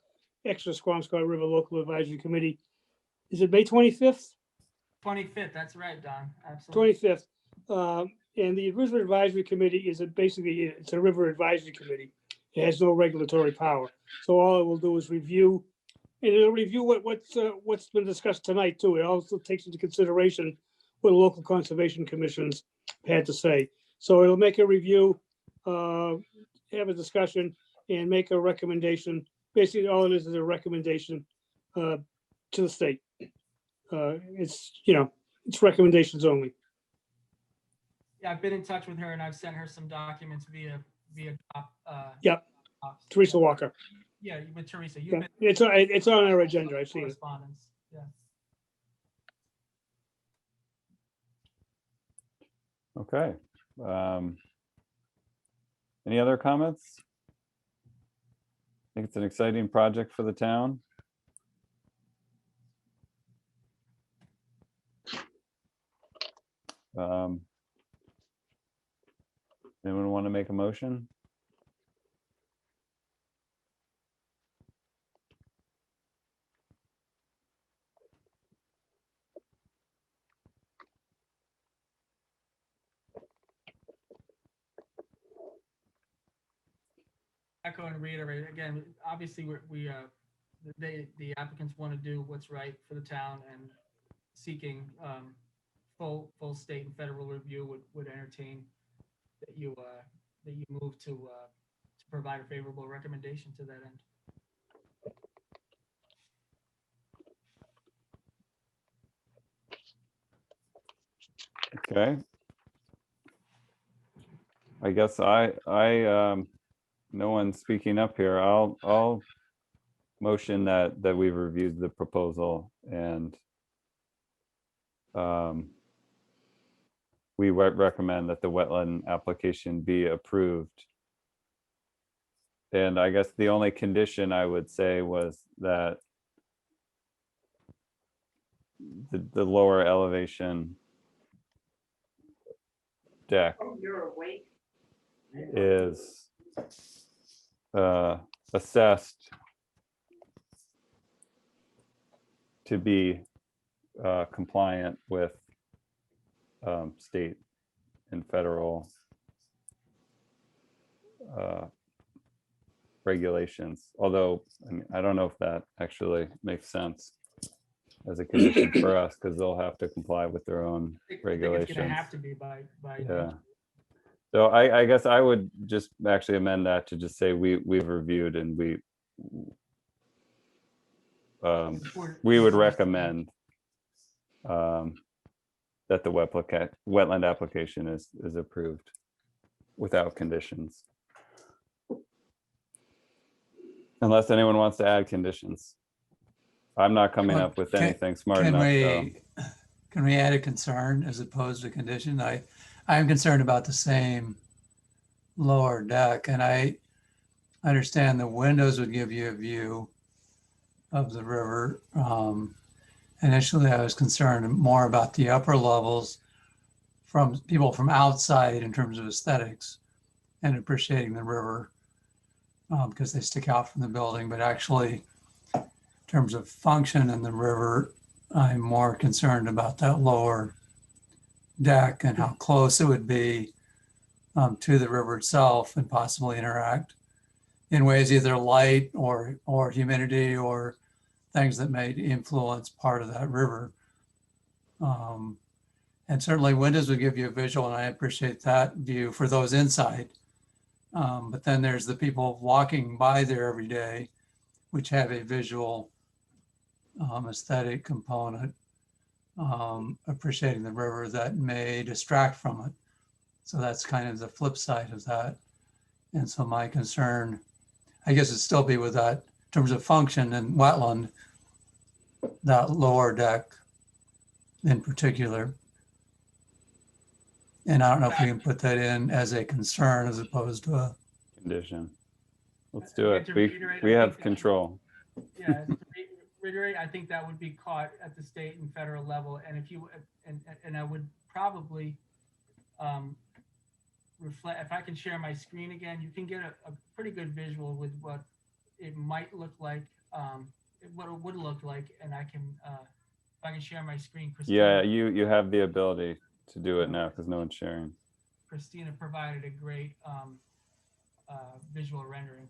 Exeter Squamish River Local Advisory Committee. Is it May 25th? 25th, that's right, Don, absolutely. 25th. And the River Advisory Committee is it's a river advisory committee. It has no regulatory power. So all it will do is review, and it'll review what's been discussed tonight too. It also takes into consideration what local conservation commissions had to say. So it'll make a review, have a discussion, and make a recommendation. Basically, all it is a recommendation to the state. It's recommendations only. Yeah, I've been in touch with her, and I've sent her some documents via. Yep. Teresa Walker. Yeah, with Teresa. Yeah, it's on our agenda. I've seen it. Correspondence. Yeah. Okay. Any other comments? I think it's an exciting project for the town. Anyone want to make a motion? Echo and reiterate again, obviously the applicants want to do what's right for the town, and seeking full state and federal review would entertain that you move to provide a favorable recommendation to that end. Okay. I guess no one's speaking up here. I'll motion that we've reviewed the proposal and we recommend that the wetland application be approved. And I guess the only condition I would say was that the lower elevation deck is assessed to be compliant with state and federal regulations. Although, I mean, I don't know if that actually makes sense as a condition for us, because they'll have to comply with their own regulations. It's gonna have to be by Yeah. So I guess I would just actually amend that to just say we've reviewed and we would recommend that the wetland application is approved without conditions. Unless anyone wants to add conditions. I'm not coming up with anything smart enough. Can we add a concern as opposed to condition? I'm concerned about the same lower deck, and I understand the windows would give you a view of the river. Initially, I was concerned more about the upper levels from people from outside in terms of aesthetics and appreciating the river because they stick out from the building. But actually, in terms of function in the river, I'm more concerned about that lower deck and how close it would be to the river itself and possibly interact in ways either light or humidity or things that may influence part of that river. And certainly windows would give you a visual, and I appreciate that view for those inside. But then there's the people walking by there every day, which have a visual aesthetic component, appreciating the river that may distract from it. So that's kind of the flip side of that. And so my concern, I guess, it'd still be with that in terms of function and wetland, that lower deck in particular. And I don't know if we can put that in as a concern as opposed to a condition. Let's do it. We have control. Yeah, to reiterate, I think that would be caught at the state and federal level. And if you and I would probably reflect, if I can share my screen again, you can get a pretty good visual with what it might look like, what it would look like, and I can if I can share my screen. Christina, yeah, you have the ability to do it now because no one's sharing. Christina provided a great visual rendering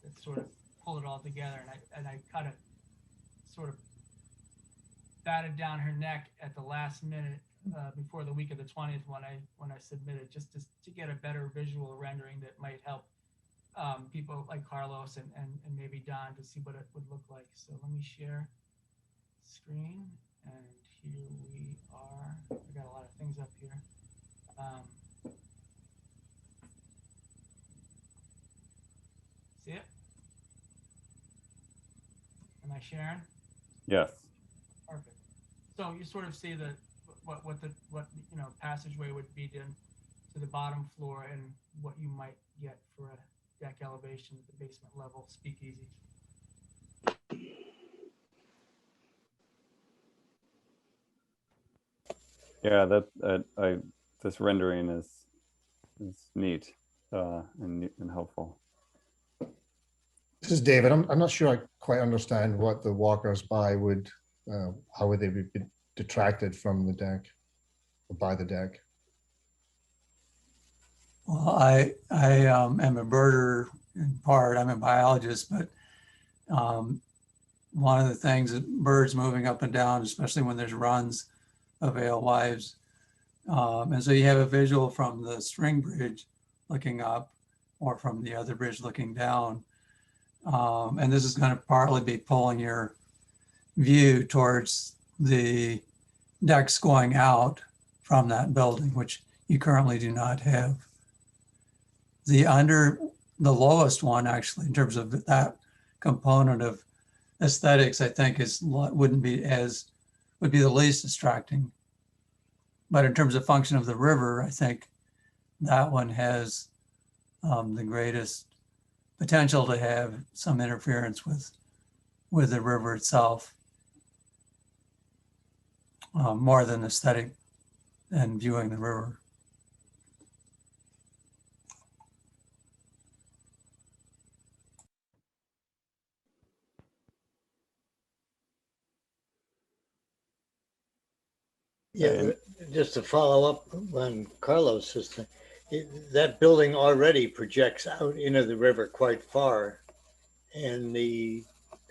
that sort of pulled it all together, and I kind of sort of batted down her neck at the last minute before the week of the 20th when I submitted, just to get a better visual rendering that might help people like Carlos and maybe Don to see what it would look like. So let me share screen, and here we are. I got a lot of things up here. See it? Am I sharing? Yes. Perfect. So you sort of see what passageway would be done to the bottom floor and what you might get for a deck elevation at the basement level speakeasy. Yeah, this rendering is neat and helpful. This is David. I'm not sure I quite understand what the walkers by would, how would they be detracted from the deck or by the deck? Well, I am a birder in part. I'm a biologist, but one of the things that birds moving up and down, especially when there's runs of alewives. And so you have a visual from the string bridge looking up or from the other bridge looking down. And this is going to partly be pulling your view towards the decks going out from that building, which you currently do not have. The lowest one, actually, in terms of that component of aesthetics, I think would be the least distracting. But in terms of function of the river, I think that one has the greatest potential to have some interference with the river itself, more than aesthetic and viewing the river. Yeah, just to follow up on Carlos's thing, that building already projects out into the river quite far, and the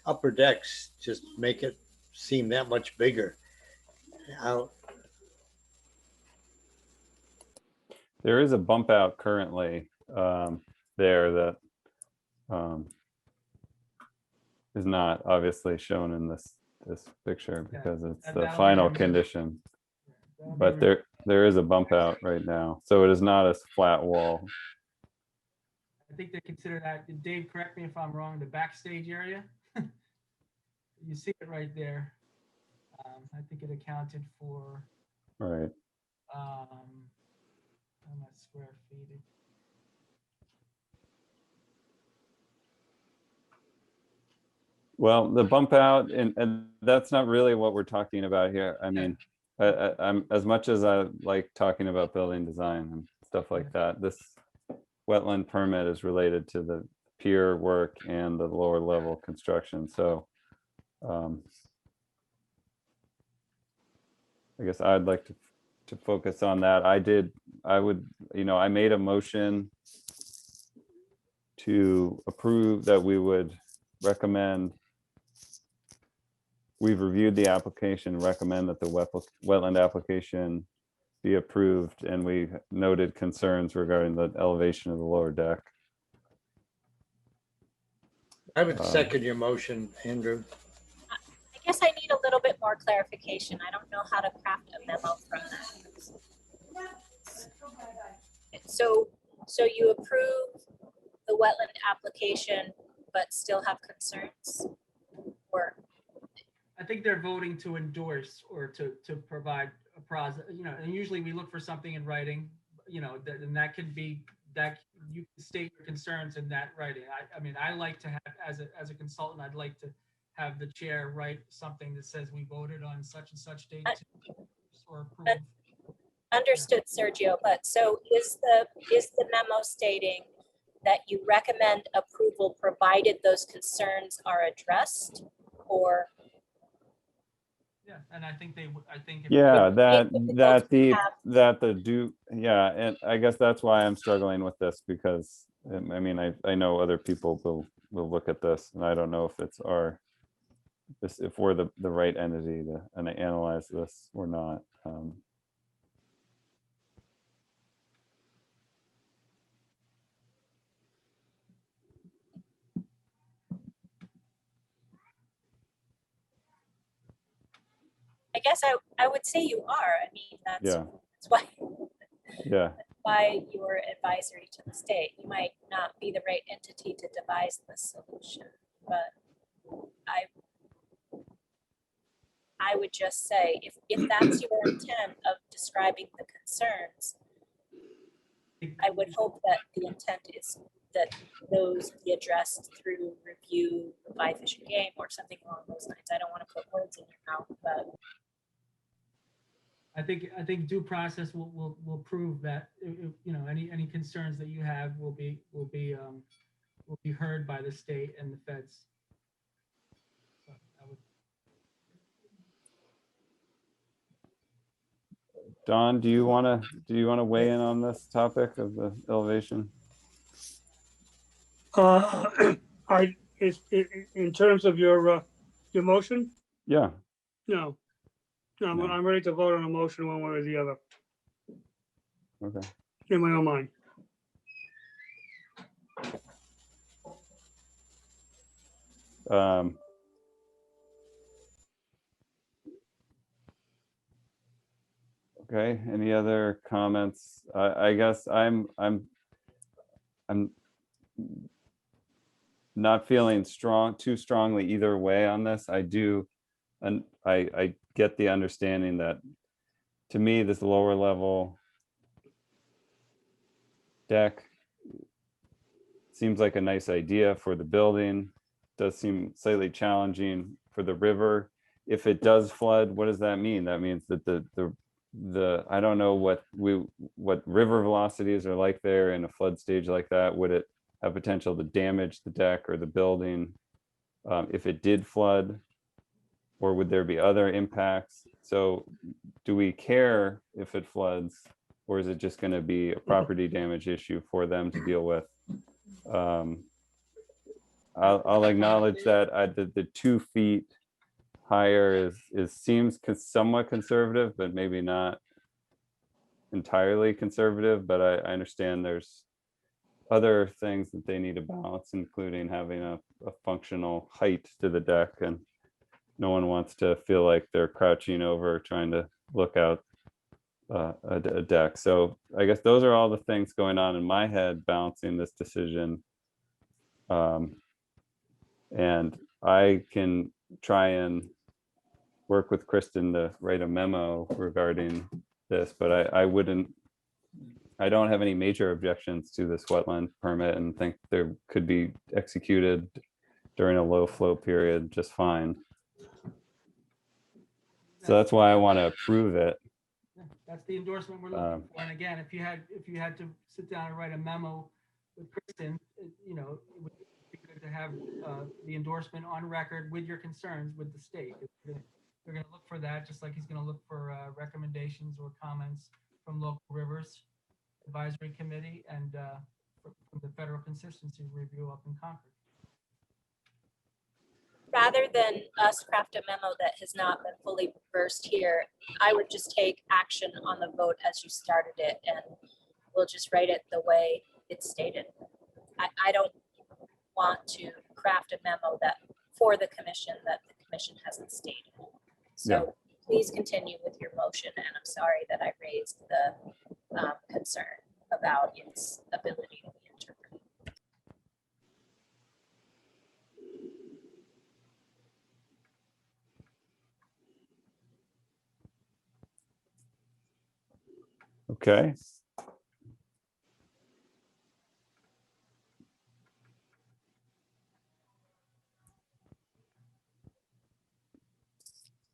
upper decks just make it seem that much bigger out. There is a bump out currently there that is not obviously shown in this picture because it's the final condition. But there is a bump out right now, so it is not a flat wall. I think they consider that, and Dave, correct me if I'm wrong, the backstage area. You see it right there. I think it accounted for Right. how much square feet. Well, the bump out, and that's not really what we're talking about here. I mean, I'm as much as I like talking about building design and stuff like that, this wetland permit is related to the pier work and the lower level construction. So I guess I'd like to focus on that. I made a motion to approve that we would recommend. We've reviewed the application, recommend that the wetland application be approved, and we noted concerns regarding the elevation of the lower deck. I would second your motion, Andrew. I guess I need a little bit more clarification. I don't know how to craft a memo from that. So you approve the wetland application, but still have concerns? Or I think they're voting to endorse or to provide a process, and usually we look for something in writing, and that could be that you can state your concerns in that writing. I mean, I like to have, as a consultant, I'd like to have the chair write something that says we voted on such and such date or approve. Understood, Sergio, but so is the memo stating that you recommend approval provided those concerns are addressed, or? Yeah, and I think Yeah, and I guess that's why I'm struggling with this, because I mean, I know other people will look at this, and I don't know if it's if we're the right entity to analyze this or not. I guess I would say you are. I mean, that's why. Yeah. Why you're advisory to the state. You might not be the right entity to devise the solution, but I would just say if that's your intent of describing the concerns, I would hope that the intent is that those be addressed through review by Fish and Game or something along those lines. I don't want to put words in your mouth, but I think due process will prove that, you know, any concerns that you have will be heard by the state and the feds. So I would- Don, do you want to weigh in on this topic of the elevation? In terms of your motion, Yeah. no. No, No. I'm ready to vote on a motion one way or the other, Okay. in my own mind. Okay, any other comments? I guess I'm not feeling too strongly either way on this. I do, and I get the understanding that, to me, this lower level deck seems like a nice idea for the building. Does seem slightly challenging for the river. If it does flood, what does that mean? That means that the I don't know what river velocities are like there in a flood stage like that. Would it have potential to damage the deck or the building if it did flood, or would there be other impacts? So do we care if it floods, or is it just going to be a property damage issue for them to deal with? I'll acknowledge that the 2 feet higher seems somewhat conservative, but maybe not entirely conservative. But I understand there's other things that they need to balance, including having a functional height to the deck, and no one wants to feel like they're crouching over trying to look out a deck. So I guess those are all the things going on in my head balancing this decision. And I can try and work with Kristen to write a memo regarding this, but I don't have any major objections to this wetland permit and think there could be executed during a low flow period just fine. So that's why I want to approve it. That's the endorsement we're looking for. And again, if you had to sit down and write a memo with Kristen, you know, it would be good to have the endorsement on record with your concerns with the state. They're going to look for that, just like he's going to look for recommendations or comments from local rivers advisory committee and from the federal consistency review up in Concord. Rather than us craft a memo that has not been fully reversed here, I would just take action on the vote as you started it, and we'll just write it the way it's stated. I don't want to craft a memo that for the commission that the commission hasn't stated. So please continue with your motion, and I'm sorry that I raised the concern about its ability to be interpreted. Okay.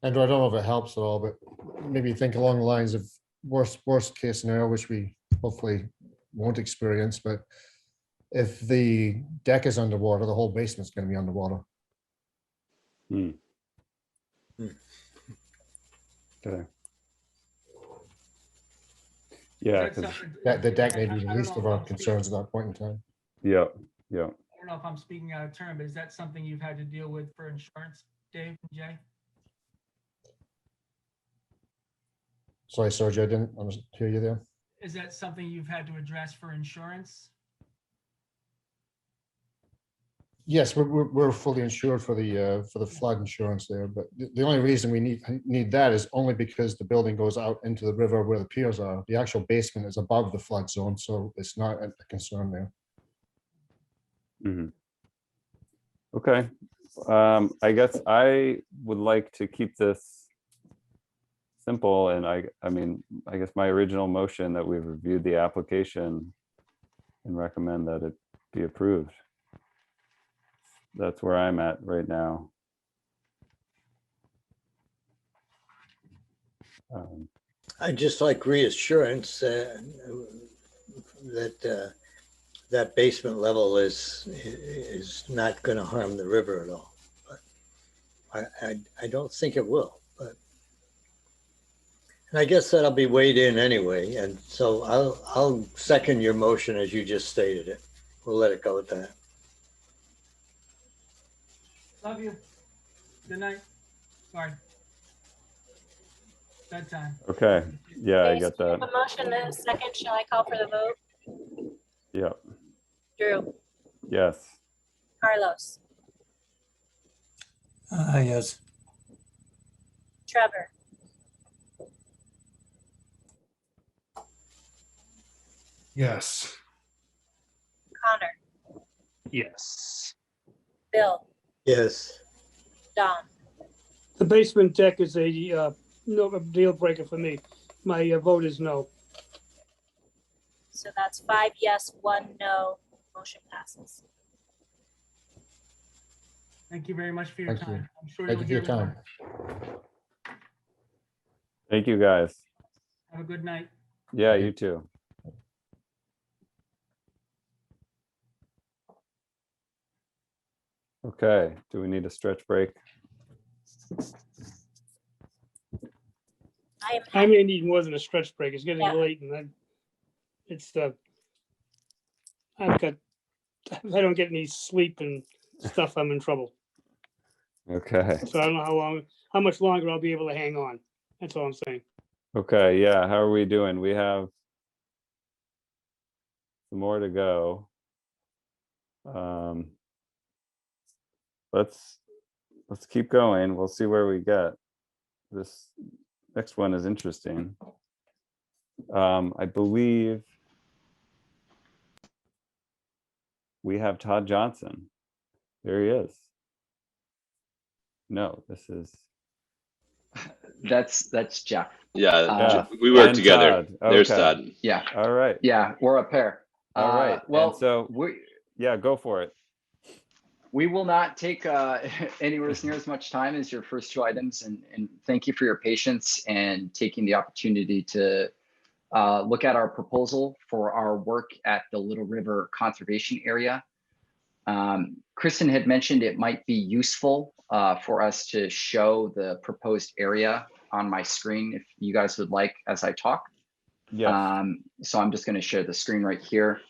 Andrew, I don't know if it helps at all, but maybe think along the lines of worst case scenario, which we hopefully won't experience, but if the deck is underwater, the whole basement's going to be underwater. Okay. Yeah, because the deck may be the least of our concerns at that point in time. Yeah. I don't know if I'm speaking out of turn, but is that something you've had to deal with for insurance, Dave and Jay? Sorry, Sergio, I didn't hear you there. Is that something you've had to address for insurance? Yes, we're fully insured for the flood insurance there, but the only reason we need that is only because the building goes out into the river where the piers are. The actual basement is above the flood zone, so it's not a concern there. Mm-hmm. Okay. I guess I would like to keep this simple, and I guess my original motion that we've reviewed the application and recommend that it be approved. That's where I'm at right now. I just like reassurance that that basement level is not going to harm the river at all. But I don't think it will. But and I guess that'll be weighed in anyway. And so I'll second your motion as you just stated it. We'll let it go at that. Love you. Good night. Sorry. Bedtime. Okay, yeah, I Okay, get so we have that. a motion and a second. Shall I call for the vote? Yep, Drew, yes. Carlos, Yes. Trevor, Yes. Connor, Yes. Bill, Yes. Don. The basement deck is a no deal breaker for me. My vote is no. So that's 5 yes, 1 no. Motion passes. Thank you very much for your Thank you. time. I'm sure Thank you'll you for your hear time. more. Thank you, guys. Have a good night. Yeah, you too. Okay, do we need a stretch break? I may need more than a stretch break. It's getting Yeah. late and I've got, if I don't get any sleep and stuff, I'm in trouble. Okay, So I don't know how much longer I'll be able to hang on. That's all I'm saying. okay, yeah, how are we doing? We have some more to go. Let's keep going. We'll see where we get. This next one is interesting. I believe we have Todd Johnson. There he is. No, this is. That's Jeff. Yeah, we work and together. Todd. There's Okay. Todd. Yeah. All right. Yeah, we're a pair. All right. Well, and so yeah, go for it. we will not take anywhere near as much time as your first two items, and thank you for your patience and taking the opportunity to look at our proposal for our work at the Little River Conservation Area. Kristen had mentioned it might be useful for us to show the proposed area on my screen if you guys would like as I talk. Yeah. So I'm just going to share the screen right here.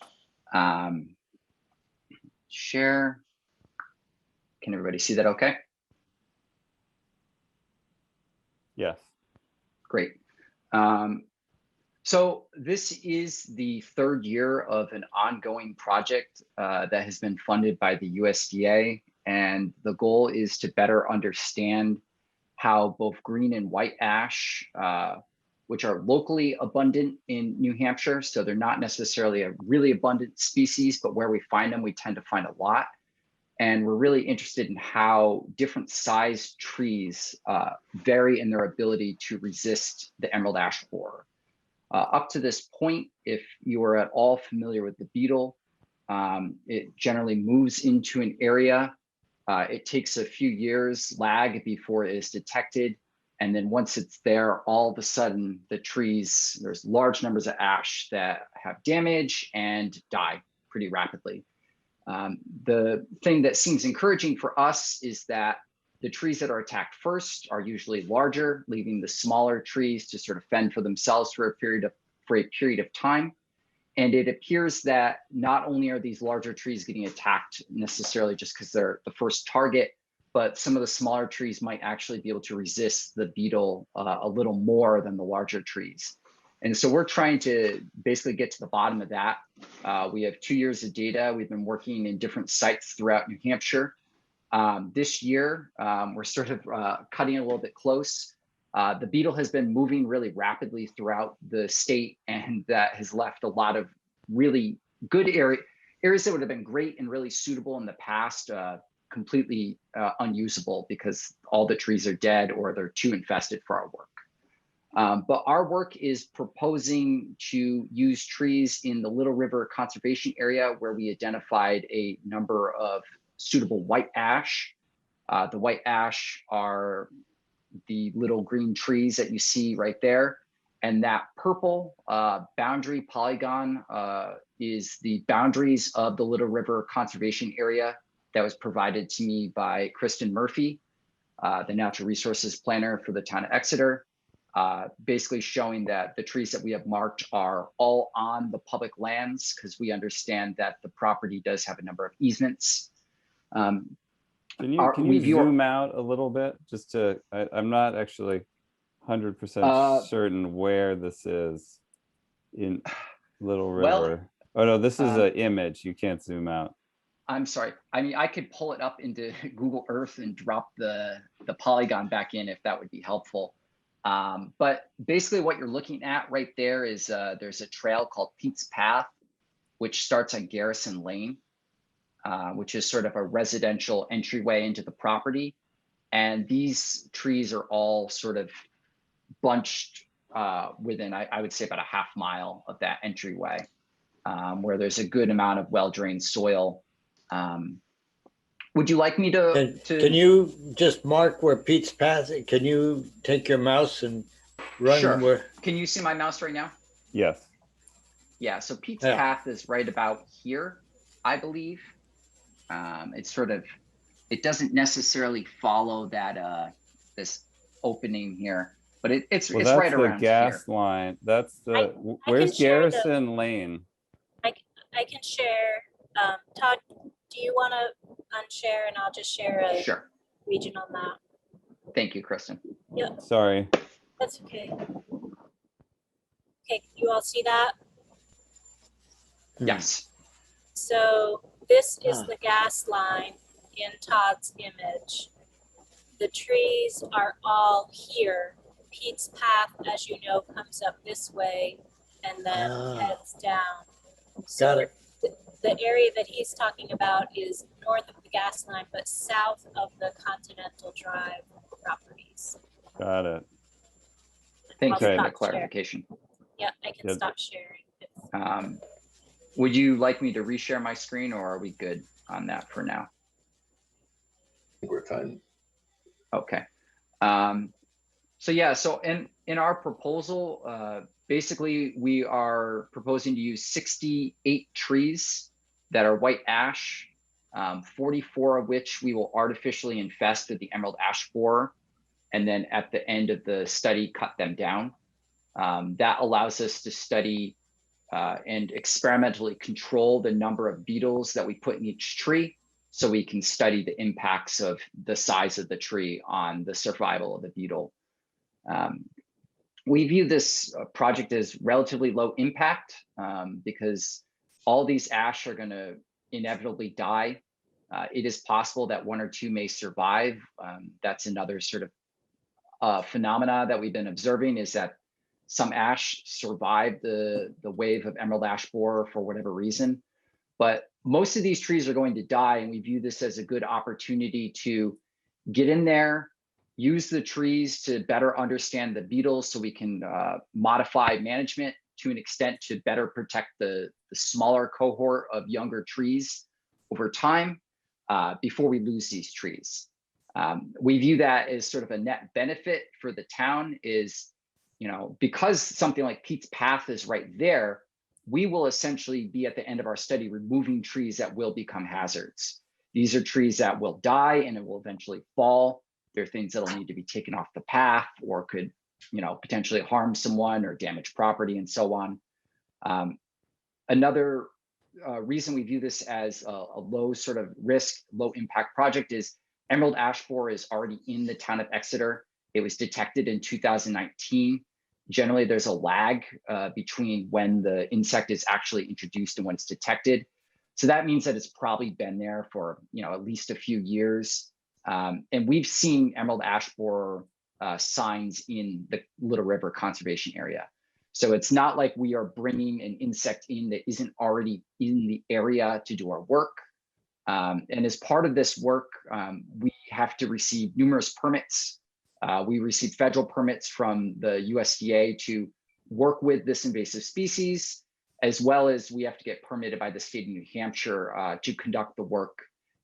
Share. Can everybody see that okay? Yes. Great. So this is the third year of an ongoing project that has been funded by the USDA. And the goal is to better understand how both green and white ash, which are locally abundant in New Hampshire, so they're not necessarily a really abundant species, but where we find them, we tend to find a lot. And we're really interested in how different sized trees vary in their ability to resist the emerald ash borer. Up to this point, if you are at all familiar with the beetle, it generally moves into an area. It takes a few years lag before it is detected. And then once it's there, all of a sudden the trees, there's large numbers of ash that have damage and die pretty rapidly. The thing that seems encouraging for us is that the trees that are attacked first are usually larger, leaving the smaller trees to sort of fend for themselves for a period of time. And it appears that not only are these larger trees getting attacked necessarily just because they're the first target, but some of the smaller trees might actually be able to resist the beetle a little more than the larger trees. And so we're trying to basically get to the bottom of that. We have 2 years of data. We've been working in different sites throughout New Hampshire. This year, we're sort of cutting it a little bit close. The beetle has been moving really rapidly throughout the state, and that has left a lot of really good areas that would have been great and really suitable in the past, completely unusable because all the trees are dead or they're too infested for our work. But our work is proposing to use trees in the Little River Conservation Area where we identified a number of suitable white ash. The white ash are the little green trees that you see right there. And that purple boundary polygon is the boundaries of the Little River Conservation Area that was provided to me by Kristen Murphy, the natural resources planner for the town of Exeter, basically showing that the trees that we have marked are all on the public lands, because we understand that the property does have a number of easements. Can you zoom out a little bit just to, I'm not actually 100% certain where this is in Little River. Oh no, this is an image. You can't zoom out. I'm sorry. I mean, I could pull it up into Google Earth and drop the polygon back in if that would be helpful. But basically what you're looking at right there is there's a trail called Pete's Path, which starts on Garrison Lane, which is sort of a residential entryway into the property. And these trees are all sort of bunched within, I would say, about a half mile of that entryway, where there's a good amount of well-drained soil. Would you like me to? Can you just mark where Pete's Path? Can you take your mouse and run Sure. where? Can you see my mouse right now? Yes. Yeah. So Pete's Path is right about here, I believe. It's sort of, it doesn't necessarily follow that this opening here, but it's right around here. That's the gas line. That's the, where's Garrison Lane? I can share. Todd, do you want to unshare and I'll just share a regional map? Thank you, Kristen. Yep. Sorry. That's okay. Okay, you all see that? Yes. So this is the gas line in Todd's image. The trees are all here. Pete's Path, as you know, comes up this way and then heads down. Got it. The area that he's talking about is north of the gas line, but south of the Continental Drive properties. Got it. Thank you for the Stop clarification. Yeah, I can stop sharing. Would you like me to reshare my screen, or are we good on that for now? We're fine. Okay. So yeah, so in our proposal, basically we are proposing to use 68 trees that are white ash, 44 of which we will artificially infest with the emerald ash borer, and then at the end of the study, cut them down. That allows us to study and experimentally control the number of beetles that we put in each tree, so we can study the impacts of the size of the tree on the survival of the beetle. We view this project as relatively low impact because all these ash are going to inevitably die. It is possible that one or two may survive. That's another sort of phenomena that we've been observing, is that some ash survived the wave of emerald ash borer for whatever reason. But most of these trees are going to die, and we view this as a good opportunity to get in there, use the trees to better understand the beetles, so we can modify management to an extent to better protect the smaller cohort of younger trees over time before we lose these trees. We view that as sort of a net benefit for the town, is, because something like Pete's Path is right there, we will essentially be at the end of our study removing trees that will become hazards. These are trees that will die and it will eventually fall. They're things that'll need to be taken off the path, or could, potentially harm someone or damage property and so on. Another reason we view this as a low sort of risk, low impact project is emerald ash borer is already in the town of Exeter. It was detected in 2019. Generally, there's a lag between when the insect is actually introduced and when it's detected. So that means that it's probably been there for at least a few years. And we've seen emerald ash borer signs in the Little River Conservation Area. So it's not like we are bringing an insect in that isn't already in the area to do our work. And as part of this work, we have to receive numerous permits. We receive federal permits from the USDA to work with this invasive species, as well as we have to get permitted by the state of New Hampshire to conduct the work.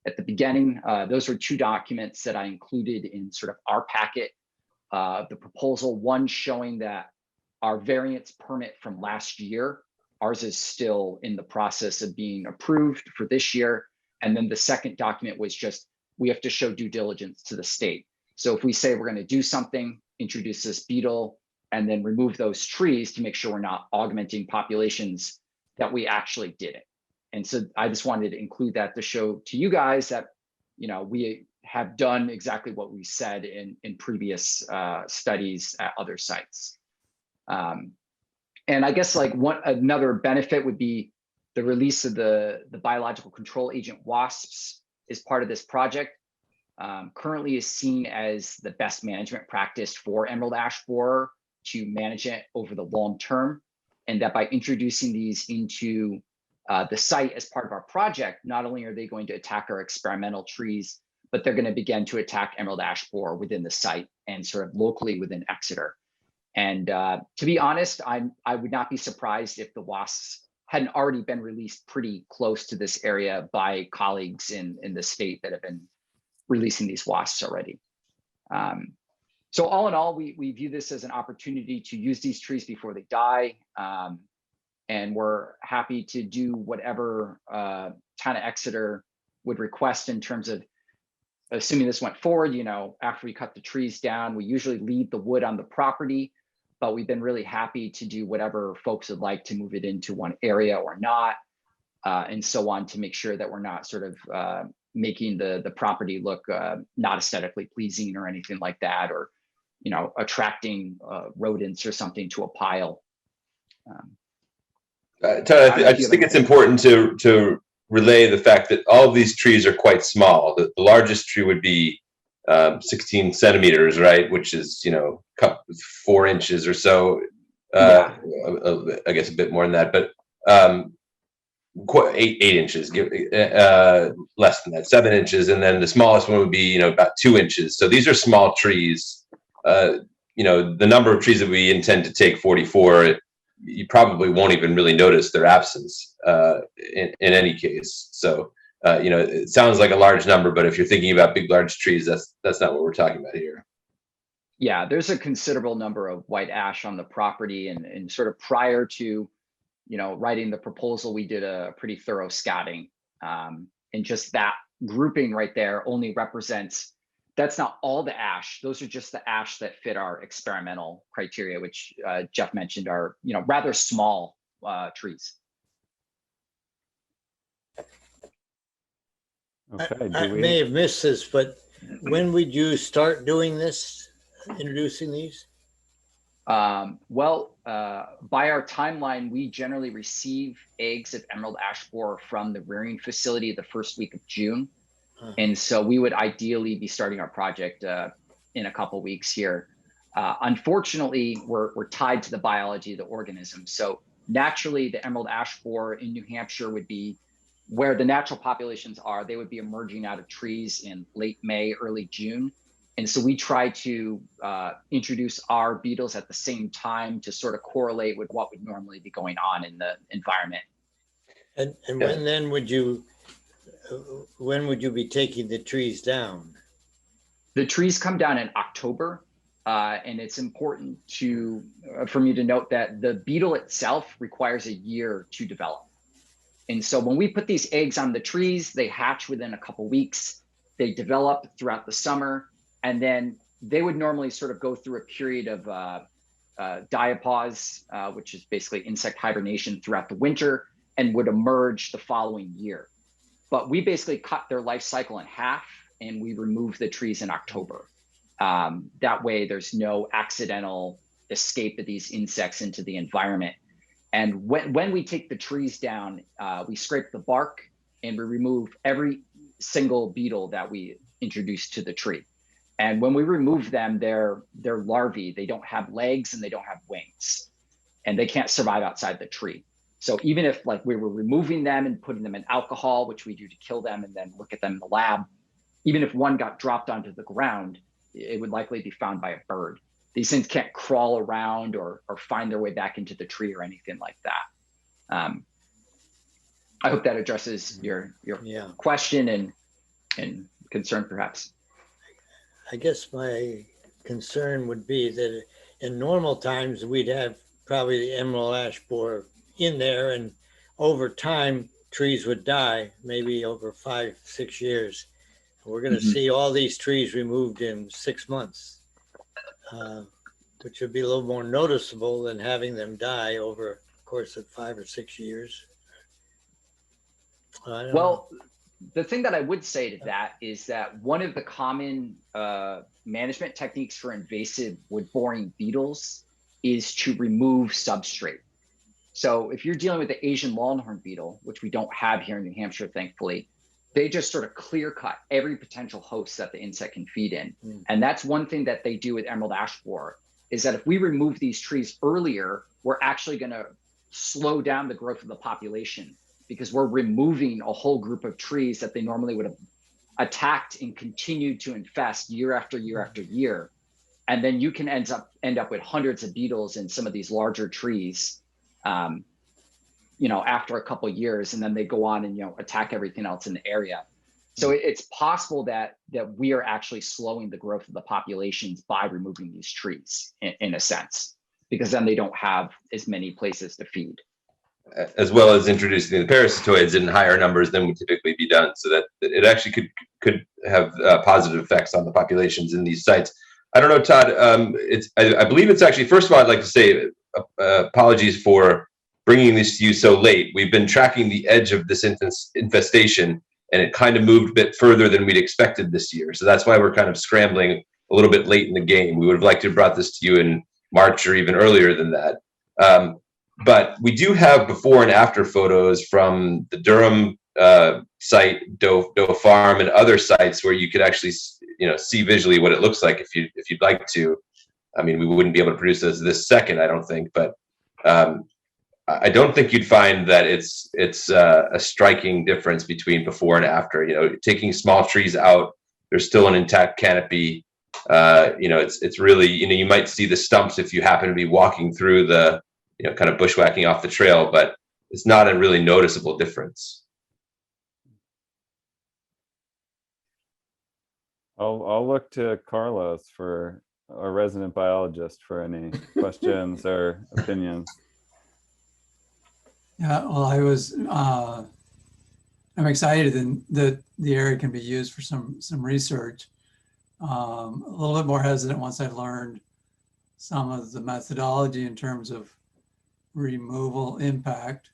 At the beginning, those are two documents that I included in sort of our packet, the proposal, one showing that our variance permit from last year. Ours is still in the process of being approved for this year. And then the second document was just, we have to show due diligence to the state. So if we say we're going to do something, introduce this beetle, and then remove those trees to make sure we're not augmenting populations, that we actually did it. And so I just wanted to include that to show to you guys that, you know, we have done exactly what we said in previous studies at other sites. And I guess like another benefit would be the release of the biological control agent wasps is part of this project. Currently is seen as the best management practice for emerald ash borer to manage it over the long term. And that by introducing these into the site as part of our project, not only are they going to attack our experimental trees, but they're going to begin to attack emerald ash borer within the site and sort of locally within Exeter. And to be honest, I would not be surprised if the wasps hadn't already been released pretty close to this area by colleagues in the state that have been releasing these wasps already. So all in all, we view this as an opportunity to use these trees before they die. And we're happy to do whatever Town of Exeter would request in terms of, assuming this went forward, you know, after we cut the trees down, we usually leave the wood on the property, but we've been really happy to do whatever folks would like to move it into one area or not, and so on, to make sure that we're not sort of making the property look not aesthetically pleasing or anything like that, or, you know, attracting rodents or something to a pile. Todd, I just think it's important to relay the fact that all of these trees are quite small. The largest tree would be 16 centimeters, right? Which is, you know, 4 inches or so. I guess a bit more than that, but 8 inches, less than that, 7 inches. And then the smallest one would be, you know, about 2 inches. So these are small trees. You know, the number of trees that we intend to take, 44, you probably won't even really notice their absence in any case. So, you know, it sounds like a large number, but if you're thinking about big, large trees, that's not what we're talking about here. Yeah, there's a considerable number of white ash on the property, and sort of prior to, you know, writing the proposal, we did a pretty thorough scouting, and just that grouping right there only represents, that's not all the ash. Those are just the ash that fit our experimental criteria, which Jeff mentioned are, you know, rather small trees. Okay. I may have missed this, but when would you start doing this, introducing these? Well, by our timeline, we generally receive eggs of emerald ash borer from the rearing facility the first week of June. And so we would ideally be starting our project in a couple weeks here. Unfortunately, we're tied to the biology of the organism. So naturally, the emerald ash borer in New Hampshire would be where the natural populations are. They would be emerging out of trees in late May, early June. And so we try to introduce our beetles at the same time to sort of correlate with what would normally be going on in the environment. And when would you be taking the trees down? The trees come down in October, and it's important for me to note that the beetle itself requires a year to develop. And so when we put these eggs on the trees, they hatch within a couple weeks, they develop throughout the summer, and then they would normally sort of go through a period of diapause, which is basically insect hibernation throughout the winter, and would emerge the following year. But we basically cut their life cycle in half, and we remove the trees in October. That way there's no accidental escape of these insects into the environment. And when we take the trees down, we scrape the bark and we remove every single beetle that we introduce to the tree. And when we remove them, they're larvae. They don't have legs and they don't have wings, and they can't survive outside the tree. So even if like we were removing them and putting them in alcohol, which we do to kill them and then look at them in the lab, even if one got dropped onto the ground, it would likely be found by a bird. These things can't crawl around or find their way back into the tree or anything like that. I hope that addresses your question and concern, perhaps. I guess my concern would be that in normal times, we'd have probably the emerald ash borer in there, and over time, trees would die, maybe over 5-6 years. We're going to see all these trees removed in 6 months, which would be a little more noticeable than having them die over the course of 5 or 6 years. Well, the thing that I would say to that is that one of the common management techniques for invasive wood-boring beetles is to remove substrate. So if you're dealing with the Asian longhorn beetle, which we don't have here in New Hampshire, thankfully, they just sort of clear cut every potential host that the insect can feed in. And that's one thing that they do with emerald ash borer, is that if we remove these trees earlier, we're actually going to slow down the growth of the population, because we're removing a whole group of trees that they normally would have attacked and continued to infest year after year after year. And then you can end up with hundreds of beetles in some of these larger trees, you know, after a couple of years, and then they go on and, you know, attack everything else in the area. So it's possible that we are actually slowing the growth of the populations by removing these trees in a sense, because then they don't have as many places to feed. As well as introducing the parasitoids in higher numbers than would typically be done, so that it actually could have positive effects on the populations in these sites. I don't know, Todd. I believe it's actually, first of all, I'd like to say apologies for bringing this to you so late. We've been tracking the edge of this infestation, and it kind of moved a bit further than we'd expected this year. So that's why we're kind of scrambling a little bit late in the game. We would have liked to have brought this to you in March or even earlier than that. But we do have before and after photos from the Durham site, Doe Farm, and other sites where you could actually, you know, see visually what it looks like if you'd like to. I mean, we wouldn't be able to produce those this second, I don't think, but I don't think you'd find that it's a striking difference between before and after. You know, taking small trees out, there's still an intact canopy. You know, it's really, you know, you might see the stumps if you happen to be walking through the, you know, kind of bushwhacking off the trail, but it's not a really noticeable difference. I'll look to Carlos, for our resident biologist, for any questions or opinions. Yeah, well, I'm excited that the area can be used for some research. A little bit more hesitant once I learned some of the methodology in terms of removal impact.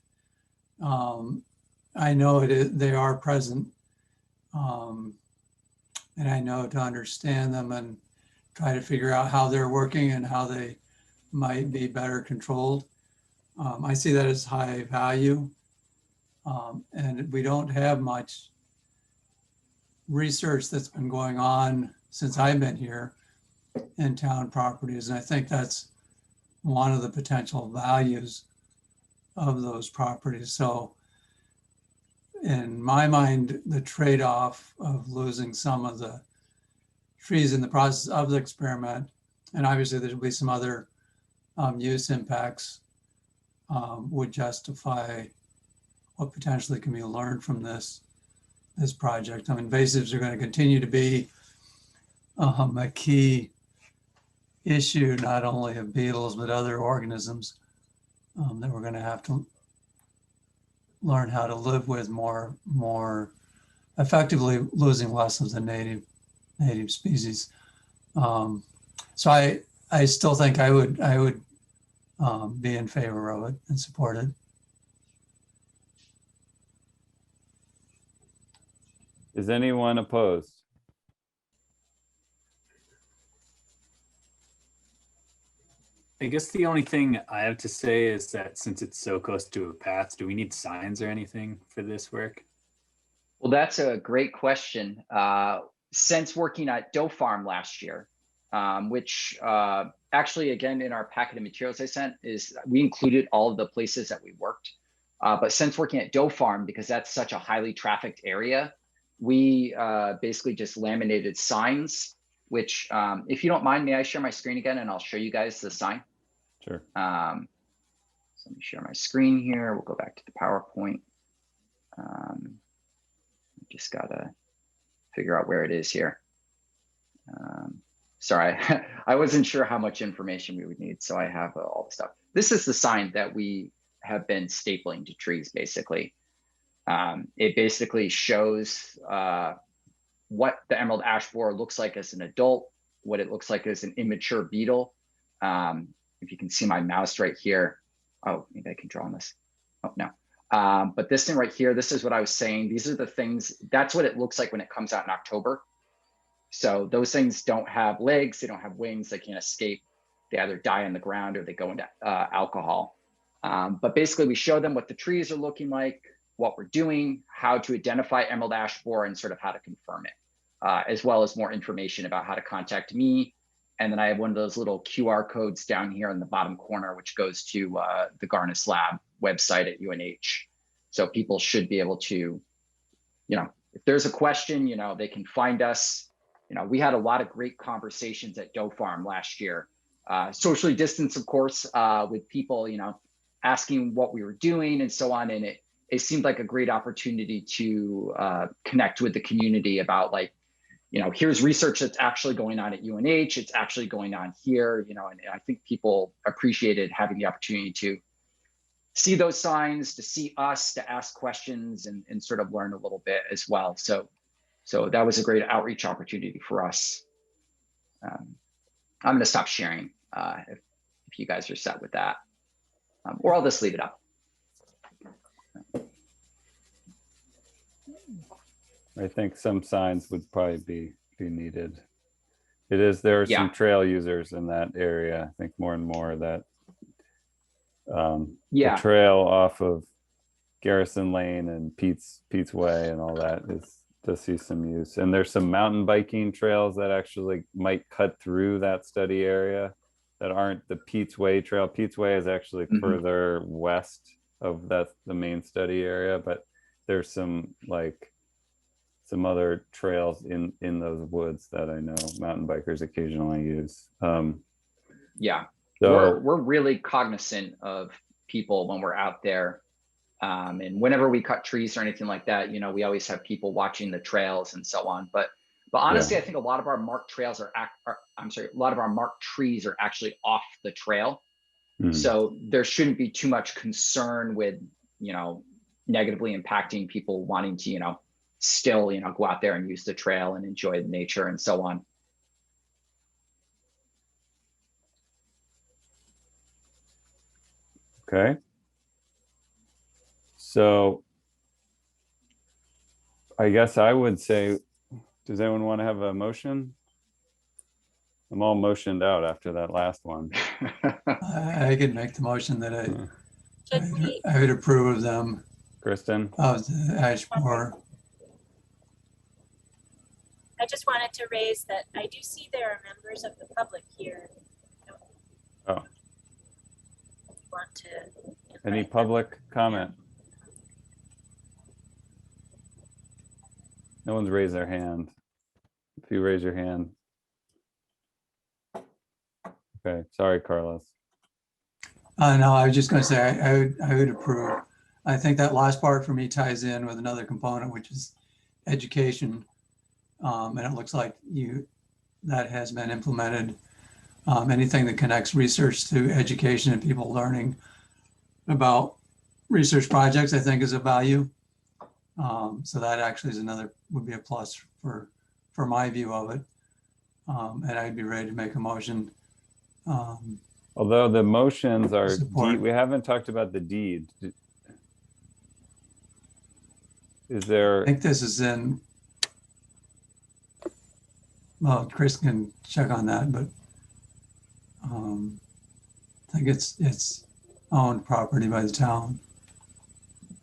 I know they are present, and I know to understand them and try to figure out how they're working and how they might be better controlled. I see that as high value, and we don't have much research that's been going on since I've been here in town properties, and I think that's one of the potential values of those properties. So in my mind, the trade-off of losing some of the trees in the process of the experiment, and obviously there'll be some other use impacts, would justify what potentially can be learned from this project. I mean, invasives are going to continue to be a key issue, not only of beetles, but other organisms that we're going to have to learn how to live with more effectively, losing less of the native species. So I still think I would be in favor of it and support it. Is anyone opposed? I guess the only thing I have to say is that since it's so close to a path, do we need signs or anything for this work? Well, that's a great question. Since working at Doe Farm last year, which actually, again, in our packet of materials I sent, is we included all of the places that we worked. But since working at Doe Farm, because that's such a highly trafficked area, we basically just laminated signs, which if you don't mind, may I share my screen again and I'll show you guys the sign? Sure. So let me share my screen here. We'll go back to the PowerPoint. Just gotta figure out where it is here. sorry, I wasn't sure how much information we would need, so I have all the stuff. This is the sign that we have been stapling to trees, basically. It basically shows what the emerald ash borer looks like as an adult, what it looks like as an immature beetle. If you can see my mouse right here. Oh, maybe I can draw on this. Oh, no. But this thing right here, this is what I was saying. These are the things, that's what it looks like when it comes out in October. So those things don't have legs, they don't have wings, they can't escape. They either die on the ground or they go into alcohol. But basically we show them what the trees are looking like, what we're doing, how to identify emerald ash borer, and sort of how to confirm it, as well as more information about how to contact me. And then I have one of those little QR codes down here in the bottom corner, which goes to the Garnis Lab website at UNH. So people should be able to, if there's a question, they can find us. We had a lot of great conversations at Doe Farm last year, socially distanced, of course, with people, asking what we were doing and so on. And it seemed like a great opportunity to connect with the community about here's research that's actually going on at UNH, it's actually going on here, and I think people appreciated having the opportunity to see those signs, to see us, to ask questions and sort of learn a little bit as well. So that was a great outreach opportunity for us. I'm going to stop sharing if you guys are set with that, or I'll just leave it up. I think some signs would probably be needed. There are some trail users in that area. I think more and more that the trail off of Garrison Lane and Pete's Way and all that does see some use. And there's some mountain biking trails that actually might cut through that study area that aren't the Pete's Way trail. Pete's Way is actually further west of the main study area, but there's some other trails in those woods that I know mountain bikers occasionally use. Yeah, so we're really cognizant of people when we're out there. And whenever we cut trees or anything like that, we always have people watching the trails and so on. But honestly, I think a lot of our marked trails a lot of our marked trees are actually off the trail. So there shouldn't be too much concern with, negatively impacting people wanting to, still, go out there and use the trail and enjoy the nature and so on. Okay. So I guess I would say, does anyone want to have a motion? I'm all motioned out after that last one. I could make the motion that I would approve of them. Kristen? Of the ash borer. I just wanted to raise that I do see there are members of the public here. Oh. Want to Any public comment? No one's raised their hand. If you raise your hand. Okay, sorry, Carlos. No, I was just going to say I would approve. I think that last part for me ties in with another component, which is education. And it looks like that has been implemented. Anything that connects research to education and people learning about research projects, I think is of value. So that actually would be a plus for my view of it. And I'd be ready to make a motion. Although the motions are, we haven't talked about the deed. Is there? I think this is in, well, Chris can check on that, but I think it's owned property by the town.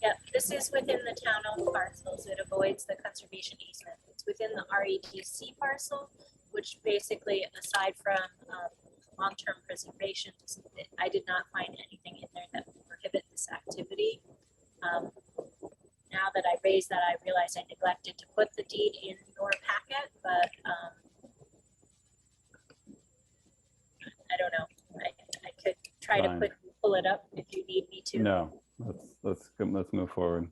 Yeah, this is within the town-owned parcels. It avoids the conservation easement. It's within the REDC parcel, which basically, aside from long-term preservation, I did not find anything in there that would prohibit this activity. Now that I raised that, I realize I neglected to put the deed in your packet, but I don't know. I could try to pull it up if you need me to. No, let's move forward.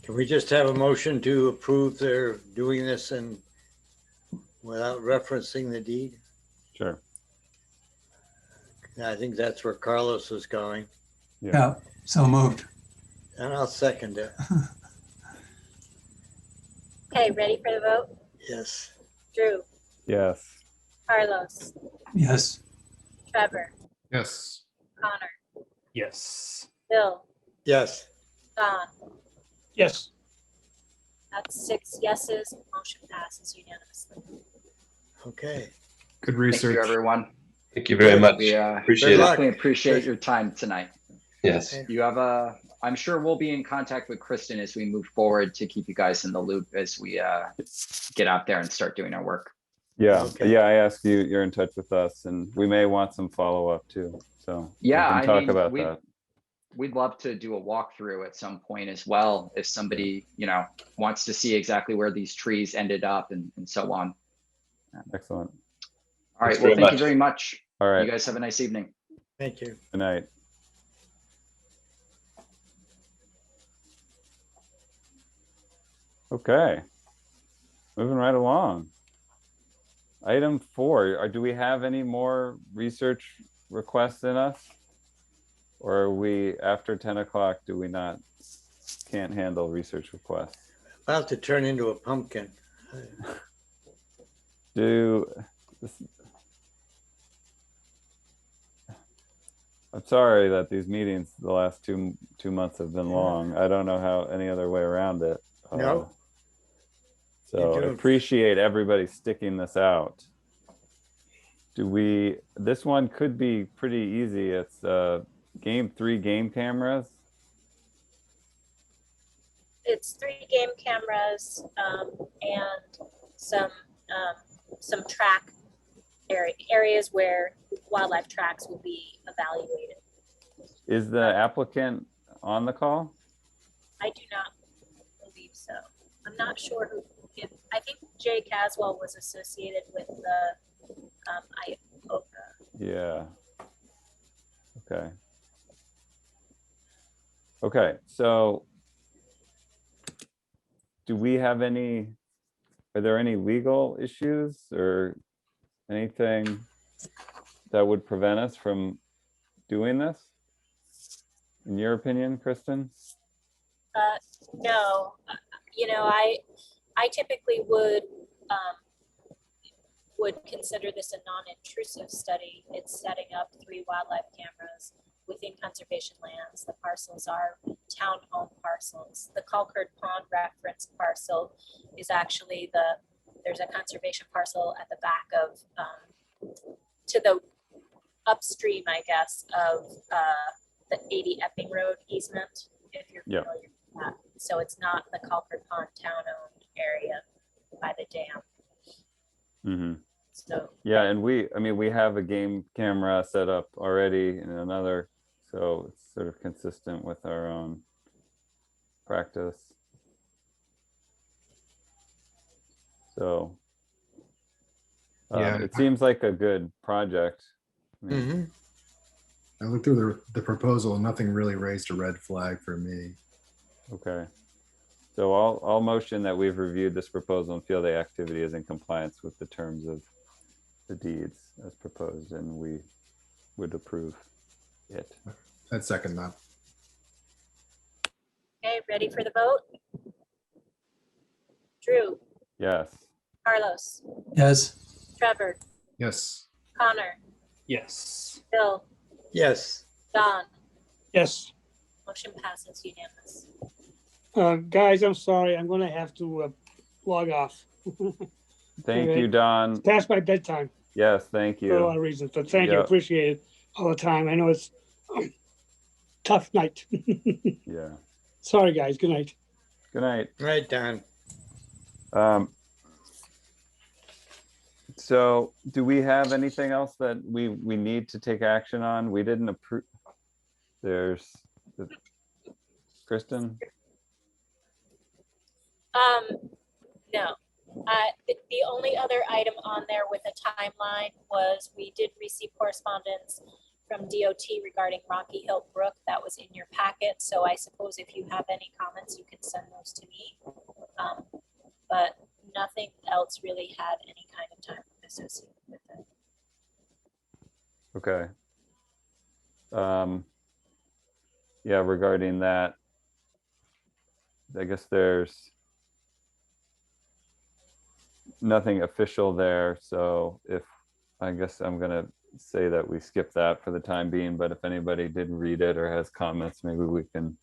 Can we just have a motion to approve their doing this and without referencing the deed? Sure. I think that's where Carlos was going, Yeah, so moved. and I'll second it. Okay, ready for the vote? Yes. Drew, Yes. Carlos, Yes. Trevor, Yes. Connor, Yes. Bill, Yes. Don. Yes. That's 6 yeses. Motion passes unanimously. Okay. Good Thank research. you, everyone. Thank you very much. We Appreciate it. definitely appreciate your time tonight. Yes. You have I'm sure we'll be in contact with Kristen as we move forward to keep you guys in the loop as we get out there and start doing our work. Yeah. Okay. Yeah. I asked you, you're in touch with us, and we may want some follow-up too. So Yeah, we I can talk mean, about that. We'd love to do a walkthrough at some point as well, if somebody, wants to see exactly where these trees ended up and so on. Excellent. All right, Thanks well, very thank you much. very much. All right. You guys have a nice evening. Thank you. Good night. Okay. Moving right along. Item 4, do we have any more research requests in us? Or are we, after 10 o'clock, do we can't handle research requests? About to turn into a pumpkin. I'm sorry that these meetings the last two months have been long. I don't know how any other way around it. No. So I appreciate everybody sticking this out. This one could be pretty easy. It's 3 game cameras. It's 3 game cameras and some track areas where wildlife tracks will be evaluated. Is the applicant on the call? I do not believe so. I'm not sure who. I think Jay Caswell was associated with the IOCA. Yeah. Okay. Okay. So do we have are there any legal issues or anything that would prevent us from doing this? In your opinion, Kristen? No, I typically would consider this a non-intrusive study. It's setting up 3 wildlife cameras within conservation lands. The parcels are town-owned parcels. The Calkerd Pond reference parcel is actually there's a conservation parcel at the back of, to the upstream, I guess, of the 80 Epping Road easement, if you're familiar with that. So it's not the Calkerd Pond town-owned area by the dam. Mm-hmm. So yeah, and we have a game camera set up already in another, so it's sort of consistent with our own practice. So Yeah. it seems like a good project. I looked through the proposal and nothing really raised a red flag for me. Okay. So I'll motion that we've reviewed this proposal and feel the activity is in compliance with the terms of the deeds as proposed, and we would approve it. I'd second that. okay, ready for the vote? Drew, Yes. Carlos, Yes. Trevor, Yes. Connor, Yes. Bill, Yes. Don. Yes. Motion passes unanimous. Guys, I'm sorry. I'm going to have to log off. Thank Okay. you, Don. It's past my bedtime Yes, thank for a lot you. of reasons, but thank you. Yep. Appreciate it all the time. I know it's tough night. Yeah. Sorry, guys. Good night. Good night. Right, Don. So do we have anything else that we need to take action on? We didn't approve. Kristen? No. The only other item on there with a timeline was we did receive correspondence from DOT regarding Rocky Hill Brook that was in your packet. So I suppose if you have any comments, you can send those to me. But nothing else really had any kind of time associated with it. Okay. Yeah, regarding that, I guess there's nothing official there. So I guess I'm gonna say that we skip that for the time being, but if anybody did read it or has comments, maybe we can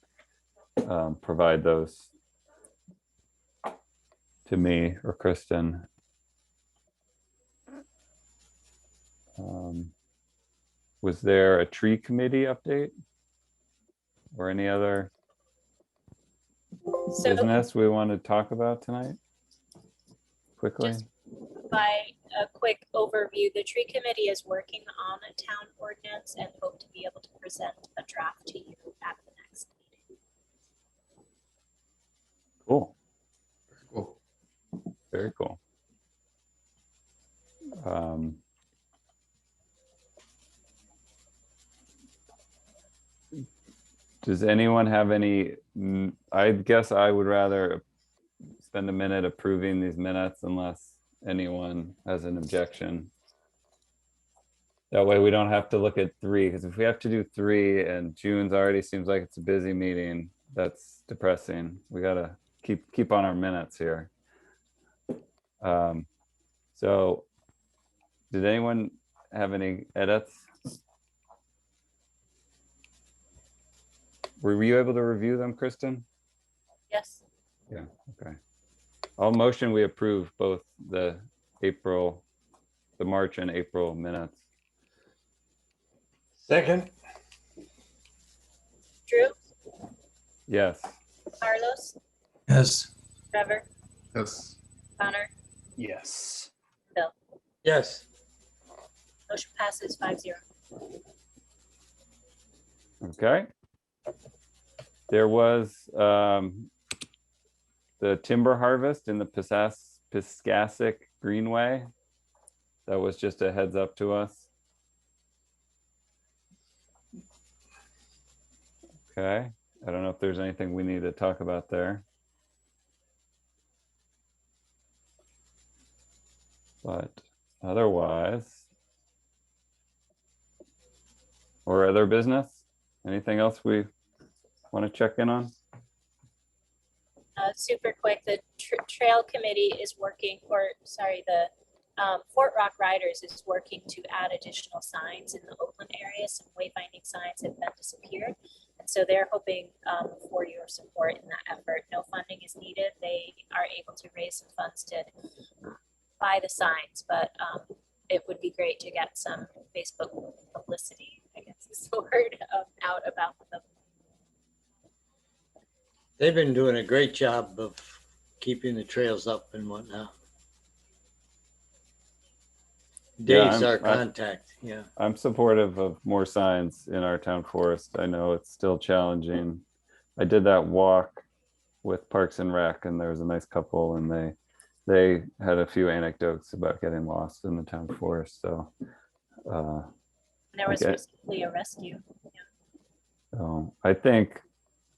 provide those to me or Kristen. Was there a tree committee update or any other business we want to talk about tonight? Quickly. Just by a quick overview, the tree committee is working on a town ordinance and hope to be able to present a draft to you at the next meeting. Cool. Cool. Very cool. Does anyone have any, I guess I would rather spend a minute approving these minutes unless anyone has an objection. That way we don't have to look at 3, because if we have to do 3 and June's already seems like it's a busy meeting, that's depressing. We gotta keep on our minutes here. So did anyone have any edits? Were you able to review them, Kristen? Yes. Yeah, okay. I'll motion we approve both the March and April minutes. Second. Drew, Yes. Carlos, Yes. Trevor, Yes. Connor, Yes. Bill. Yes. Motion passes 5-0. Okay. There was the timber harvest in the Piscassic Greenway. That was just a heads up to us. Okay. I don't know if there's anything we need to talk about there. But otherwise, or other business, anything else we want to check in on? Super quick, the trail committee is working, the Fort Rock Riders is working to add additional signs in the Oakland area. Some wayfinding signs have been disappeared. And so they're hoping for your support in that effort. No funding is needed. They are able to raise some funds to buy the signs, but it would be great to get some Facebook publicity, I guess is the word, out about them. They've been doing a great job of keeping the trails up and whatnot. Dave's our contact. Yeah. I'm supportive of more signs in our town forest. I know it's still challenging. I did that walk with Parks and Rec, and there was a nice couple, and they had a few anecdotes about getting lost in the town forest. So there was recently a rescue. Yeah. So I think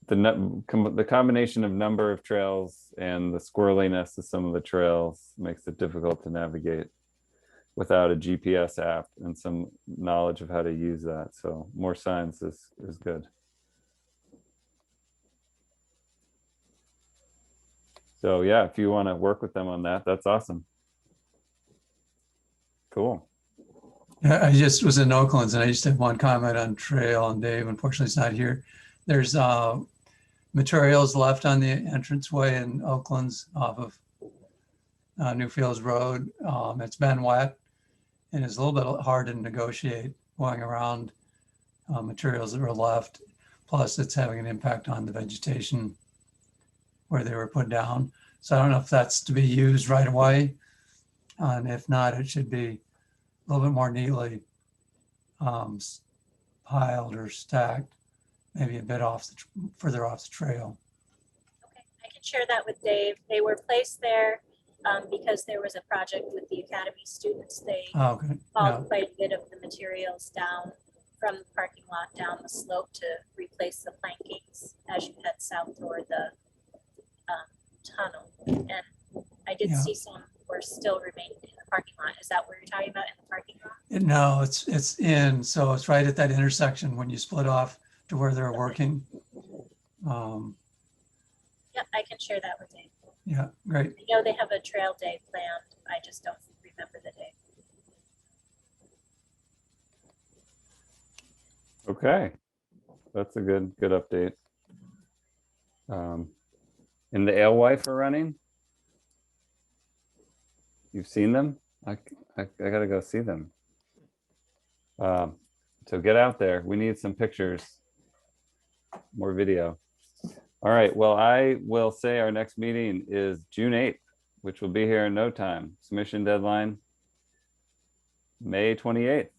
the combination of number of trails and the squirreliness of some of the trails makes it difficult to navigate without a GPS app and some knowledge of how to use that. So more signs is good. So yeah, if you want to work with them on that, that's awesome. Cool. Yeah, I just was in Oakland and I just had one comment on trail, and Dave unfortunately is not here. There's materials left on the entranceway in Oakland's off of Newfields Road. It's been wet and it's a little bit hard to negotiate going around materials that were left. Plus it's having an impact on the vegetation where they were put down. So I don't know if that's to be used right away. And if not, it should be a little bit more neatly piled or stacked, maybe a bit further off the trail. Okay, I can share that with Dave. They were placed there because there was a project with the Academy students. They hauled quite a bit of the materials down from the parking lot down the slope to replace the plankings as you head south toward the tunnel. And I did Yeah. see some were still remaining in the parking lot. Is that what you're talking about, in the parking lot? No, it's in, so it's right at that intersection when you split off to where they're working. Yep, I can share that with Dave. Yeah, great. I know they have a trail day planned. I just don't remember the date. Okay, that's a good update. And the alewife are running? You've seen them? I gotta go see them. So get out there. We need some pictures, more video. All right, well, I will say our next meeting is June 8th, which will be here in no time. Submission deadline, May 28th.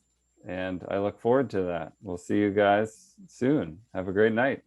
And I look forward to that. We'll see you guys soon. Have a great night.